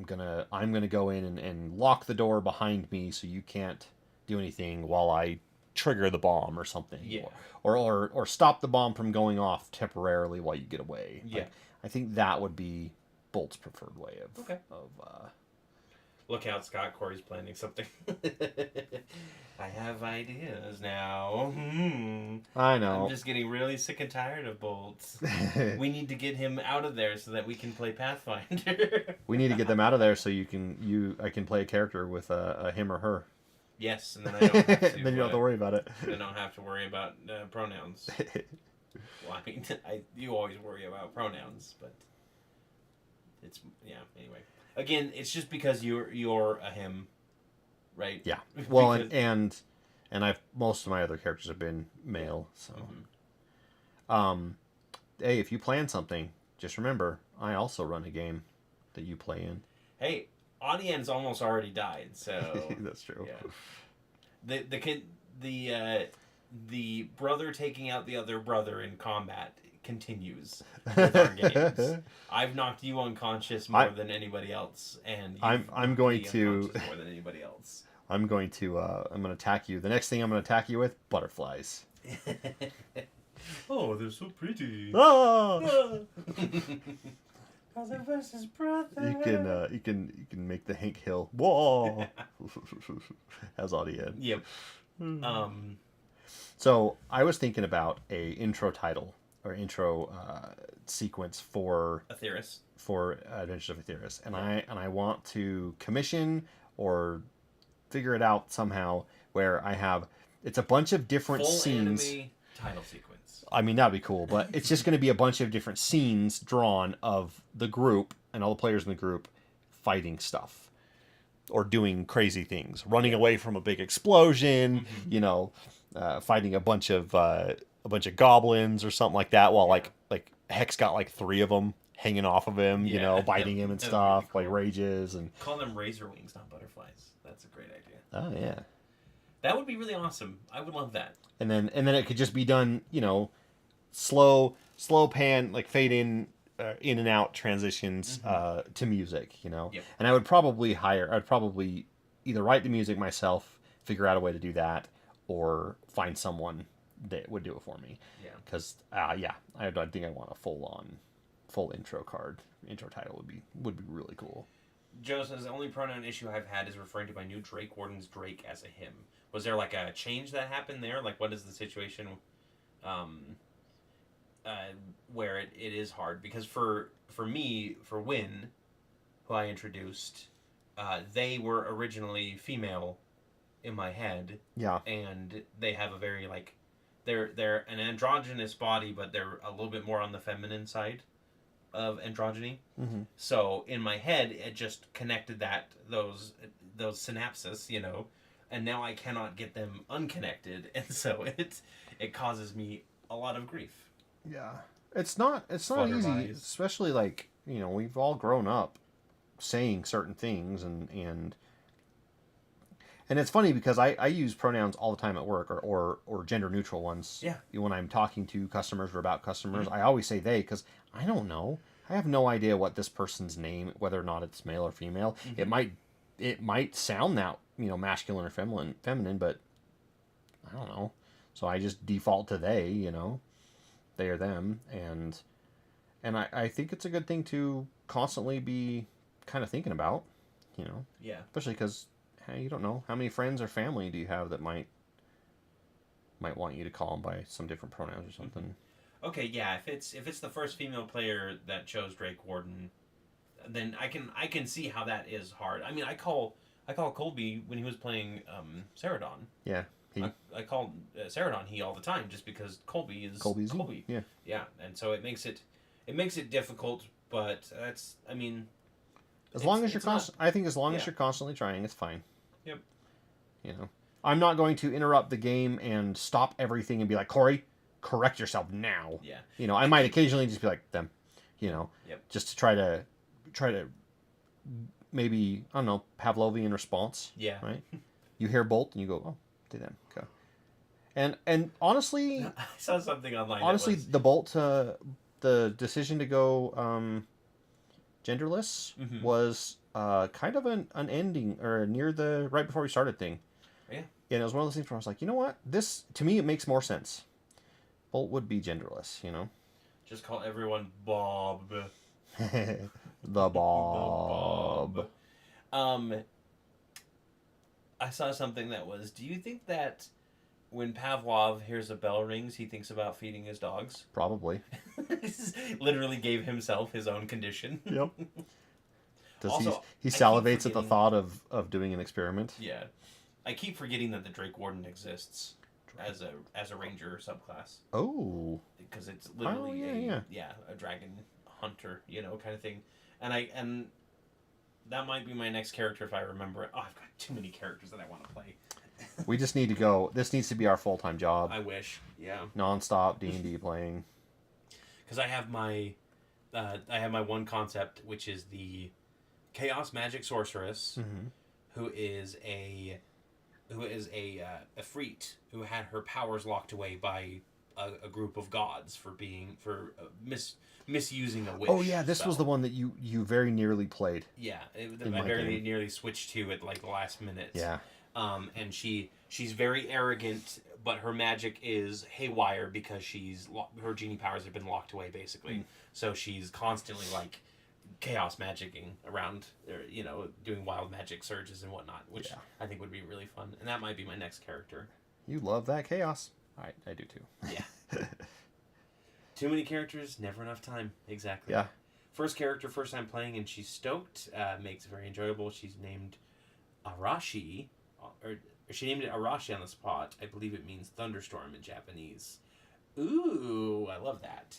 gonna go in and lock the door behind me so you can't do anything while I trigger the bomb or something. Yeah. Or stop the bomb from going off temporarily while you get away. Yeah. I think that would be Bolt's preferred way of Look out, Scott. Corey's planning something. I have ideas now. I know. I'm just getting really sick and tired of Bolt. We need to get him out of there so that we can play Pathfinder. We need to get them out of there so I can play a character with a him or her. Yes, and then I don't have to. Then you don't have to worry about it. I don't have to worry about pronouns. Well, I mean, you always worry about pronouns, but it's anyway. Again, it's just because you're a him, right? Yeah. Well, and most of my other characters have been male, so. Mm-hmm. Hey, if you plan something, just remember I also run a game that you play in. Hey, Audien's almost already died, so that's true. Yeah. The brother taking out the other brother in combat continues with our games. I've knocked you unconscious more than anybody else, and I'm going to more than anybody else. I'm going to attack you. The next thing I'm going to attack you with, butterflies. Oh, they're so pretty. Ah! Brother versus brother. You can make the Hank Hill. Whoa. As audio. Yep. So I was thinking about a intro title or intro sequence for Aetheris. Adventures of Aetheris, and I want to commission or figure it out somehow where I have it's a bunch of different Full scenes. anime title sequence. I mean, that'd be cool, but it's just going to be a bunch of different scenes drawn of the group and all the players in the group fighting stuff or doing crazy things, running away from a big explosion, fighting a bunch of goblins or something like that. While like Hex got like 3 of them hanging off of him, biting him and stuff, really cool. Like rages and call them razor wings, not butterflies. That's a great idea. Oh yeah, that would be really awesome. I would love that. And then it could just be done, slow pan, like fade in and out transitions to music, Yep. And I'd probably either write the music myself, figure out a way to do that, or find someone that would do it for me. Yeah. Because I think I want a full intro title would be really cool. Joe says the only pronoun issue I've had is referring to my new Drake Warden's Drake as a him. Was there like a change that happened there? Like what is the situation where it is hard? Because for me, for Win, who I introduced, they were originally female in my head. Yeah. And they have a very like they're an androgynous body, but they're a little bit more on the feminine side of androgyny. Mm-hmm. So in my head it just connected those synapses, and now I cannot get them unconnected, and so it causes me a lot of grief. Yeah. It's not easy, especially like, we've all grown up saying certain things and it's funny because I use pronouns all the time at work or gender neutral ones. Yeah. When I'm talking to customers or about customers, I always say they because I don't know. I have no idea what this person's name, whether or not it's male or female. Mm-hmm. It might sound that, masculine or feminine, but I don't know. So I just default to they, they or them. And I think it's a good thing to constantly be kind of thinking about, Yeah. Especially because you don't know how many friends or family do you have that might want you to call them by some different pronouns or something. Mm-hmm. Okay, yeah. If it's the first female player that chose Drake Warden, then I can see how that is hard. I mean, I call Colby when he was playing Ceradon. Yeah. I call Ceradon he all the time just because Colby is Colby. Yeah. Yeah, and so it makes it difficult, but that's as long as you're constantly trying, it's fine. Yep. I'm not going to interrupt the game and stop everything and be like, Cory, correct yourself now. Yeah. I might occasionally just be like them, Yep. just to try to maybe, I don't know, Pavlovian response. Yeah. Right? You hear Bolt and you go, oh, to them. Okay. And honestly, I saw something online. Honestly, the Bolt, the decision to go genderless was kind of an ending or near the right before we started thing. Yeah. And it was one of those things where I was like, you know what? This, to me, it makes more sense. Bolt would be genderless, Just call everyone Bob. The Bob. I saw something that was, do you think that when Pavlov hears a bell rings, he thinks about feeding his dogs? Probably. Literally gave himself his own condition. Yep. Also, he salivates at the thought of doing an experiment? Yeah. I keep forgetting that the Drake Warden exists as a ranger subclass. Oh. Because it's literally a dragon hunter, kind of thing. And that might be my next character if I remember it. Oh, I've got too many characters that I want to play. We just need to go. This needs to be our full-time job. I wish. Yeah. Non-stop D&D playing. Because I have my one concept, which is the Chaos Magic Sorceress, who is a Efreet who had her powers locked away by a group of gods for misusing a wish. Oh yeah, this was the one that you very nearly played. Yeah, I very nearly switched to at like the last minute. Yeah. And she's very arrogant, but her magic is haywire because her genie powers have been locked away basically. So she's constantly like chaos magicking around, or, doing wild magic surges and whatnot, which I think would be really fun. And that might be my next character. You love that chaos. I do too. Yeah. Too many characters, never enough time. Exactly. Yeah. First character, first time playing, and she's stoked. Makes it very enjoyable. She's named Arashi, or she named it Arashi on the spot. I believe it means thunderstorm in Japanese. Ooh, I love that.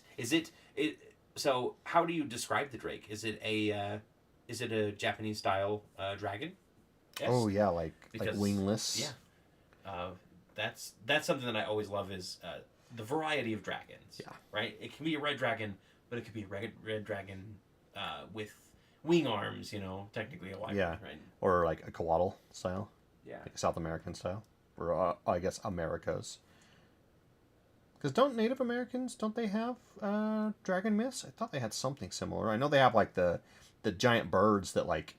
So how do you describe the Drake? Is it a Japanese style dragon? Yes. Oh yeah, like wingless. Yeah. That's something that I always love is the variety of dragons. Yeah. Right. It can be a red dragon, but it could be a red dragon with wing arms. Technically a white one, right? Or like a koala style. Yeah. Like South American style, or I guess Americas. Because don't Native Americans, don't they have dragon myths? I thought they had something similar. I know they have like the giant birds that like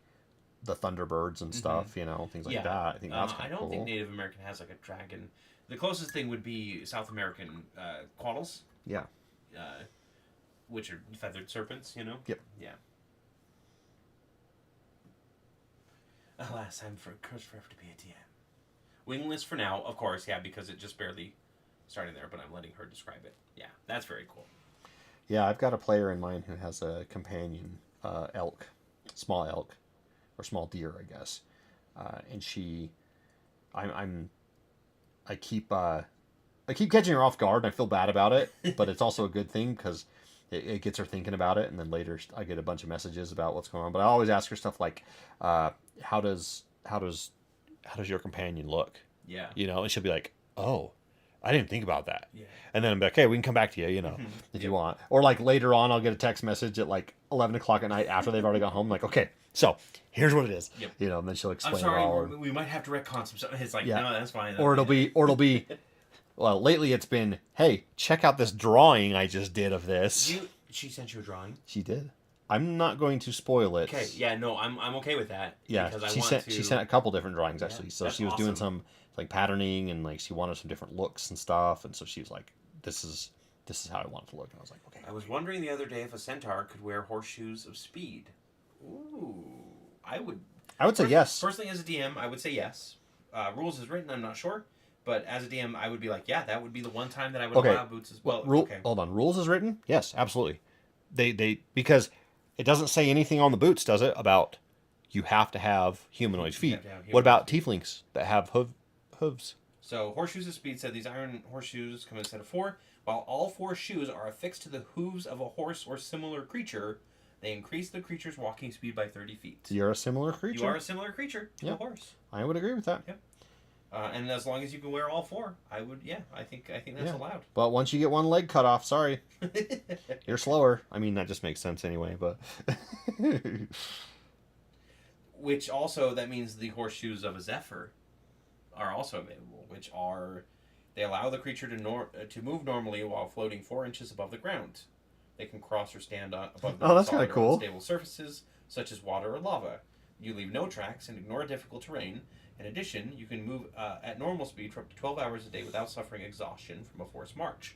the thunderbirds and stuff, things like that. I think that's kind of cool. I don't think Native American has like a dragon. The closest thing would be South American quaddles. Yeah. Which are feathered serpents, Yep. Yeah. Alas, I'm cursed forever to be a DM. Wingless for now, of course, because it just barely started there, but I'm letting her describe it. Yeah, that's very cool. Yeah, I've got a player in mind who has a companion elk, small elk, or small deer, I guess, and I keep catching her off guard, and I feel bad about it, but it's also a good thing because it gets her thinking about it, and then later I get a bunch of messages about what's going on. But I always ask her stuff like, how does your companion look? Yeah. And she'll be like, oh, I didn't think about that. Yeah. And then I'm like, okay, we can come back to you, if you want. Or like later on, I'll get a text message at like 11 o'clock at night after they've already got home. Like, okay, so here's what it is. Yep. And then she'll explain I'm sorry, it all. we might have to retcon some stuff. It's like, no, that's fine. Or it'll be, well, lately it's been, hey, check out this drawing I just did of this. She sent you a drawing? She did. I'm not going to spoil it. Okay, yeah, no, I'm okay with that. Yeah, she sent a couple different drawings actually. So she was doing some like patterning and like she wanted some different looks and stuff, and so she was like, "This is how I want it to look." And I was like, "Okay." I was wondering the other day if a centaur could wear horseshoes of speed. Ooh, I would say yes. Personally, as a DM, I would say yes. Rules is written, I'm not sure, but as a DM, I would be like, yeah, that would be the one time that I would allow boots as well. Hold on, rules is written? Yes, absolutely. They because it doesn't say anything on the boots, does it? About you have to have humanoid feet. What about tieflings that have hooves? So horseshoes of speed said these iron horseshoes come in a set of 4. While all 4 shoes are affixed to the hooves of a horse or similar creature, they increase the creature's walking speed by 30 feet. You're a similar creature. You are a similar creature to a horse. I would agree with that. Yep. And as long as you can wear all 4, I would. Yeah, I think that's allowed. But once you get one leg cut off, sorry, you're slower. I mean, that just makes sense anyway. But which also that means the horseshoes of a zephyr are also available, which are they allow the creature to move normally while floating 4 inches above the ground. They can cross or stand above the that's kind of cool. Unstable surfaces such as water or lava. You leave no tracks and ignore difficult terrain. In addition, you can move at normal speed for up to 12 hours a day without suffering exhaustion from a forced march,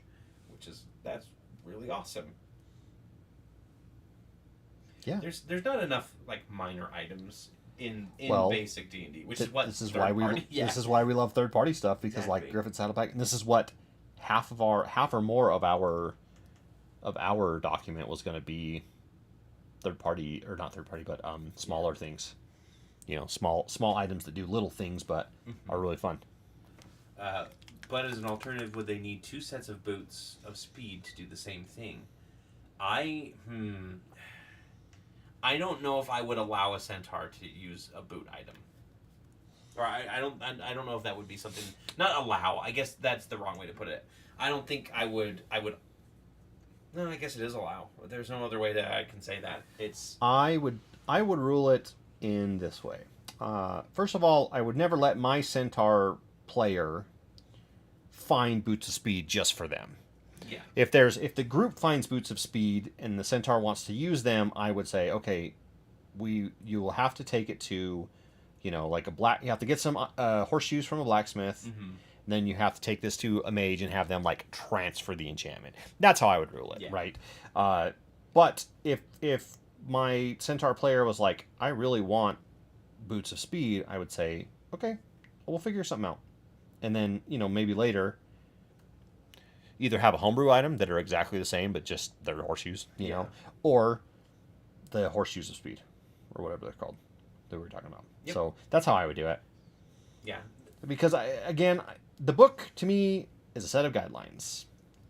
that's really awesome. Yeah. There's not enough like minor items in basic D&D, which is what this is why we love third party stuff, because like Griffin Saddleback, and this is what half or more of our document was going to be third party, or not third party, but smaller things. Small items that do little things but are really fun. But as an alternative, would they need 2 sets of boots of speed to do the same thing? I don't know if I would allow a centaur to use a boot item. Or I don't know if that would be something, not allow, I guess that's the wrong way to put it. I don't think I would no, I guess it is allow. There's no other way that I can say that. I would rule it in this way. First of all, I would never let my centaur player find boots of speed just for them. Yeah. If the group finds boots of speed and the centaur wants to use them, I would say, okay, you will have to take it to, like you have to get some horseshoes from a blacksmith. Mm-hmm. Then you have to take this to a mage and have them like transfer the enchantment. That's how I would rule it, right? But if my Centaur player was like, I really want Boots of Speed, I would say, okay, we'll figure something out. And then, maybe later, either have a homebrew item that are exactly the same, but just they're horseshoes, know, or the horseshoes of speed, or whatever they're called that we were talking about. Yep. So that's how I would do it. Yeah. Because, the book, to me, is a set of guidelines.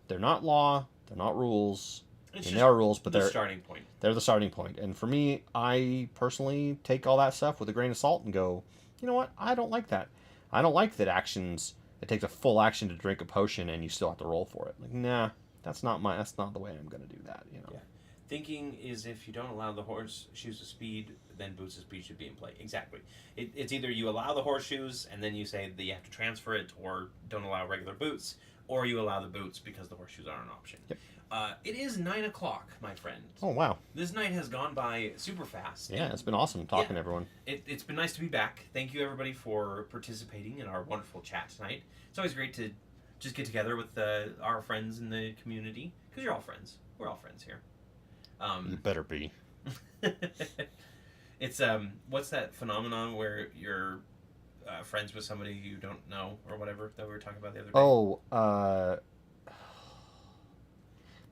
They're not law, they're not rules. They are rules, but they're the starting point. They're the starting point. And for me, I personally take all that stuff with a grain of salt and go, you know what? I don't like that. I don't like that it takes a full action to drink a potion and you still have to roll for it. Like, nah, that's not the way I'm going to do that, Yeah. Thinking is if you don't allow the horseshoes of speed, then boots of speed should be in play. Exactly. It's either you allow the horseshoes and then you say that you have to transfer it, or don't allow regular boots, or you allow the boots because the horseshoes aren't an option. Yep. It is 9 o'clock, my friend. Oh, wow. This night has gone by super fast. Yeah, it's been awesome talking to everyone. It's been nice to be back. Thank you, everybody, for participating in our wonderful chat tonight. It's always great to just get together with our friends in the community, because you're all friends. We're all friends here. You better be. It's, what's that phenomenon where you're friends with somebody you don't know, or whatever, that we were talking about the other day? Oh,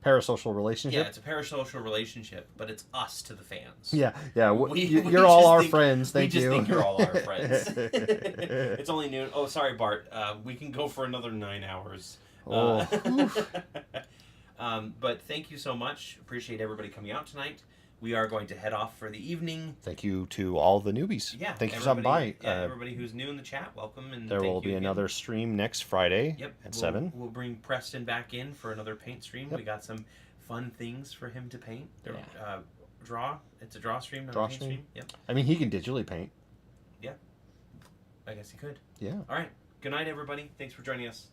parasocial relationship? Yeah, it's a parasocial relationship, but it's us to the fans. Yeah. We you're all our friends, thank you. We just think you're all our friends. It's only noon. Oh, sorry, Bart. We can go for another 9 hours. But thank you so much. Appreciate everybody coming out tonight. We are going to head off for the evening. Thank you to all the newbies. Yeah, thank you for stopping by. Yeah, everybody who's new in the chat, welcome. And there will be another stream next Friday at 7. We'll bring Preston back in for another paint stream. Yep. We got some fun things for him to paint. Yeah. Draw. It's a draw stream, not draw a paint stream. Yep. I mean, he can digitally paint. Yeah. I guess he could. Yeah. All right. Good night, everybody. Thanks for joining us.